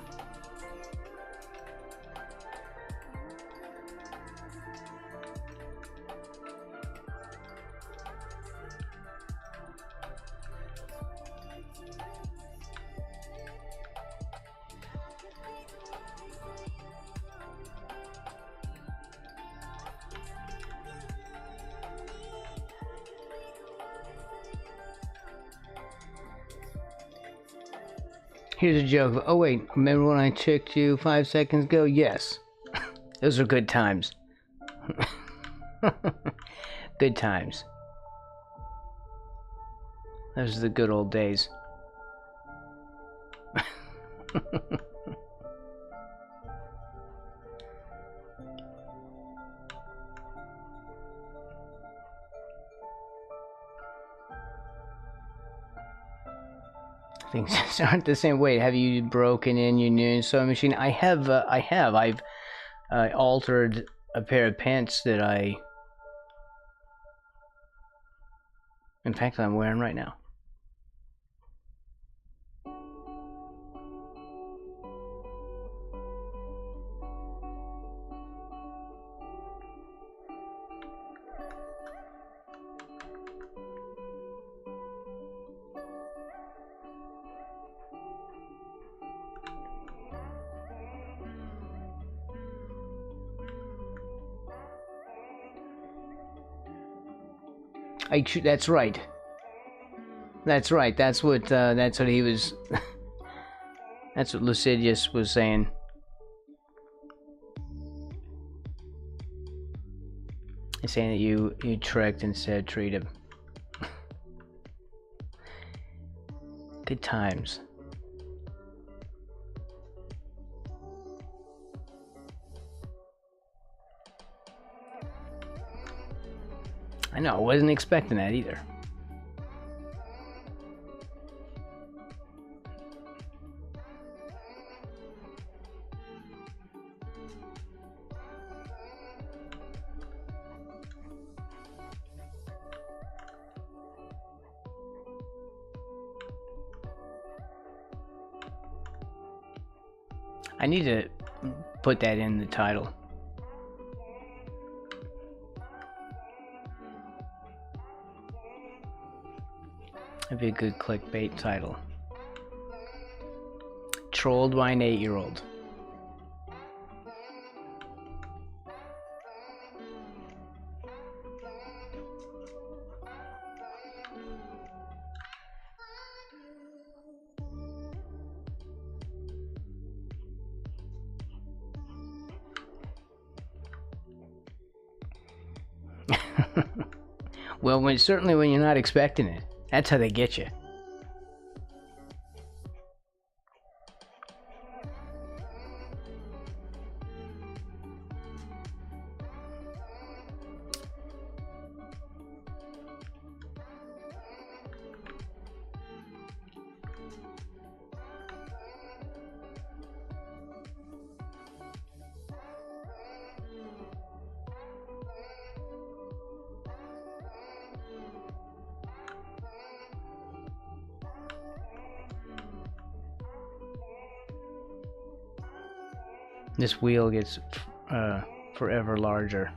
A: Here's a joke. Oh wait, remember when I tricked you 5 seconds ago? Yes. Those are good times. Good times. Those are the good old days. Things just aren't the same. Wait, have you broken in your new sewing machine? I have. I've altered a pair of pants that in fact, I'm wearing right now. That's right. That's right. That's what he was. That's what Lucidius was saying. He's saying that you tricked and said treat him. Good times. I know, I wasn't expecting that either. I need to put that in the title. That'd be a good clickbait title. Trolled by an 8-year-old. Well, certainly when you're not expecting it. That's how they get you. This wheel gets forever larger.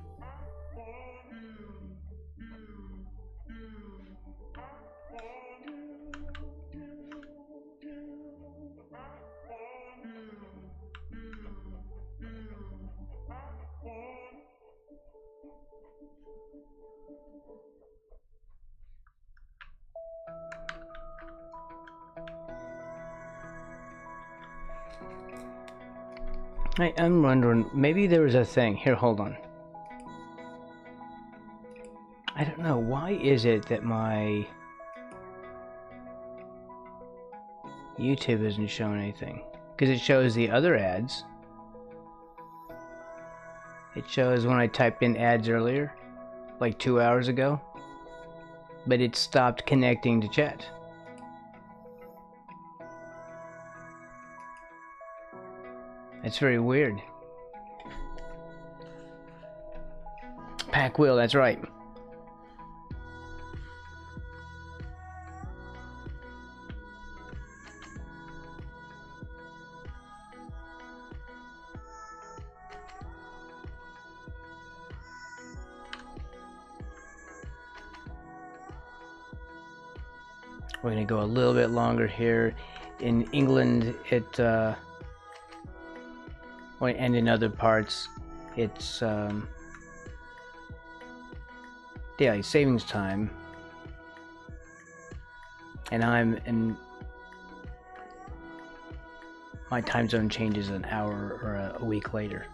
A: I'm wondering, maybe there was a thing. Here, hold on. I don't know. Why is it that my YouTube isn't showing anything? Because it shows the other ads. It shows when I typed in ads earlier, like 2 hours ago. But it stopped connecting to chat. It's very weird. Pack wheel, that's right. We're going to go a little bit longer here. In England, it... and in other parts, it's daylight savings time, and I'm in my time zone changes an hour or a week later.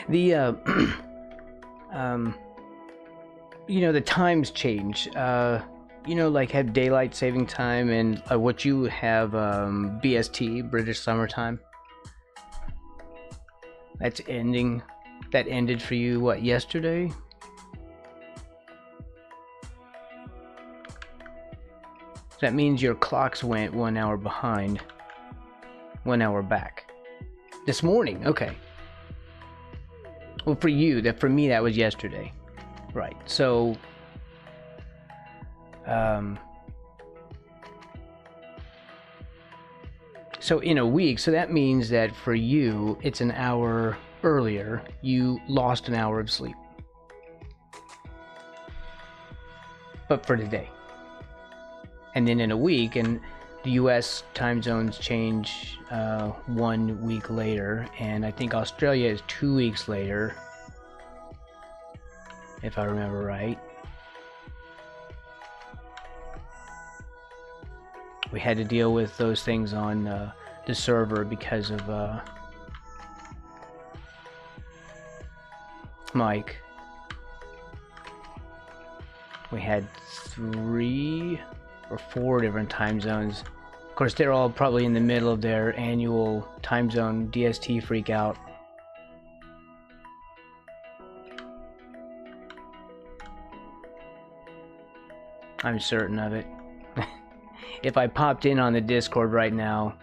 A: The you know, the times change. You know, like have daylight saving time and what you have, BST, British Summertime. That's ending. That ended for you, what, yesterday? That means your clocks went 1 hour behind. 1 hour back. This morning, okay. Well, for you, that for me, that was yesterday. Right, so... so in a week, so that means that for you, it's an hour earlier. You lost an hour of sleep. But for today. And then in a week, and the US time zones change 1 week later, and I think Australia is 2 weeks later, if I remember right. We had to deal with those things on the server because of Mike. We had 3 or 4 different time zones. Of course, they're all probably in the middle of their annual time zone DST freak out. I'm certain of it. If I popped in on the Discord right now,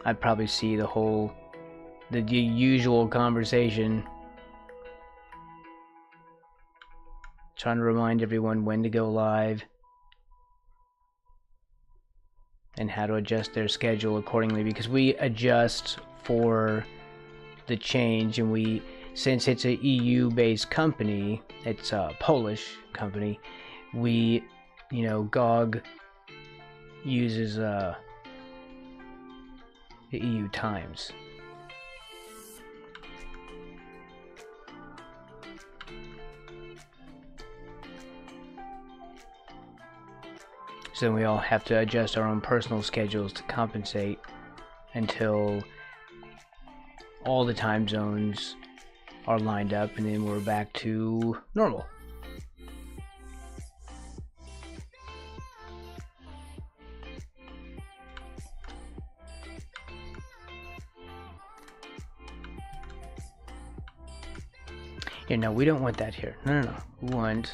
A: I'd probably see the usual conversation. Trying to remind everyone when to go live and how to adjust their schedule accordingly, because we adjust for the change, and since it's a EU-based company, it's a Polish company, you know, GOG uses the EU times. So we all have to adjust our own personal schedules to compensate until all the time zones are lined up, and then we're back to normal. Yeah, no, we don't want that here. No. We want...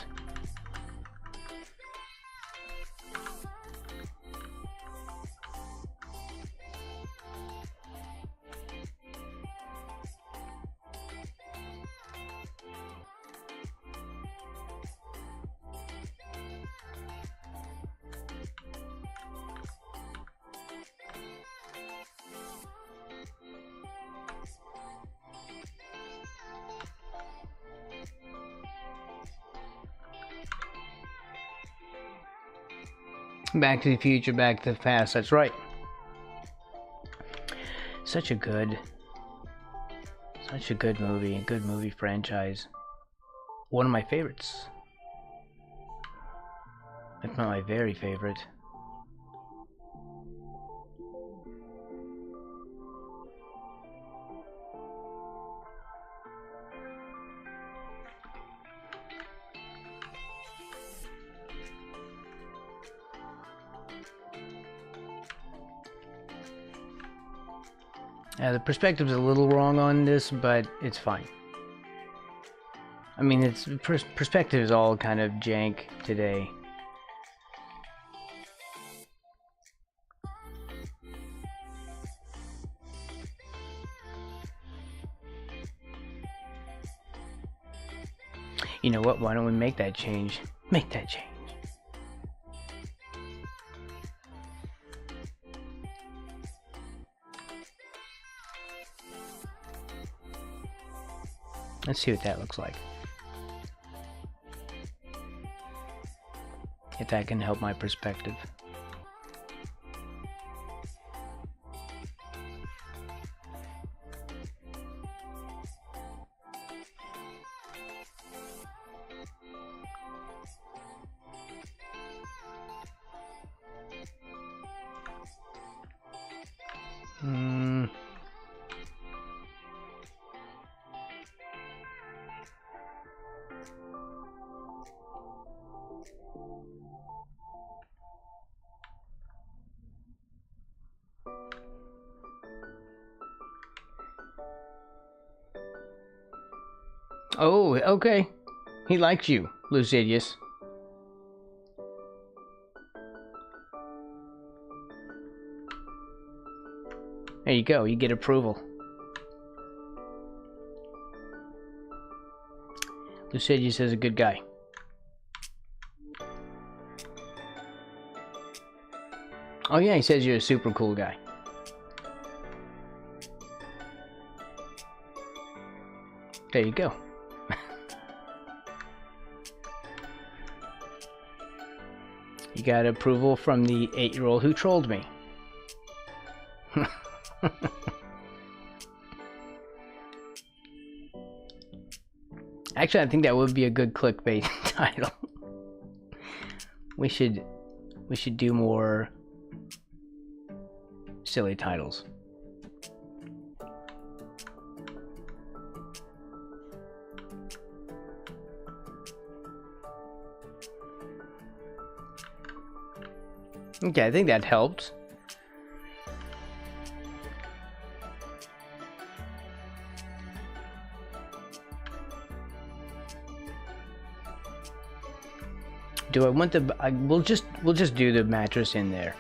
A: Back to the Future, Back to the Past, that's right. Such a good movie, a good movie franchise. One of my favorites. If not my very favorite. The perspective's a little wrong on this, but it's fine. I mean, it's perspective is all kind of jank today. You know what? Why don't we make that change? Make that change. Let's see what that looks like. If that can help my perspective. Oh, okay. He likes you, Lucidius. There you go, you get approval. Lucidius is a good guy. Oh yeah, he says you're a super cool guy. There you go. You got approval from the 8-year-old who trolled me. Actually, I think that would be a good clickbait title. We should do more silly titles. Okay, I think that helped. Do I want the? We'll just do the mattress in there,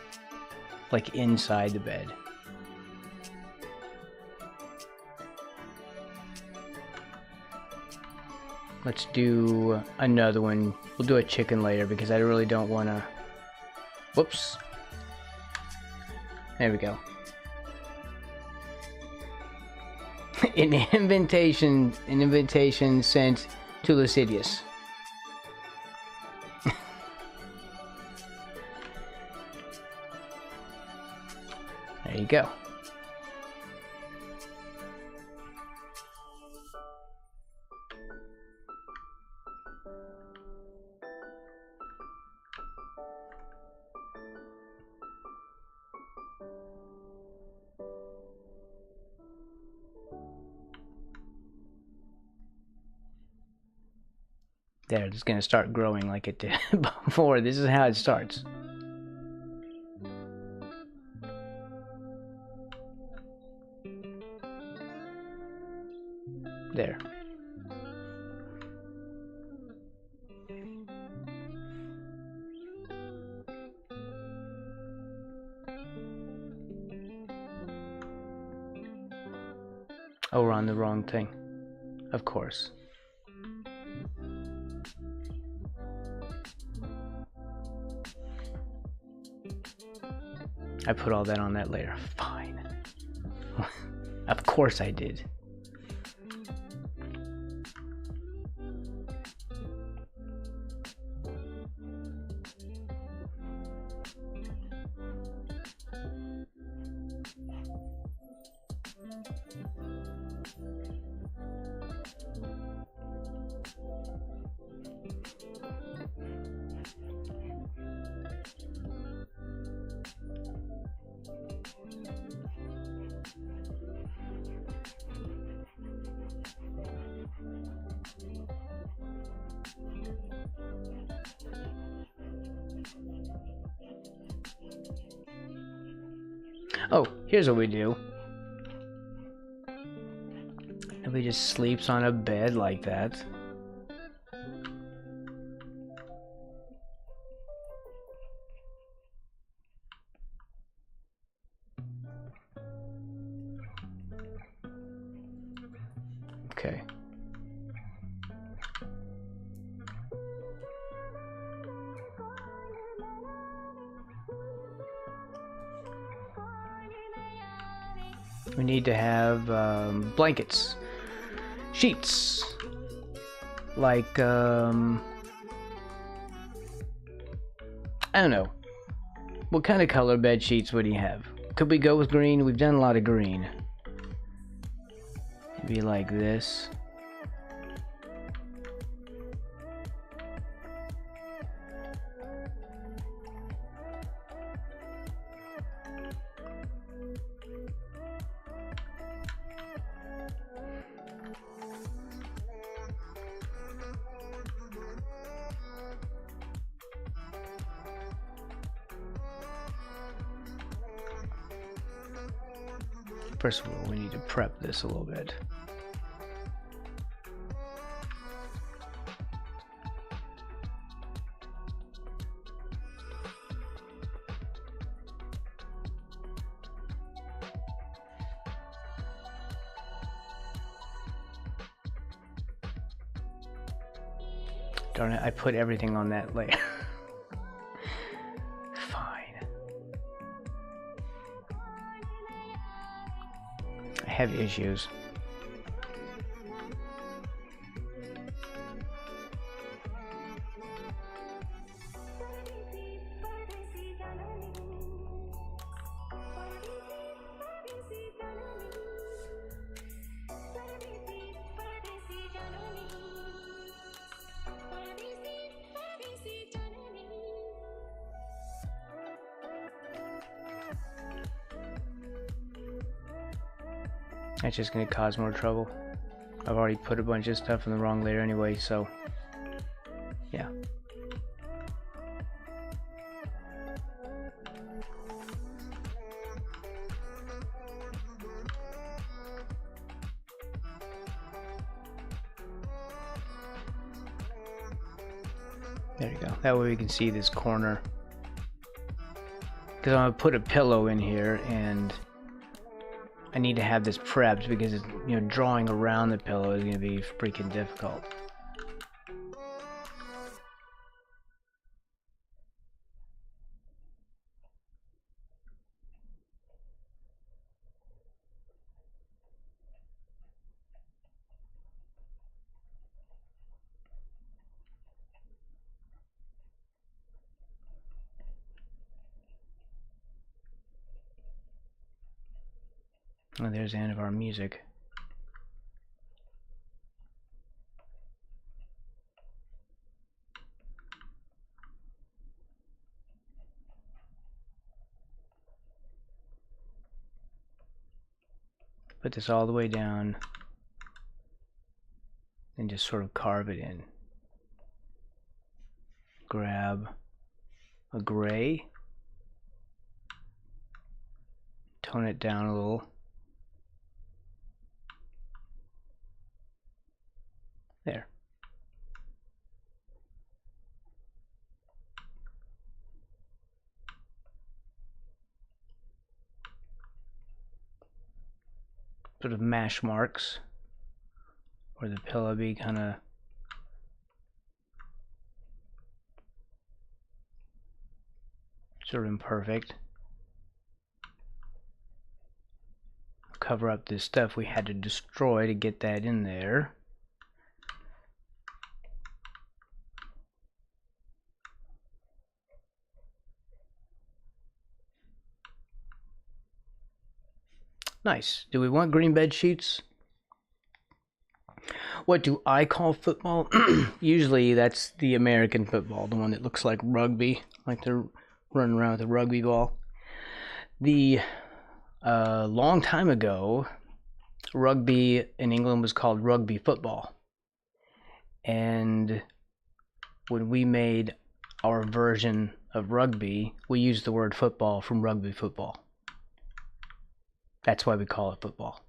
A: like inside the bed. Let's do another one. We'll do a chicken later because I really don't want to. Whoops. There we go. An invitation sent to Lucidius. There you go. There, it's going to start growing like it did before. This is how it starts. There. Oh, we're on the wrong thing. Of course. I put all that on that later. Fine. Of course I did. Oh, here's what we do. Nobody just sleeps on a bed like that. Okay. We need to have blankets, sheets, like, I don't know. What kind of color bed sheets would he have? Could we go with green? We've done a lot of green. Maybe like this. First of all, we need to prep this a little bit. Darn it, I put everything on that layer. Fine. I have issues. That's just going to cause more trouble. I've already put a bunch of stuff in the wrong layer anyway, so yeah. There you go. That way we can see this corner. Because I'm going to put a pillow in here, and I need to have this prepped because, you know, drawing around the pillow is going to be freaking difficult. Oh, there's the end of our music. Put this all the way down and just sort of carve it in. Grab a gray, tone it down a little. There. Sort of mash marks where the pillow be kind of sort of imperfect. Cover up this stuff we had to destroy to get that in there. Nice. Do we want green bed sheets? What do I call football? Usually that's the American football, the one that looks like rugby, like they're running around with a rugby ball. The long time ago, rugby in England was called rugby football. And when we made our version of rugby, we used the word football from rugby football. That's why we call it football.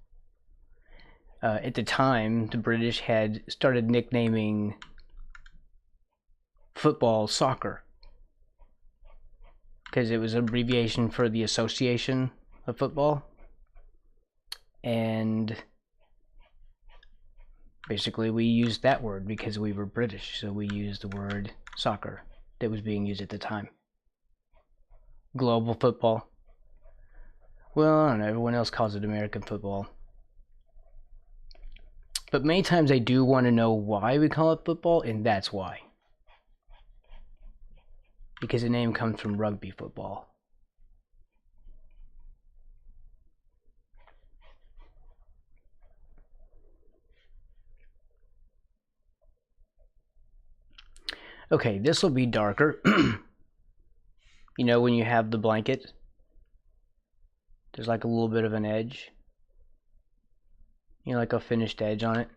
A: At the time, the British had started nicknaming football soccer because it was an abbreviation for the Association of Football. And basically we used that word because we were British, so we used the word soccer that was being used at the time. Global football. Well, I don't know, everyone else calls it American football. But many times I do want to know why we call it football, and that's why. Because the name comes from rugby football. Okay, this will be darker. You know when you have the blanket? There's like a little bit of an edge. You know, like a finished edge on it.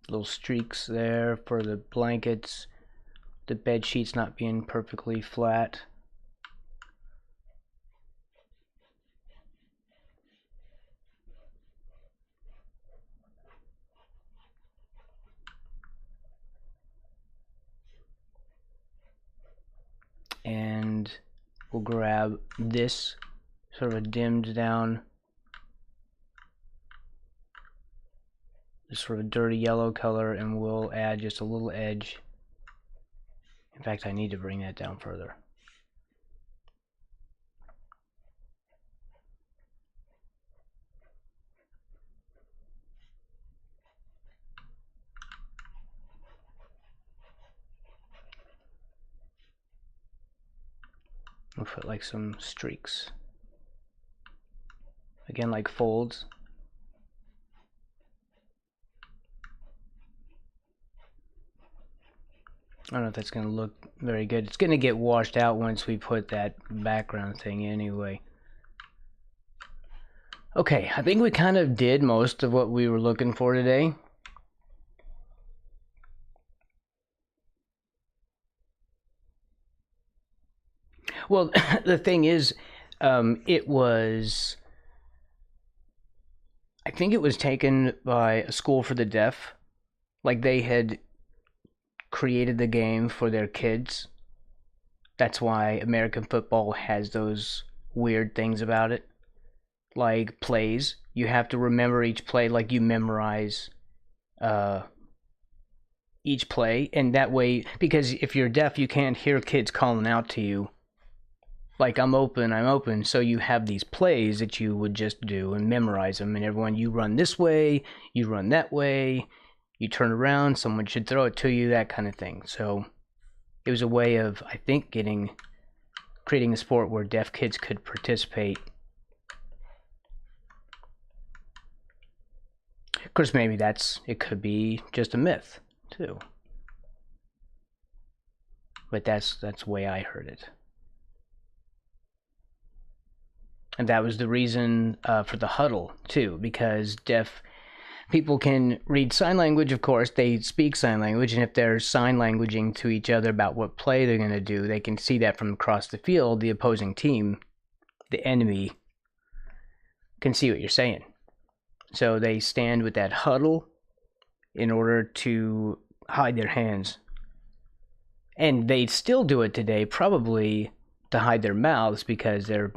A: Little streaks there for the blankets. The bed sheets not being perfectly flat. we'll grab this sort of a dimmed down, this sort of dirty yellow color, and we'll add just a little edge. In fact, I need to bring that down further. We'll put like some streaks. Again, like folds. I don't know if that's going to look very good. It's going to get washed out once we put that background thing anyway. Okay, I think we kind of did most of what we were looking for today. Well, the thing is, it was, I think it was taken by a school for the deaf. Like they had created the game for their kids. That's why American football has those weird things about it. Like plays, you have to remember each play like you memorize each play. And that way, because if you're deaf, you can't hear kids calling out to you. Like, I'm open, so you have these plays that you would just do and memorize them, and everyone, you run this way, you run that way, you turn around, someone should throw it to you, that kind of thing. So it was a way of, I think, creating a sport where deaf kids could participate. Of course, maybe it could be just a myth, too. But that's the way I heard it. And that was the reason for the huddle, too, because deaf people can read sign language, of course. They speak sign language, and if they're sign languaging to each other about what play they're going to do, they can see that from across the field. The opposing team, the enemy, can see what you're saying. So they stand with that huddle in order to hide their hands. And they still do it today, probably to hide their mouths, because they're...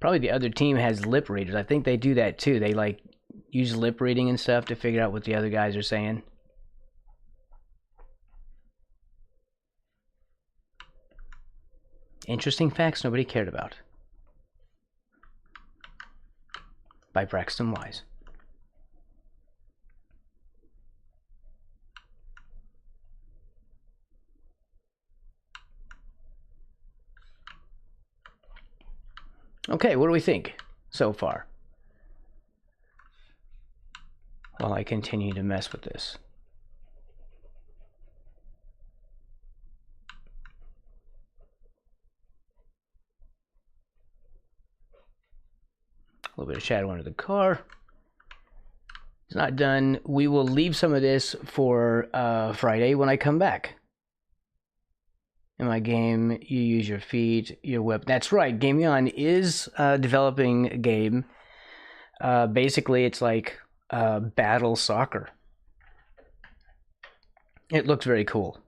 A: probably the other team has lip readers. I think they do that too. They like use lip reading and stuff to figure out what the other guys are saying. Interesting facts nobody cared about. By Braxton Wise. Okay, what do we think so far? While I continue to mess with this. A little bit of shadow under the car. It's not done. We will leave some of this for Friday when I come back. In my game, you use your feet, your whip. That's right, Game On is developing a game. Basically, it's like battle soccer. It looks very cool.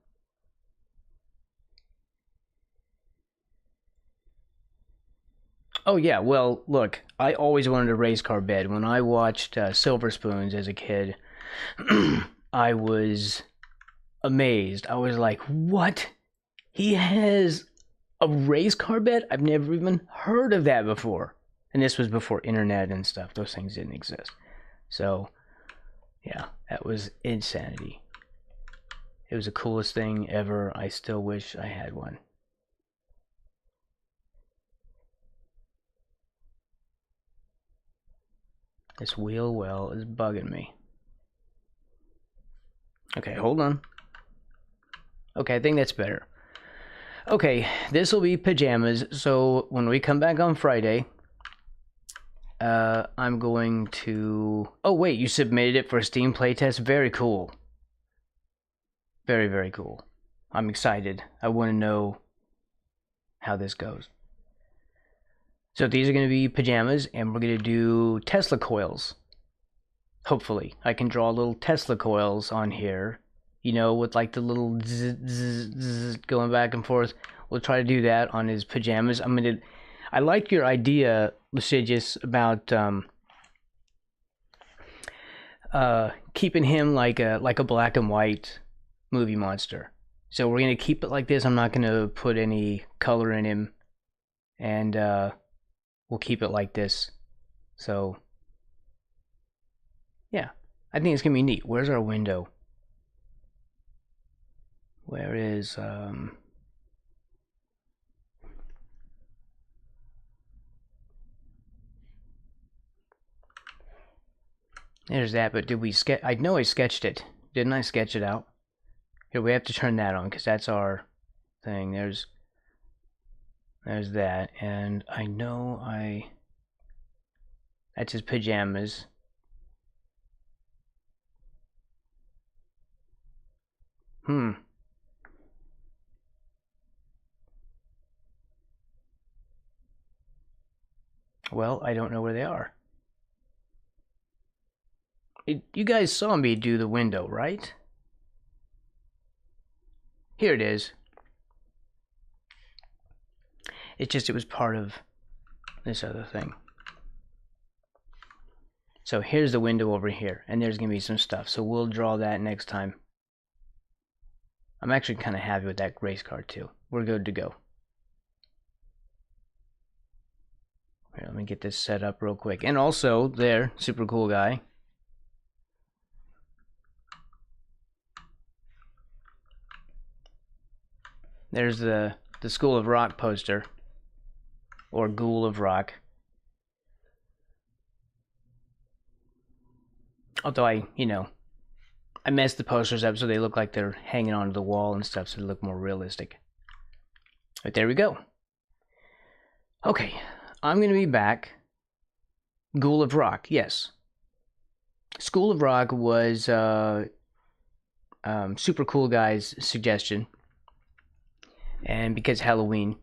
A: Oh yeah, well, look, I always wanted a race car bed. When I watched Silver Spoons as a kid, I was amazed. I was like, what? He has a race car bed? I've never even heard of that before. And this was before internet and stuff. Those things didn't exist. So, yeah, that was insanity. It was the coolest thing ever. I still wish I had one. This wheel well is bugging me. Okay, hold on. Okay, I think that's better. Okay, this will be pajamas, so when we come back on Friday, I'm going to... Oh wait, you submitted it for a Steam playtest? Very cool. Very, very cool. I'm excited. I want to know how this goes. So these are going to be pajamas, and we're going to do Tesla coils. Hopefully. I can draw little Tesla coils on here. You know, with like the little zzz, zzz, zzz going back and forth. we'll try to do that on his pajamas. I like your idea, Lucidius, about keeping him like a black and white movie monster. So we're gonna keep it like this. I'm not gonna put any color in him, and we'll keep it like this. So yeah, I think it's gonna be neat. Where's our window? Where is There's that, but did we sketch? I know I sketched it. Didn't I sketch it out? Here, we have to turn that on because that's our thing. There's that, and I know that's his pajamas. Well, I don't know where they are. You guys saw me do the window, right? Here it is. It's just it was part of this other thing. So here's the window over here, and there's gonna be some stuff. So we'll draw that next time. I'm actually kind of happy with that race car too. We're good to go. Here, let me get this set up real quick. And also, there, super cool guy. There's the School of Rock poster, or Ghoul of Rock. Although I messed the posters up so they look like they're hanging onto the wall and stuff, so they look more realistic. But there we go. Okay, I'm going to be back. Ghoul of Rock, yes. School of Rock was super cool guy's suggestion. And because Halloween,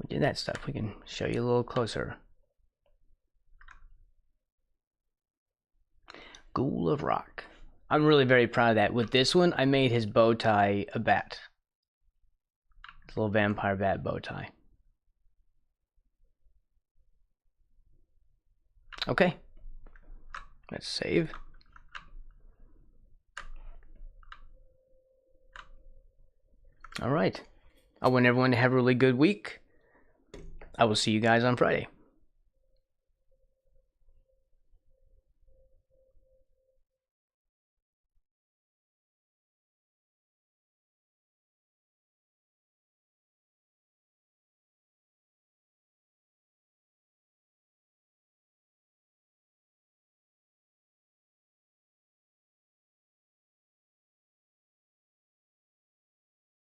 A: we did that stuff. We can show you a little closer. Ghoul of Rock. I'm really very proud of that. With this one, I made his bow tie a bat. His little vampire bat bow tie. Okay. Let's save. All right. I want everyone to have a really good week. I will see you guys on Friday.